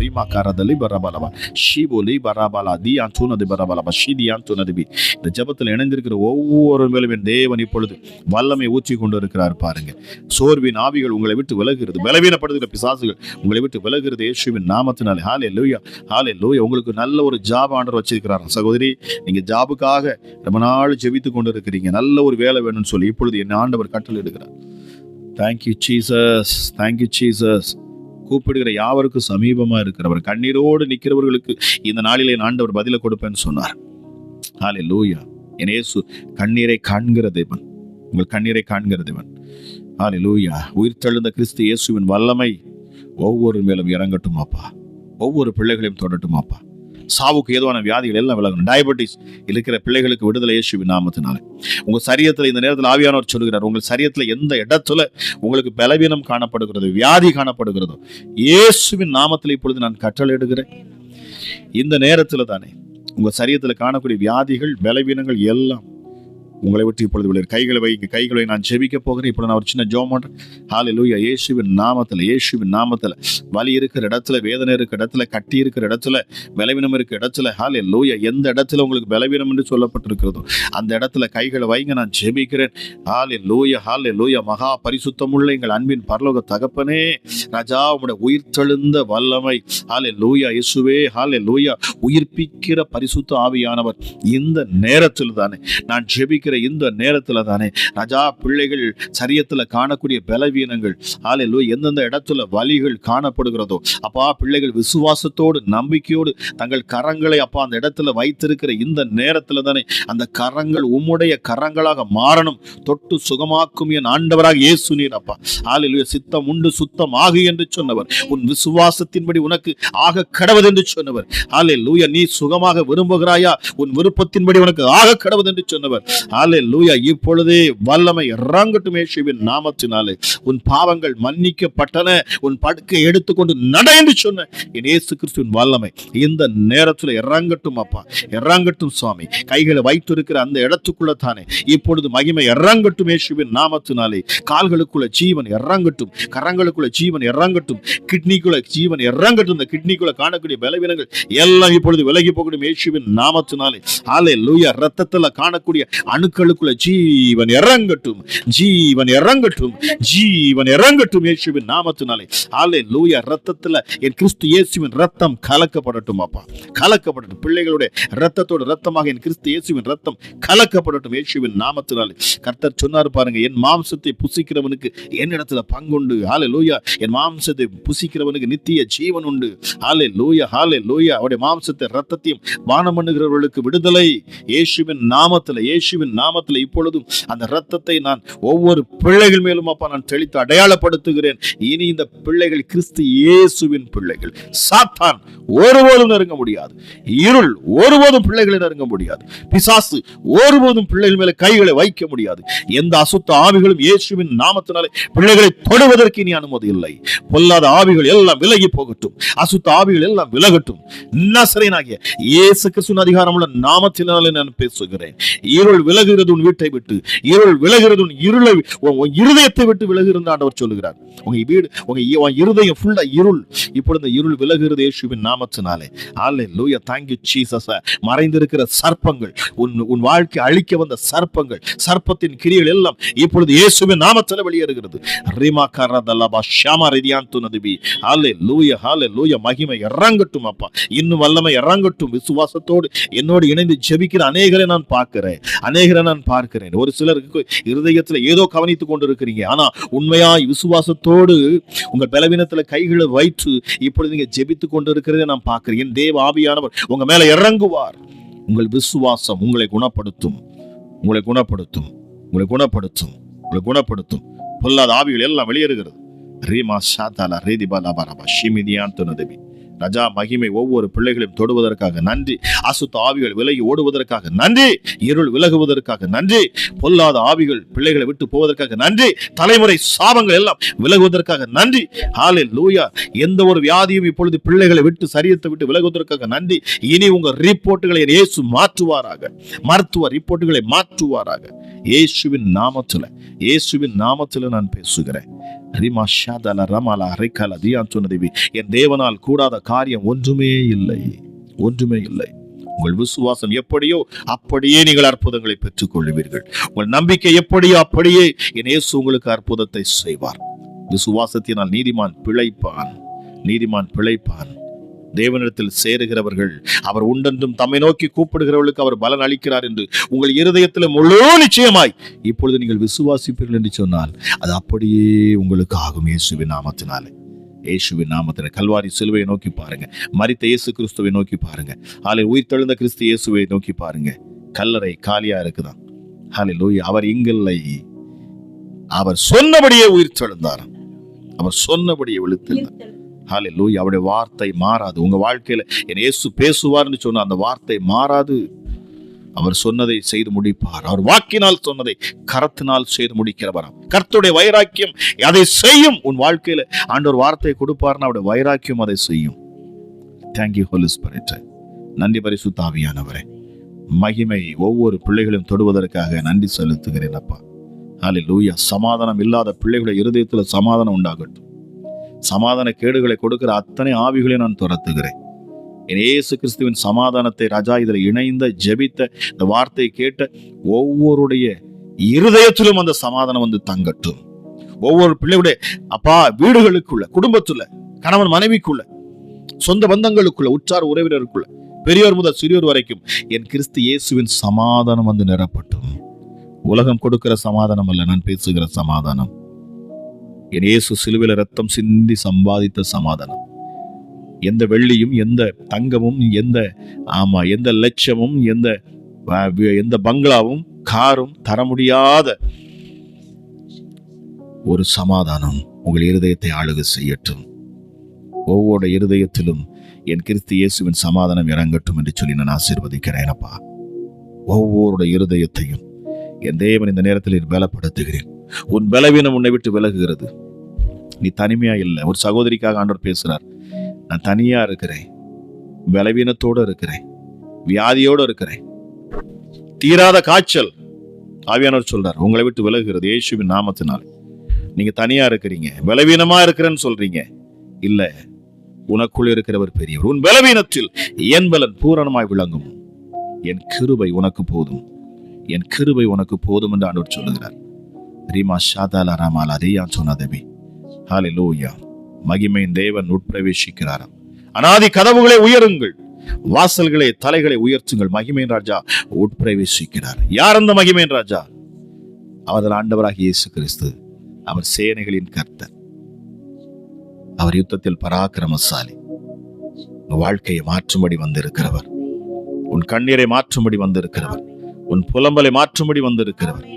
இந்த ஜெபத்தில் இணைந்திருக்கிற ஒவ்வொரு மேலும் என் தேவன் இப்பொழுது வல்லமை ஊற்றி கொண்டு இருக்கிறார். பாருங்க, சோர்வின் ஆவிகள் உங்களை விட்டு விலகுகிறது, பலவீனப்படுகிற பிசாசுகள் உங்களை விட்டு விலகுகிறது இயேசுவின் நாமத்தினாலே. ஹல்லேலூயா, ஹல்லேலூயா. உங்களுக்கு நல்ல ஒரு ஜாப் ஆண்டவர் வச்சிருக்கிறார். சகோதரி, நீங்க ஜாபுக்காக ரொம்ப நாள் ஜெபித்து கொண்டு இருக்கிறீங்க, நல்ல ஒரு வேலை வேணும்னு சொல்லி இப்பொழுது என் ஆண்டவர் கட்டளை எடுக்கிறார். Thank you Jesus, thank you Jesus. கூப்பிடுகிற யாவருக்கும் சமீபமா இருக்கிறவர், கண்ணீரோடு நிற்கிறவர்களுக்கு இந்த நாளிலே என் ஆண்டவர் பதிலை கொடுப்பேன்னு சொன்னார். ஹல்லேலூயா. என் இயேசு கண்ணீரை காண்கிற தேவன், உங்கள் கண்ணீரை காண்கிற தேவன். ஹல்லேலூயா. உயிர்த்தெழுந்த கிறிஸ்து இயேசுவின் வல்லமை ஒவ்வொரு மேலும் இறங்கட்டும் அப்பா, ஒவ்வொரு பிள்ளைகளையும் தொடட்டும் அப்பா. சாவுக்கு ஏதுவான வியாதிகள் எல்லாம் விலகணும். டயபெட்டிஸ் இருக்கிற பிள்ளைகளுக்கு விடுதலை இயேசுவின் நாமத்தினாலே. உங்க சரீரத்தில் இந்த நேரத்தில் ஆவியானவர் சொல்கிறார், உங்கள் சரீரத்தில் எந்த இடத்துல உங்களுக்கு பலவீனம் காணப்படுகிறதோ, வியாதி காணப்படுகிறதோ, இயேசுவின் நாமத்தில் இப்பொழுது நான் கட்டளையிடுகிறேன். இந்த நேரத்தில் தானே உங்க சரீரத்தில் காணக்கூடிய வியாதிகள், பலவீனங்கள் எல்லாம் உங்களை விட்டு இப்பொழுது விளையாடு. கைகளை வைங்க, கைகளை நான் ஜெபிக்க போகிறேன். இப்போ நான் ஒரு சின்ன ஜெபம் பண்றேன். ஹல்லேலூயா. இயேசுவின் நாமத்தில், இயேசுவின் நாமத்தில், வலி இருக்கிற இடத்துல, வேதனை இருக்கிற இடத்துல, கட்டி இருக்கிற இடத்துல, பலவீனம் இருக்கிற இடத்துல, ஹல்லேலூயா, எந்த இடத்துல உங்களுக்கு பலவீனம் என்று சொல்லப்பட்டிருக்கிறதோ அந்த இடத்துல கைகளை வைங்க, நான் ஜெபிக்கிறேன். ஹல்லேலூயா, ஹல்லேலூயா. மகா பரிசுத்தமுள்ள எங்கள் அன்பின் பரலோக தகப்பனே, ராஜா, உம்முடைய உயிர்த்தெழுந்த வல்லமை, ஹல்லேலூயா இயேசுவே, ஹல்லேலூயா, உயிர்ப்பிக்கிற பரிசுத்த ஆவியானவர் இந்த நேரத்தில் தானே நான் ஜெபிக்கிறேன். இந்த நேரத்துல தானே ராஜா, பிள்ளைகள் சரீரத்துல காணக்கூடிய பலவீனங்கள், ஹல்லேலூயா, எந்தெந்த இடத்துல வலிகள் காணப்படுகிறதோ அப்பா, பிள்ளைகள் விசுவாசத்தோடு நம்பிக்கையோடு தங்கள் கரங்களை அப்பா அந்த இடத்துல வைத்திருக்கிற இந்த நேரத்துல தானே அந்த கரங்கள் உம்முடைய கரங்களாக மாறணும். தொட்டு சுகமாக்கும் என் ஆண்டவராக இயேசு நீர் அப்பா. ஹல்லேலூயா. சித்தம் உண்டு சுத்தம் ஆகு என்று சொன்னவர், உன் விசுவாசத்தின்படி உனக்கு ஆக கடவுது என்று சொன்னவர். ஹல்லேலூயா. நீ சுகமாக விரும்புகிறாயா, உன் விருப்பத்தின்படி உனக்கு ஆக கடவுது என்று சொன்னவர். ஹல்லேலூயா. இப்பொழுதே வல்லமை இறங்கட்டும் இயேசுவின் நாமத்தினாலே. உன் பாவங்கள் மன்னிக்கப்பட்டன, உன் படுக்கை எடுத்துக்கொண்டு நட என்று சொன்ன என் இயேசு கிறிஸ்துவின் வல்லமை இந்த நேரத்தில் இறங்கட்டும் அப்பா, இறங்கட்டும் சுவாமி. கைகளை வைத்திருக்கிற அந்த இடத்துக்குள்ள தானே இப்பொழுது மகிமை இறங்கட்டும் இயேசுவின் நாமத்தினாலே. கால்களுக்குள்ள ஜீவன் இறங்கட்டும், கரங்களுக்குள்ள ஜீவன் இறங்கட்டும், கிட்னிக்குள்ள ஜீவன் இறங்கட்டும். இந்த கிட்னிக்குள்ள காணக்கூடிய பலவீனங்கள் எல்லாம் இப்பொழுது விலகி போகட்டும் இயேசுவின் நாமத்தினாலே. ஹல்லேலூயா. ரத்தத்துல காணக்கூடிய அணுக்களுக்குள்ள ஜீவன் இறங்கட்டும், ஜீவன் இறங்கட்டும், ஜீவன் இறங்கட்டும் இயேசுவின் நாமத்தினாலே. ஹல்லேலூயா. ரத்தத்துல என் கிறிஸ்து இயேசுவின் ரத்தம் கலக்கப்படட்டும் அப்பா, கலக்கப்படட்டும். பிள்ளைகளுடைய ரத்தத்தோடு ரத்தமாக என் கிறிஸ்து இயேசுவின் ரத்தம் கலக்கப்படட்டும் இயேசுவின் நாமத்தினாலே. கர்த்தர் சொன்னார் பாருங்க, என் மாம்சத்தை புசிக்கிறவனுக்கு என்னிடத்துல பங்குண்டு. ஹல்லேலூயா. என் மாம்சத்தை புசிக்கிறவனுக்கு நித்திய ஜீவன் உண்டு. ஹல்லேலூயா, ஹல்லேலூயா. அவருடைய மாம்சத்தை ரத்தத்தையும் பானம் பண்ணுகிறவர்களுக்கு விடுதலை இயேசுவின் நாமத்தில், இயேசுவின் நாமத்தில். இப்பொழுதும் அந்த ரத்தத்தை நான் ஒவ்வொரு பிள்ளைகள் மேலும் அப்பா நான் தெளித்து அடையாளப்படுத்துகிறேன். இனி இந்த பிள்ளைகள் கிறிஸ்து இயேசுவின் பிள்ளைகள். சாத்தான் ஒருபோதும் நெருங்க முடியாது, இருள் ஒருபோதும் பிள்ளைகளை நெருங்க முடியாது, பிசாசு ஒருபோதும் பிள்ளைகள் மேல கைகளை வைக்க முடியாது. எந்த அசுத்த ஆவிகளும் இயேசுவின் நாமத்தினாலே பிள்ளைகளை தொடுவதற்கு இனி அனுமதி இல்லை. பொல்லாத ஆவிகள் எல்லாம் விலகி போகட்டும், அசுத்த ஆவிகள் எல்லாம் விலகட்டும். நசரேயனாகிய இயேசு கிறிஸ்துவின் அதிகாரமுள்ள நாமத்தினாலே நான் பேசுகிறேன். இருள் விலகுகிறது உன் வீட்டை விட்டு, இருள் விலகுறது உன் இருதயத்தை விட்டு விலகுகிறது ஆண்டவர் சொல்லுகிறார். உங்க வீடு, உங்க இருதயம் ஃபுல்லா இருள். இப்பொழுது இருள் விலகுகிறது இயேசுவின் நாமத்தினாலே. ஹல்லேலூயா. Thank you Jesus. மறைந்திருக்கிற சர்ப்பங்கள், உன் வாழ்க்கை அழிக்க வந்த சர்ப்பங்கள், சர்ப்பத்தின் கிரியைகள் எல்லாம் இப்பொழுது இயேசுவின் நாமத்திலே வெளியேறுகிறது. ரிமா கரதலபா ஷாமா ரிதியாந்து நதிபி. ஹல்லேலூயா, ஹல்லேலூயா. மகிமை இறங்கட்டும் அப்பா, இன்னும் வல்லமை இறங்கட்டும். விசுவாசத்தோடு என்னோடு இணைந்து ஜெபிக்கிற அநேகரை நான் பார்க்கிறேன். ஒரு சிலருக்கு இருதயத்தில் ஏதோ கவனித்துக் கொண்டிருக்கிறீங்க, ஆனா உண்மையாய் விசுவாசத்தோடு உங்கள் பலவீனத்துல கைகளை வைத்து இப்பொழுது நீங்க ஜெபித்துக் கொண்டிருக்கிறதை நான் பார்க்கிறேன். என் தேவ ஆவியானவர் உங்க மேல இறங்குவார். உங்கள் விசுவாசம் உங்களை குணப்படுத்தும், உங்களை குணப்படுத்தும், உங்களை குணப்படுத்தும், உங்களை குணப்படுத்தும். பொல்லாத ஆவிகள் எல்லாம் வெளியேறுகிறது. ரீமா சாத்தாலா ரேதிபாலா பரபா ஷிமிதியான் துனதபி. ரஜா மகிமை ஒவ்வொரு பிள்ளைகளையும் தொடுவதற்காக நன்றி. அசுத்த ஆவிகள் விலகி ஓடுவதற்காக நன்றி. இருள் விலகுவதற்காக நன்றி. பொல்லாத ஆவிகள் பிள்ளைகளை விட்டு போவதற்காக நன்றி. தலைமுறை சாபங்கள் எல்லாம் விலகுவதற்காக நன்றி. ஹல்லேலூயா. எந்த ஒரு வியாதியும் இப்பொழுது பிள்ளைகளை விட்டு, சரீரத்தை விட்டு விலகுவதற்காக நன்றி. இனி உங்க ரிப்போர்ட்டுகளை இயேசு மாற்றுவாராக. மருத்துவ ரிப்போர்ட்டுகளை மாற்றுவாராக. இயேசுவின் நாமத்துல, இயேசுவின் நாமத்துல நான் பேசுகிறேன். என் தேவனால் கூடாத காரியம் ஒன்றுமே இல்லை, ஒன்றுமே இல்லை. உங்கள் விசுவாசம் எப்படியோ அப்படியே நீங்கள் அற்புதங்களை பெற்றுக் கொள்வீர்கள். உங்கள் நம்பிக்கை எப்படியோ அப்படியே என் இயேசு உங்களுக்கு அற்புதத்தை செய்வார். விசுவாசத்தினால் நீதிமான் பிழைப்பான், நீதிமான் பிழைப்பான். தேவனிடத்தில் சேருகிறவர்கள், அவர் உண்டென்றும் தம்மை நோக்கி கூப்பிடுகிறவர்களுக்கு அவர் பலன் அளிக்கிறார் என்று உங்கள் இருதயத்தில் முழு நிச்சயமாய் இப்பொழுது நீங்கள் விசுவாசிப்பீர்கள் என்று சொன்னால் அது அப்படியே உங்களுக்கு ஆகும். இயேசுவின் நாமத்தினாலே, இயேசுவின் நாமத்தினாலே. கல்வாரி சிலுவையை நோக்கி பாருங்க. மரித்த இயேசு கிறிஸ்துவை நோக்கி பாருங்க. உயிர் தெழுந்த கிறிஸ்து இயேசுவை நோக்கி பாருங்க. கல்லறை காலியா இருக்குதான். ஹல்லேலூயா. அவர் இங்கில்லை, அவர் சொன்னபடியே உயிர் தெழுந்தார், அவர் சொன்னபடியே விழித்திருந்தார். ஹல்லேலூயா. அவருடைய வார்த்தை மாறாது. உங்க வாழ்க்கையில என் இயேசு பேசுவார்னு சொன்ன அந்த வார்த்தை மாறாது. அவர் சொன்னதை செய்து முடிப்பார். அவர் வாக்கினால் சொன்னதை கரத்தினால் செய்து முடிக்கிறவராம். கர்த்தருடைய வைராக்கியம் அதை செய்யும். உன் வாழ்க்கையில ஆண்டவர் வார்த்தை கொடுப்பார்னா அவருடைய வைராக்கியம் அதை செய்யும். Thank you Holi spirit. நன்றி பரிசுத்த ஆவியானவரே. மகிமை ஒவ்வொரு பிள்ளைகளையும் தொடுவதற்காக நன்றி செலுத்துகிறேன் அப்பா. ஹல்லேலூயா. சமாதானம் இல்லாத பிள்ளைகளுடைய இருதயத்துல சமாதானம் உண்டாகட்டும். சமாதான கேடுகளை கொடுக்கிற அத்தனை ஆவிகளை நான் துரத்துகிறேன். இயேசு கிறிஸ்துவின் சமாதானத்தை ராஜா இதில் இணைந்த ஜெபித்த இந்த வார்த்தையை கேட்ட ஒவ்வொருடைய இருதயத்திலும் அந்த சமாதானம் வந்து தங்கட்டும். ஒவ்வொரு பிள்ளையுடைய அப்பா வீடுகளுக்குள்ள, குடும்பத்துல, கணவன் மனைவிக்குள்ள, சொந்த பந்தங்களுக்குள்ள, உற்றார் உறவினருக்குள்ள, பெரியோர் முதல் சிறியோர் வரைக்கும் என் கிறிஸ்து இயேசுவின் சமாதானம் வந்து நிரப்பட்டும். உலகம் கொடுக்கிற சமாதானம் அல்ல, நான் பேசுகிற சமாதானம். என் இயேசு சிலுவையில் ரத்தம் சிந்தி சம்பாதித்த சமாதானம். எந்த வெள்ளியும், எந்த தங்கமும், எந்த லட்சமும், எந்த பங்களாவும், காரும் தர முடியாத ஒரு சமாதானம் உங்கள் இருதயத்தை ஆளுகை செய்யட்டும். ஒவ்வொரு இருதயத்திலும் என் கிறிஸ்து இயேசுவின் சமாதானம் இறங்கட்டும் என்று சொல்லி நான் ஆசீர்வதிக்கிறேன் அப்பா. ஒவ்வொரு இருதயத்தையும் என் தேவன் இந்த நேரத்தில் பலப்படுத்துகிறேன். உன் பலவீனம் உன்னை விட்டு விலகுகிறது. நீ தனிமையா இல்லை. ஒரு சகோதரிக்காக ஆண்டவர் பேசுறார். நான் தனியா இருக்கிறேன், பலவீனத்தோடு இருக்கிறேன், வியாதியோடு இருக்கிறேன், தீராத காய்ச்சல். ஆவியானவர் சொல்றார் உங்களை விட்டு விலகுகிறது இயேசுவின் நாமத்தினால். நீங்க தனியா இருக்கிறீங்க, பலவீனமா இருக்கிறேன்னு சொல்றீங்க. இல்ல, உனக்குள் இருக்கிறவர் பெரியவர். உன் பலவீனத்தில் என் பலன் பூரணமாய் விளங்கும். என் கிருபை உனக்கு போதும், என் கிருபை உனக்கு போதும் என்று ஆண்டவர் சொல்லுகிறார். ரீமா ஷாதாலா ராமாலா தேயான் சொன்னதபி. ஹல்லேலூயா. மகிமையின் தேவன் உட்பிரவேசிக்கிறாராம். அநாதி கதவுகளை உயருங்கள், வாசல்களை தலைகளை உயர்த்துங்கள். மகிமையின் ராஜா உட்பிரவேசிக்கிறார். யார் அந்த மகிமையின் ராஜா? அவர் ஆண்டவராகிய இயேசு கிறிஸ்து. அவர் சேனைகளின் கர்த்தர். அவர் யுத்தத்தில் பராக்கிரமசாலி. உன் வாழ்க்கையை மாற்றும்படி வந்திருக்கிறவர், உன் கண்ணீரை மாற்றும்படி வந்திருக்கிறவர், உன் புலம்பலை மாற்றும்படி வந்திருக்கிறவர்.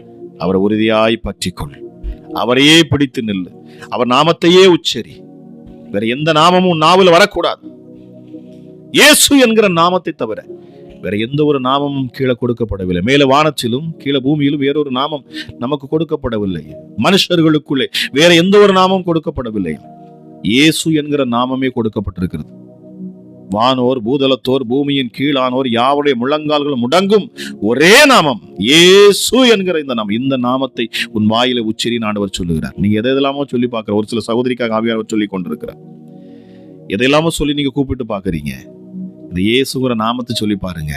அவரை உறுதியாய் பற்றிக்கொள். அவரையே பிடித்து நில்லு. அவர் நாமத்தையே உச்சரி. வேற எந்த நாமமும் நாவில் வரக்கூடாது. இயேசு என்கிற நாமத்தை தவிர வேற எந்த ஒரு நாமமும் கீழே கொடுக்கப்படவில்லை. மேல வானத்திலும் கீழே பூமியிலும் வேறொரு நாமம் நமக்கு கொடுக்கப்படவில்லை. மனுஷர்களுக்குள்ளே வேற எந்த ஒரு நாமம் கொடுக்கப்படவில்லை. இயேசு என்கிற நாமமே கொடுக்கப்பட்டிருக்கிறது. வானோர், பூதலத்தோர், பூமியின் கீழானோர் யாவுடைய முழங்கால்கள் முடங்கும் ஒரே நாமம் இயேசு என்கிற இந்த நாமம். இந்த நாமத்தை உன் வாயில உச்சரின்னு ஆண்டவர் சொல்லுகிறார். நீங்க எதெல்லாமோ சொல்லி பார்க்கிற ஒரு சில சகோதரிக்காக ஆவியானவர் சொல்லி கொண்டிருக்கிறார். எதெல்லாமோ சொல்லி நீங்க கூப்பிட்டு பாக்குறீங்க. இந்த இயேசுங்கிற நாமத்தை சொல்லி பாருங்க.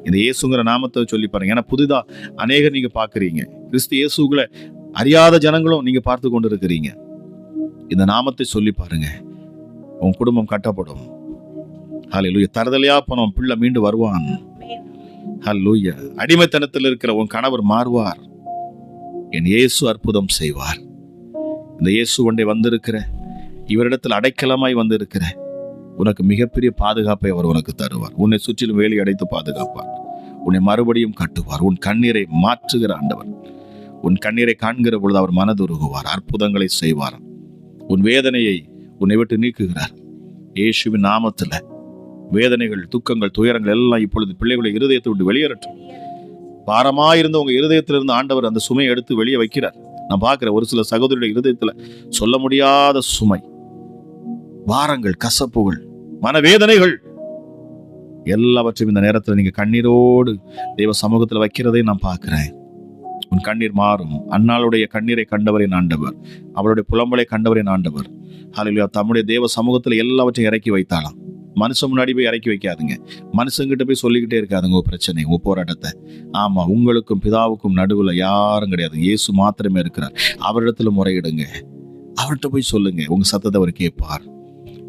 இந்த இயேசுங்கிற நாமத்தை சொல்லி பாருங்க. ஏன்னா புதிதா அநேகர் நீங்க பாக்குறீங்க. கிறிஸ்து இயேசுகளை அறியாத ஜனங்களும் நீங்க பார்த்து கொண்டு இருக்கிறீங்க. இந்த நாமத்தை சொல்லி பாருங்க. உன் குடும்பம் கட்டப்படும். ஹல்லேலூயா. தரதலையா போனவன் பிள்ளை மீண்டு வருவான். ஹல்லேலூயா. அடிமைத்தனத்தில் இருக்கிற உன் கணவர் மாறுவார். என் இயேசு அற்புதம் செய்வார். இந்த இயேசு ஒன்றை வந்திருக்கிற, இவரிடத்தில் அடைக்கலமாய் வந்திருக்கிற உனக்கு மிகப்பெரிய பாதுகாப்பை அவர் உனக்கு தருவார். உன்னை சுற்றிலும் வேலி அடைத்து பாதுகாப்பார். உன்னை மறுபடியும் கட்டுவார். உன் கண்ணீரை மாற்றுகிற ஆண்டவர். உன் கண்ணீரை காண்கிற பொழுது அவர் மனதுருகுவார், அற்புதங்களை செய்வார். உன் வேதனையை உன்னை விட்டு நீக்குகிறார். இயேசுவின் நாமத்துல வேதனைகள், துக்கங்கள், துயரங்கள் எல்லாம் இப்பொழுது பிள்ளைகளுடைய இருதயத்தை விட்டு வெளியேறட்டும். பாரமாயிருந்த உங்க இருதயத்திலிருந்து ஆண்டவர் அந்த சுமையை எடுத்து வெளியே வைக்கிறார். நான் பார்க்கிறேன் ஒரு சில சகோதரியுடைய இருதயத்துல சொல்ல முடியாத சுமை, பாரங்கள், கசப்புகள், மனவேதனைகள் எல்லாவற்றையும் இந்த நேரத்தில் நீங்க கண்ணீரோடு தெய்வ சமூகத்தில் வைக்கிறதை நான் பார்க்கிறேன். உன் கண்ணீர் மாறும். அன்னாளுடைய கண்ணீரை கண்டவரின் ஆண்டவர், அவளுடைய புலம்பலை கண்டவரின் ஆண்டவர். ஹல்லேலூயா. தம்முடைய தேவ சமூகத்தில் எல்லாவற்றையும் இறக்கி வைத்தாளாம். மனுஷன் முன்னாடி போய் இறக்கி வைக்காதுங்க. மனுஷங்கிட்ட போய் சொல்லிக்கிட்டே இருக்காதுங்க உங்க பிரச்சனை, உங்க போராட்டத்தை. ஆமா, உங்களுக்கும் பிதாவுக்கும் நடுவுல யாரும் கிடையாது. இயேசு மாத்திரமே இருக்கிறார். அவரிடத்துல முறையிடுங்க. அவர்கிட்ட போய் சொல்லுங்க. உங்க சத்தத்தை அவர் கேட்பார்.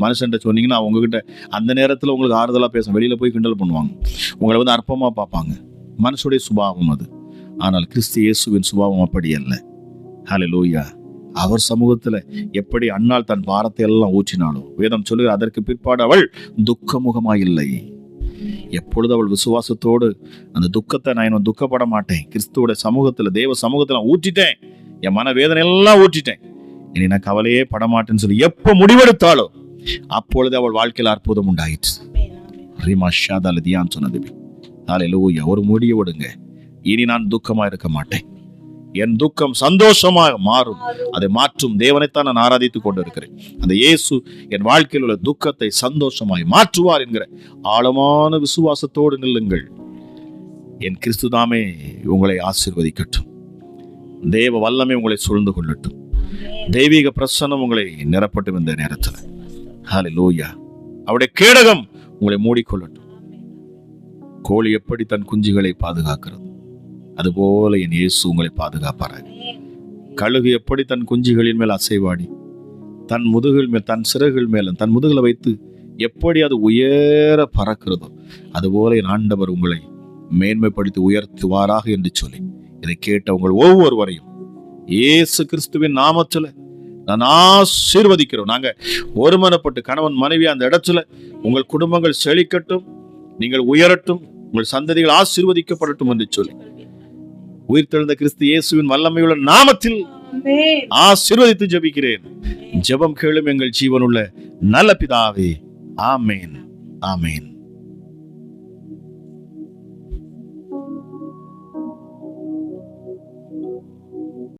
மனுஷன்ட்ட சொன்னீங்கன்னா உங்ககிட்ட அந்த நேரத்தில் உங்களுக்கு ஆறுதலா பேசும். வெளியில போய் கிண்டல் பண்ணுவாங்க, உங்களை வந்து அற்பமா பார்ப்பாங்க. மனுஷனுடைய சுபாவம் அது. ஆனால் கிறிஸ்து இயேசுவின் சுபாவம் அப்படி அல்ல. ஹல்லேலூயா. அவர் சமூகத்துல எப்படி அன்னாள் தன் பாரத்தை எல்லாம் ஊற்றினாலும் வேதம் சொல்லுகிற அதற்கு பிற்பாடு அவள் துக்கமுகமாய் இல்லை. எப்பொழுது அவள் விசுவாசத்தோடு அந்த துக்கத்தை நான் துக்கப்பட மாட்டேன், கிறிஸ்துவோட சமூகத்துல தேவ சமூகத்துல ஊற்றிட்டேன், என் மன வேதனை எல்லாம் ஊற்றிட்டேன், இனி நான் கவலையே படமாட்டேன்னு சொல்லி எப்ப முடிவெடுத்தாலோ அப்பொழுது அவள் வாழ்க்கையில் அற்புதம் உண்டாயிற்று. சொன்னது ஹல்லேலூயா. ஒரு முடிவெடுங்க. இனி நான் துக்கமா இருக்க மாட்டேன், என் துக்கம் சந்தோஷமாக மாறும். அதை மாற்றும் தேவனைத்தான் நான் ஆராதித்துக் கொண்டு இருக்கிறேன். அந்த இயேசு என் வாழ்க்கையில் உள்ள துக்கத்தை சந்தோஷமாய் மாற்றுவார் என்கிற ஆழமான விசுவாசத்தோடு நில்லுங்கள். என் கிறிஸ்துதாமே உங்களை ஆசீர்வதிக்கட்டும். தேவ வல்லமை உங்களை சூழ்ந்து கொள்ளட்டும். தெய்வீக பிரசன்னம் உங்களை நிரப்பட்டும். இந்த நேரத்தில் ஹல்லேலூயா. அவருடைய கேடகம் உங்களை மூடிக்கொள்ளட்டும். கோழி எப்படி தன் குஞ்சுகளை பாதுகாக்கிறது, அதுபோல என் இயேசு உங்களை பாதுகாப்பாராக. கழுகு எப்படி தன் குஞ்சுகளின் மேல் அசைவாடி தன் முதுகில் மேல், தன் சிறகுகள் மேல தன் முதுகில் வைத்து எப்படி அது உயர பறக்கிறதோ அதுபோல என் ஆண்டவர் உங்களை மேன்மைப்படுத்தி உயர்த்துவாராக என்று சொல்லி இதை கேட்ட உங்கள் ஒவ்வொருவரையும் இயேசு கிறிஸ்துவின் நாமத்துல நான் ஆசீர்வதிக்கிறோம். நாங்க ஒருமனப்பட்டு கணவன் மனைவி அந்த இடத்துல உங்கள் குடும்பங்கள் செழிக்கட்டும், நீங்கள் உயரட்டும், உங்கள் சந்ததிகள் ஆசீர்வதிக்கப்படட்டும் என்று சொல்லி உயிர்த்தெழுந்த கிறிஸ்து இயேசுவின் வல்லமையுள்ள நாமத்தில் ஆசீர்வதித்து ஜெபிக்கிறேன். ஜெபம் கேளும் எங்கள் ஜீவனுள்ள நல்ல பிதாவே. ஆமேன், ஆமேன்.